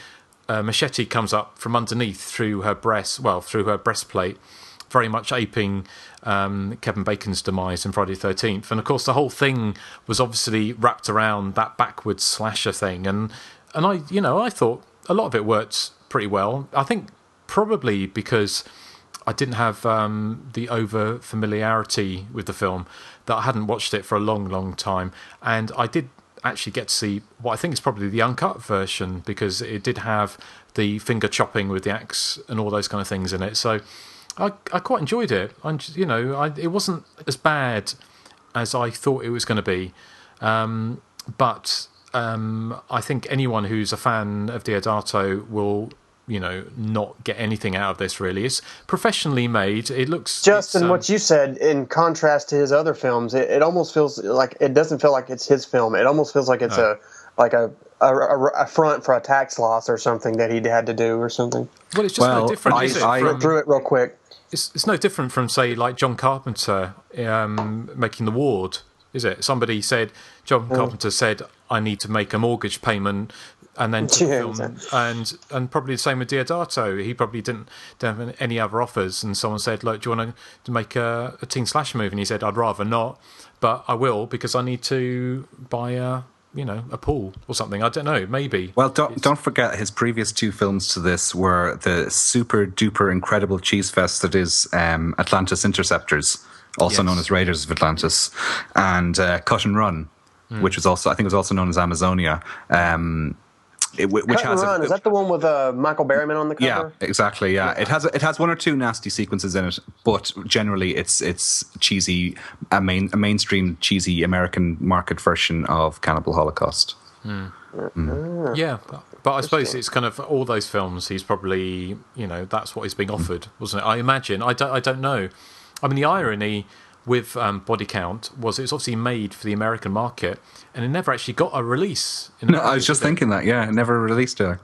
a machete comes up from underneath through her breastplate, very much aping Kevin Bacon's demise in Friday the 13th. And of course the whole thing was obviously wrapped around that backwards slasher thing, and I thought a lot of it worked pretty well. I think probably because I didn't have the over familiarity with the film, that I hadn't watched it for a long time, and I did actually get to see what I think is probably the uncut version, because it did have the finger chopping with the axe and all those kind of things in it. So I quite enjoyed it. It wasn't as bad as I thought it was going to be, but I think anyone who's a fan of Deodato will not get anything out of this, really. It's professionally made. It looks... Justin, what you said, in contrast to his other films, it almost feels like, it doesn't feel like it's his film. It almost feels like it's a front for a tax loss or something that he had to do or something. Well, it's just no different, is it? I read through it real quick. It's no different from, say, like John Carpenter making The Ward, is it? Somebody said, John Carpenter said, I need to make a mortgage payment and then took the film, and probably the same with Deodato. He probably didn't have any other offers, and someone said, "Look, do you want to make a teen slasher movie?" And he said, "I'd rather not, but I will because I need to buy a pool or something. I don't know, maybe." Well, don't forget his previous 2 films to this were the super duper incredible cheese fest that is Atlantis Interceptors, also known as Raiders of Atlantis, and Cut and Run, which was also, I think, it was also known as Amazonia. Which has Run, is that the one with Michael Berryman on the cover? Yeah, exactly. Yeah, it has 1 or 2 nasty sequences in it, but generally it's cheesy, a mainstream cheesy American market version of Cannibal Holocaust. Yeah, but I suppose it's kind of all those films. He's probably that's what he's being offered, wasn't it? I imagine. I don't know. I mean, the irony with Body Count was it's obviously made for the American market, and it never actually got a release. No, I was just thinking that. Yeah, it never released there.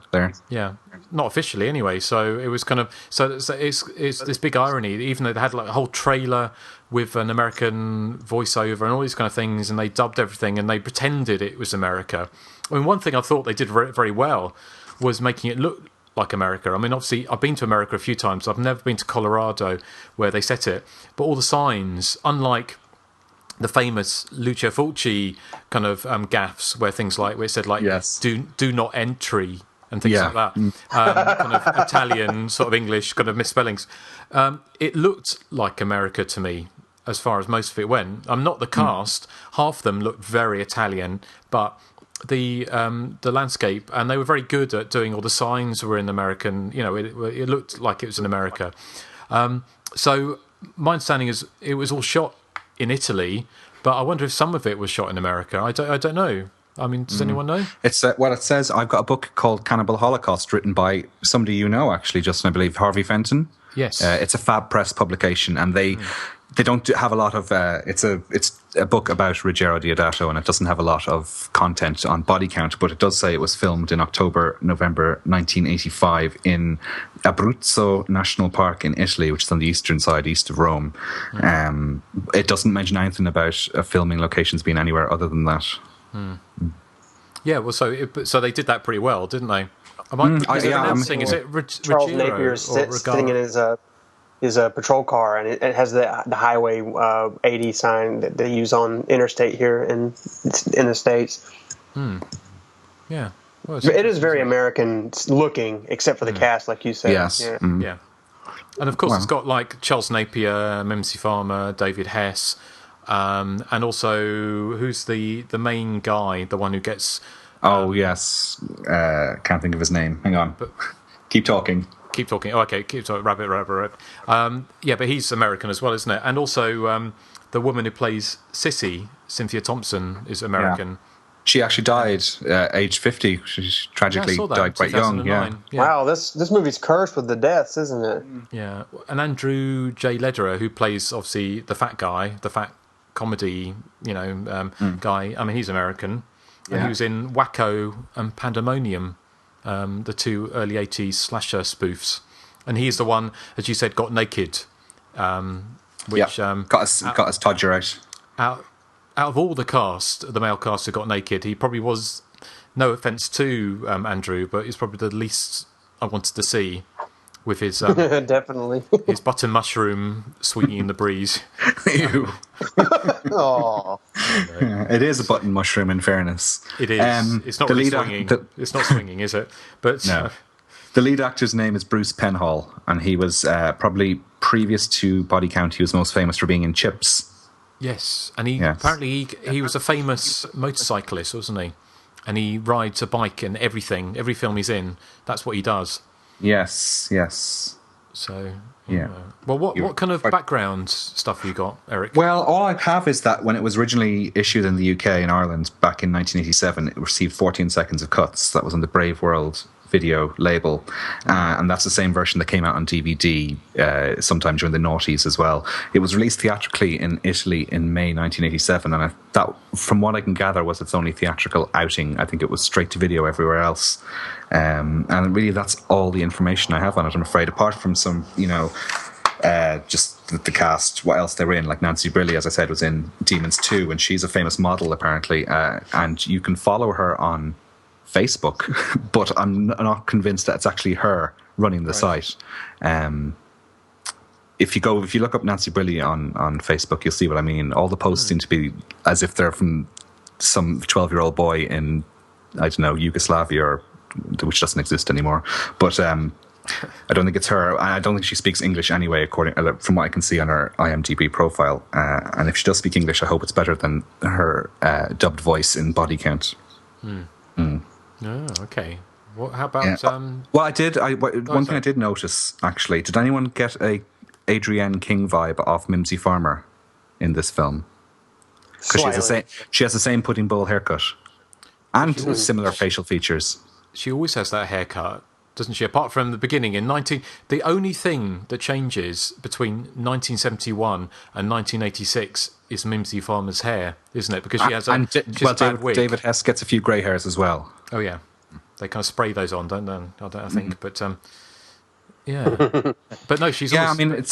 Yeah, not officially anyway. So it was kind of it's this big irony. Even though they had like a whole trailer with an American voiceover and all these kind of things, and they dubbed everything and they pretended it was America. I mean, one thing I thought they did very, very well was making it look like America. I mean, obviously, I've been to America a few times. I've never been to Colorado where they set it. But all the signs, unlike the famous Lucio Fulci kind of gaffes where things like, where it said like, do not entry and things like that, kind of Italian sort of English kind of misspellings. It looked like America to me as far as most of it went. I'm not the cast. Half of them looked very Italian, but the landscape, and they were very good at doing all the signs were in American, it looked like it was in America. So my understanding is it was all shot in Italy, but I wonder if some of it was shot in America. I don't know. I mean, does anyone know? It's well, it says I've got a book called Cannibal Holocaust written by somebody actually, Justin, I believe, Harvey Fenton. Yes. It's a Fab Press publication, and they don't have a lot of it's a book about Ruggero Deodato, and it doesn't have a lot of content on body count, but it does say it was filmed in November 1985 in Abruzzo National Park in Italy, which is on the eastern side, east of Rome. It doesn't mention anything about filming locations being anywhere other than that. Yeah, well, so they did that pretty well, didn't they? Is it Charles Napier sitting in his patrol car, and it has the Highway 80 sign that they use on interstate here in the States. Yeah. Well, it is very American looking, except for the cast, like you said. Yes. Yeah. And of course, it's got like Charles Napier, Mimsy Farmer, David Hess, and also who's the main guy, the one who gets. Yes. Can't think of his name. Hang on. But keep talking. Oh, okay. Keep talking. Rabbit. Yeah, but he's American as well, isn't it? And also the woman who plays Sissy, Cynthia Thompson, is American. Yeah. She actually died age 50. She tragically died quite young. Yeah. Wow, this movie's cursed with the deaths, isn't it? Yeah. And Andrew J. Lederer, who plays obviously the fat guy, the fat comedy, guy. I mean, he's American. And he was in Wacko and Pandemonium, the 2 early 80s slasher spoofs. And he's the one, as you said, got naked. Which got his todger out of all the cast, the male cast who got naked, he probably was, no offence to Andrew, but he's probably the least I wanted to see with his definitely his button mushroom swinging in the breeze. Ew. Oh, it is a button mushroom. In fairness, it is. It's not really swinging. It's not swinging, is it? But no. The lead actor's name is Bruce Penhall, and he was probably previous to Body Count. He was most famous for being in Chips. Yes, and apparently he was a famous motorcyclist, wasn't he? And he rides a bike in everything. Every film he's in, that's what he does. Yes. So, yeah. Well, what kind of background stuff have you got, Erik? Well, all I have is that when it was originally issued in the UK and Ireland back in 1987, it received 14 seconds of cuts. That was on the Brave World video label, and that's the same version that came out on DVD sometime during the noughties as well. It was released theatrically in Italy in May 1987, and that, from what I can gather, was its only theatrical outing. I think it was straight to video everywhere else, and really that's all the information I have on it, I'm afraid, apart from some, just the cast, what else they were in. Like Nancy Brilli, as I said, was in Demons 2, and she's a famous model apparently, and you can follow her on Facebook, but I'm not convinced that it's actually her running the site. If you look up Nancy Briley on Facebook, you'll see what I mean. All the posts seem to be as if they're from some 12-year-old boy in, I don't know, Yugoslavia, which doesn't exist anymore. But I don't think it's her. I don't think she speaks English anyway, from what I can see on her IMDb profile. And if she does speak English, I hope it's better than her dubbed voice in Body Count. Oh, okay. How about... Well, I did. One thing I did notice, actually, did anyone get a Adrienne King vibe off Mimsy Farmer in this film? Because she has the same pudding bowl haircut and similar facial features. She always has that haircut, doesn't she? Apart from the beginning the only thing that changes between 1971 and 1986 is Mimsy Farmer's hair, isn't it? Because she has a bad wig. David Hess gets a few grey hairs as well. Oh yeah, they kind of spray those on, don't they? I think, but yeah. But no, she's always... I mean, it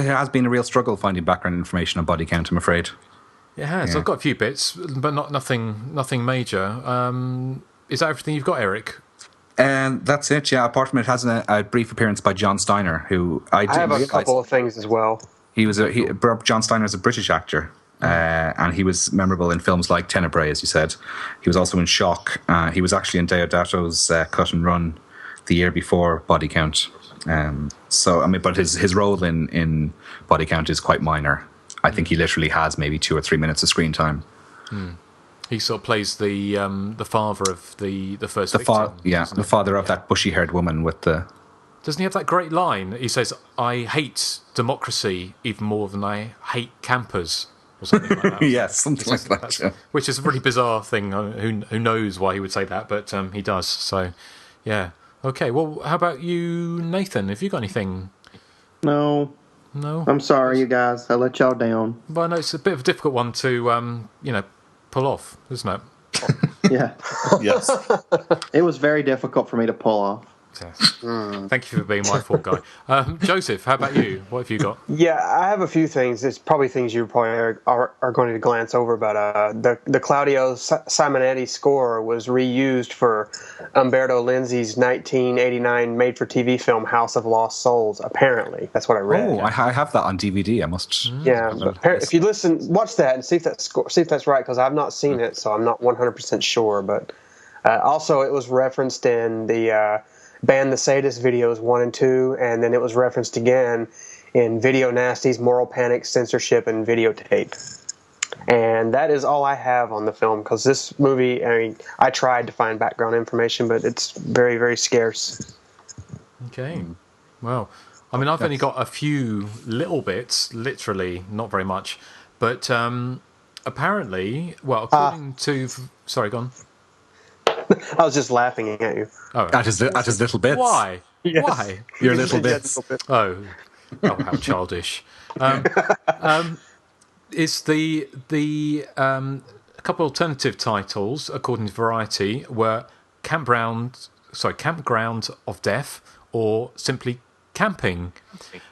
has been a real struggle finding background information on Body Count, I'm afraid. It has. I've got a few bits, but nothing major. Is that everything you've got, Erik? And that's it, yeah. Apart from it has a brief appearance by John Steiner, who I have a couple of things as well. John Steiner is a British actor, and he was memorable in films like Tenebrae, as you said. He was also in Shock. He was actually in Deodato's Cut and Run the year before Body Count. But his role in Body Count is quite minor. I think he literally has maybe 2 or 3 minutes of screen time. He sort of plays the father of the first victim. The father of that bushy-haired woman with the... Doesn't he have that great line? He says, "I hate democracy even more than I hate campers," or something like that. Yes, something like that. Yeah. Which is a really bizarre thing. Who knows why he would say that, but he does. So, yeah. Okay, well, how about you, Nathan? Have you got anything? No. I'm sorry, you guys. I let y'all down. Well, no, it's a bit of a difficult one to, pull off, isn't it? Yeah. Yes. It was very difficult for me to pull off. Yes. Thank you for being my fault guy. Joseph, how about you? What have you got? Yeah, I have a few things. It's probably things you probably are going to glance over, but the Claudio Simonetti score was reused for Umberto Lenzi's 1989 made-for-TV film House of Lost Souls, apparently. That's what I read. Oh, I have that on DVD. I must... Yeah, but if you watch that and see if that's right, because I've not seen it, so I'm not 100% sure. But also, it was referenced in the... Ban the Sadist videos 1 and 2, and then it was referenced again in Video Nasties, Moral Panic, Censorship, and Videotape. And that is all I have on the film, because this movie, I tried to find background information, but it's very, very scarce. Okay. Well, I've only got a few little bits, literally, not very much. But apparently, according to... Sorry, go on. I was just laughing at you. Oh, at his little bits. Why? Yes. Why? Your little bits. Oh, how childish. Is a couple alternative titles, according to Variety, were Campground of Death or simply Camping.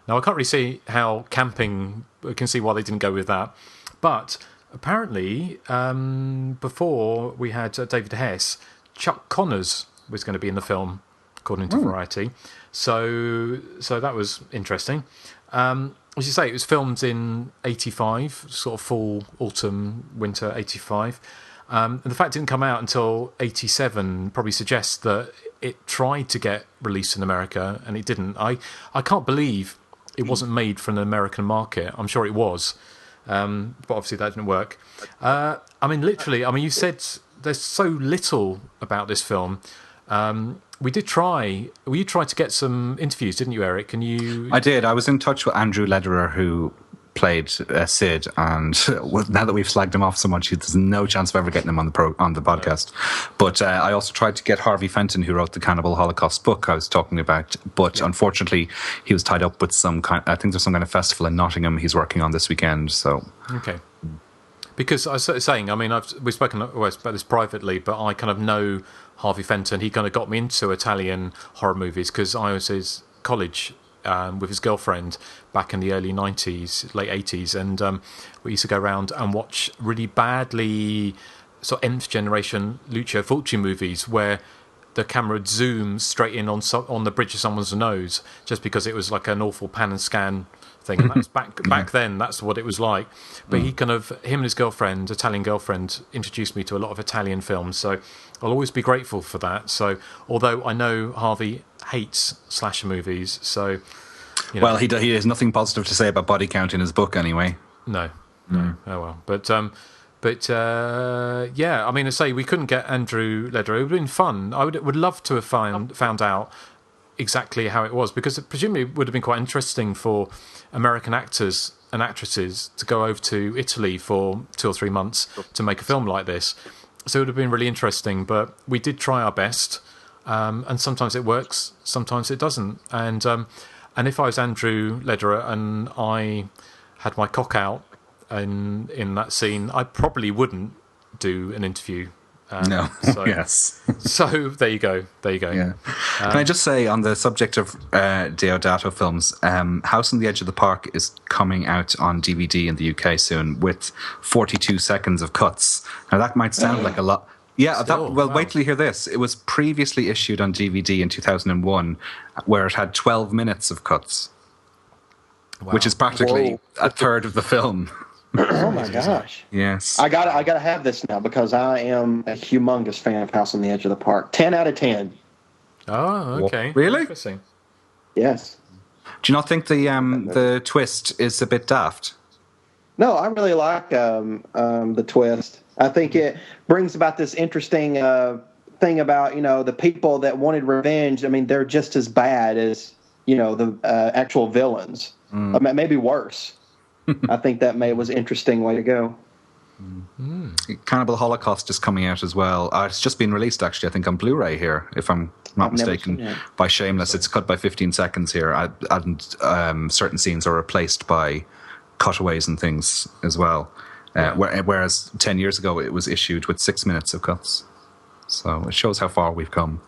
Now, I can't really see how Camping... I can see why they didn't go with that. But apparently, before we had David Hess, Chuck Connors was going to be in the film, according to Variety. So that was interesting. As you say, it was filmed in 85, sort of fall, autumn, winter 85. And the fact it didn't come out until 87 probably suggests that it tried to get released in America, and it didn't. I can't believe it wasn't made for an American market. I'm sure it was. But obviously that didn't work. You said there's so little about this film. You tried to get some interviews, didn't you, Erik? I did. I was in touch with Andrew Lederer, who played Sid, and now that we've slagged him off so much, there's no chance of ever getting him on the podcast. But I also tried to get Harvey Fenton, who wrote the Cannibal Holocaust book I was talking about, but unfortunately he was tied up with I think there's some kind of festival in Nottingham he's working on this weekend. So okay. Because I was saying, we've spoken about this privately, but I kind of know Harvey Fenton. He kind of got me into Italian horror movies because I was his college with his girlfriend back in the early 90s, late 80s, and we used to go around and watch really badly sort of nth generation Lucio Fulci movies where the camera zooms straight in on the bridge of someone's nose just because it was like an awful pan and scan thing. And that's back then. That's what it was like. But him and his girlfriend, Italian girlfriend, introduced me to a lot of Italian films. So I'll always be grateful for that. So although I know Harvey hates slasher movies, so well, he has nothing positive to say about body count in his book anyway. No. Oh well, but yeah, I mean, I say we couldn't get Andrew Lederer. It would have been fun. I would love to have found out exactly how it was, because it presumably would have been quite interesting for American actors and actresses to go over to Italy for 2 or 3 months to make a film like this. So it would have been really interesting. But we did try our best, and sometimes it works, sometimes it doesn't. And if I was Andrew Lederer and I had my cock out in that scene, I probably wouldn't do an interview. No. So, yes. So there you go. Yeah. Can I just say, on the subject of Deodato films, House on the Edge of the Park is coming out on DVD in the UK soon with 42 seconds of cuts. Now that might sound like a lot. Yeah, wait till you hear this. It was previously issued on DVD in 2001 where it had 12 minutes of cuts, which is practically a third of the film. Oh my gosh! Yes, I gotta have this now because I am a humongous fan of House on the Edge of the Park. 10 out of 10. Oh, okay. Really? Interesting. Yes. Do you not think the twist is a bit daft? No, I really like the twist. I think it brings about this interesting thing about the people that wanted revenge. I mean, they're just as bad as the actual villains. Maybe worse. I think that was an interesting way to go. Cannibal Holocaust is coming out as well. It's just been released, actually, I think, on Blu-ray here, if I'm not mistaken, by Shameless. It's cut by 15 seconds here, and certain scenes are replaced by cutaways and things as well. Whereas 10 years ago, it was issued with 6 minutes of cuts. So it shows how far we've come.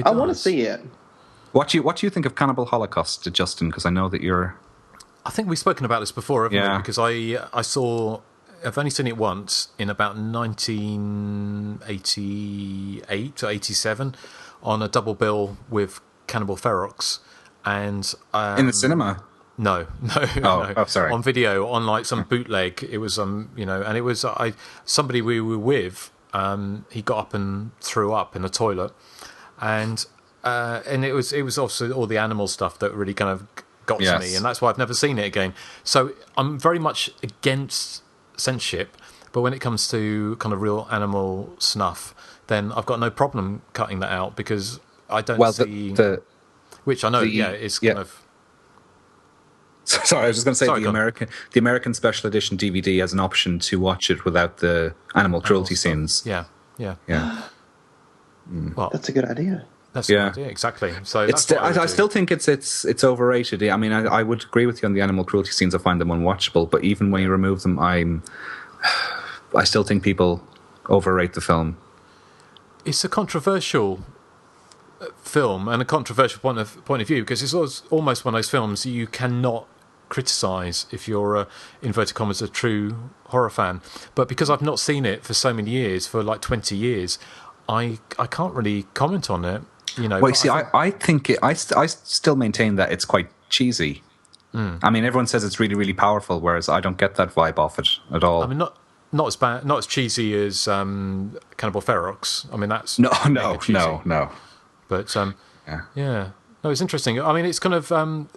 I want to see it. What do you think of Cannibal Holocaust, Justin? Because I know that you're... I think we've spoken about this before, haven't we? Because I've only seen it once in about 1988 or 87 on a double bill with Cannibal Ferox, and in the cinema. No. Oh, sorry. On video, on like some bootleg. It was and it was somebody we were with. He got up and threw up in the toilet, and it was also all the animal stuff that really kind of got to me, and that's why I've never seen it again. So I'm very much against censorship, but when it comes to kind of real animal snuff, then I've got no problem cutting that out, because I don't see which I know is kind of... Sorry, I was just going to say the American special edition DVD has an option to watch it without the animal cruelty scenes. Yeah. Well, that's a good idea. That's a good idea, exactly. So I still think it's overrated. I mean, I would agree with you on the animal cruelty scenes. I find them unwatchable. But even when you remove them, I still think people overrate the film. It's a controversial film and a controversial point of view, because it's almost one of those films you cannot criticise if you're inverted commas a true horror fan. But because I've not seen it for so many years, for like 20 years, I can't really comment on it. Well, you see, I think I still maintain that it's quite cheesy. I mean, everyone says it's really, really powerful, whereas I don't get that vibe off it at all. I mean, not as bad, not as cheesy as Cannibal Ferox. I mean, that's no. But no, it's interesting. I mean, it's kind of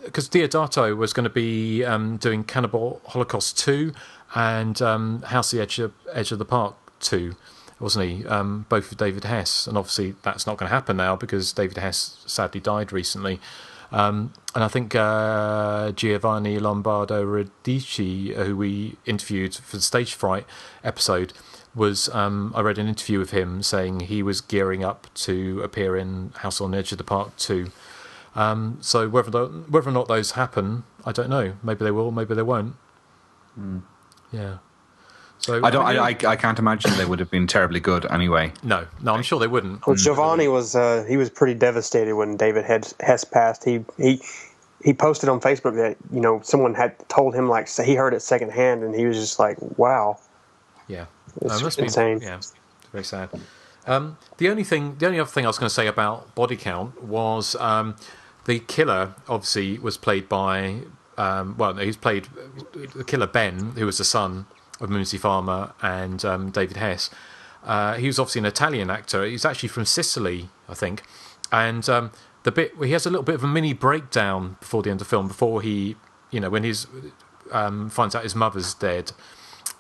because Deodato was going to be doing Cannibal Holocaust 2 and House on the Edge of the Park 2. Wasn't he? Both with David Hess, and obviously that's not going to happen now because David Hess sadly died recently. And I think Giovanni Lombardo Radici, who we interviewed for the Stage Fright episode, I read an interview with him saying he was gearing up to appear in House on the Edge of the Park 2. So whether or not those happen, I don't know. Maybe they will, maybe they won't. Yeah. So I can't imagine they would have been terribly good anyway. No, I'm sure they wouldn't. Well, Giovanni was pretty devastated when David Hess passed. He posted on Facebook that someone had told him, like, he heard it secondhand, and he was just like, wow. Yeah, it's insane. very sad. The only other thing I was going to say about Body Count was the killer obviously was played by he's played the killer Ben, who was the son of Moonsey Farmer and David Hess. He was obviously an Italian actor. He's actually from Sicily, I think. And he has a little bit of a mini breakdown before the end of the film, before he, when he's finds out his mother's dead,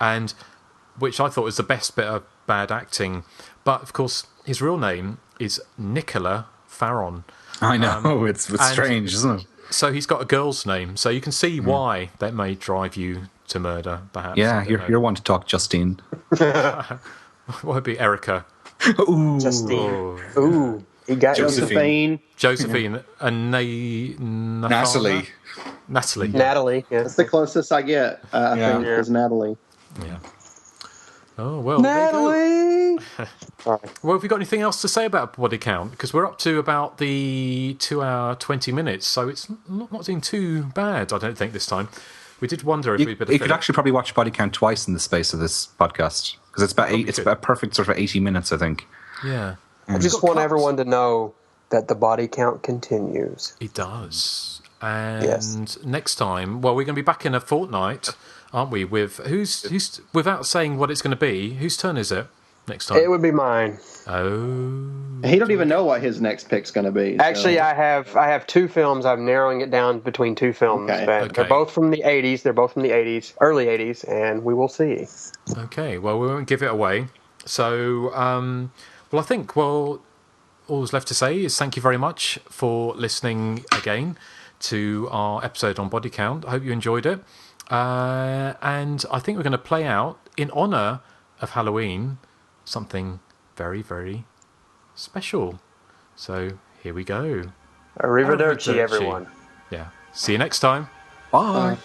and which I thought was the best bit of bad acting. But of course, his real name is Nicola Farron. I know, it's strange, isn't it? So he's got a girl's name, so you can see why that may drive you to murder, perhaps. Yeah, you're one to talk, Justine. What would be Erica? Ooh. Justine. Ooh. He got Josephine. And Natalie. Natalie. Yeah. That's the closest I get. I think is Natalie. Yeah. Oh well, Natalie. Well, have we got anything else to say about Body Count? Because we're up to about the 2 hour 20 minutes, so it's not doing too bad. I don't think this time. We did wonder if we'd better. You could actually probably watch Body Count twice in the space of this podcast because it's about a perfect sort of 80 minutes, I think. Yeah. I just want everyone to know that the body count continues. It does. And next time, well, we're going to be back in a fortnight, aren't we? With who's without saying what it's going to be, whose turn is it next time? It would be mine. Oh. He don't even know what his next pick's going to be. Actually, I have two films. I'm narrowing it down between two films. Okay. They're both from the 80s. They're both from the 80s, early 80s, and we will see. Okay. Well, we won't give it away. So, I think, all that's left to say is thank you very much for listening again to our episode on Body Count. I hope you enjoyed it. And I think we're going to play out, in honour of Halloween, something very, very special. So here we go. Arrivederci, everyone. Yeah. See you next time. Bye.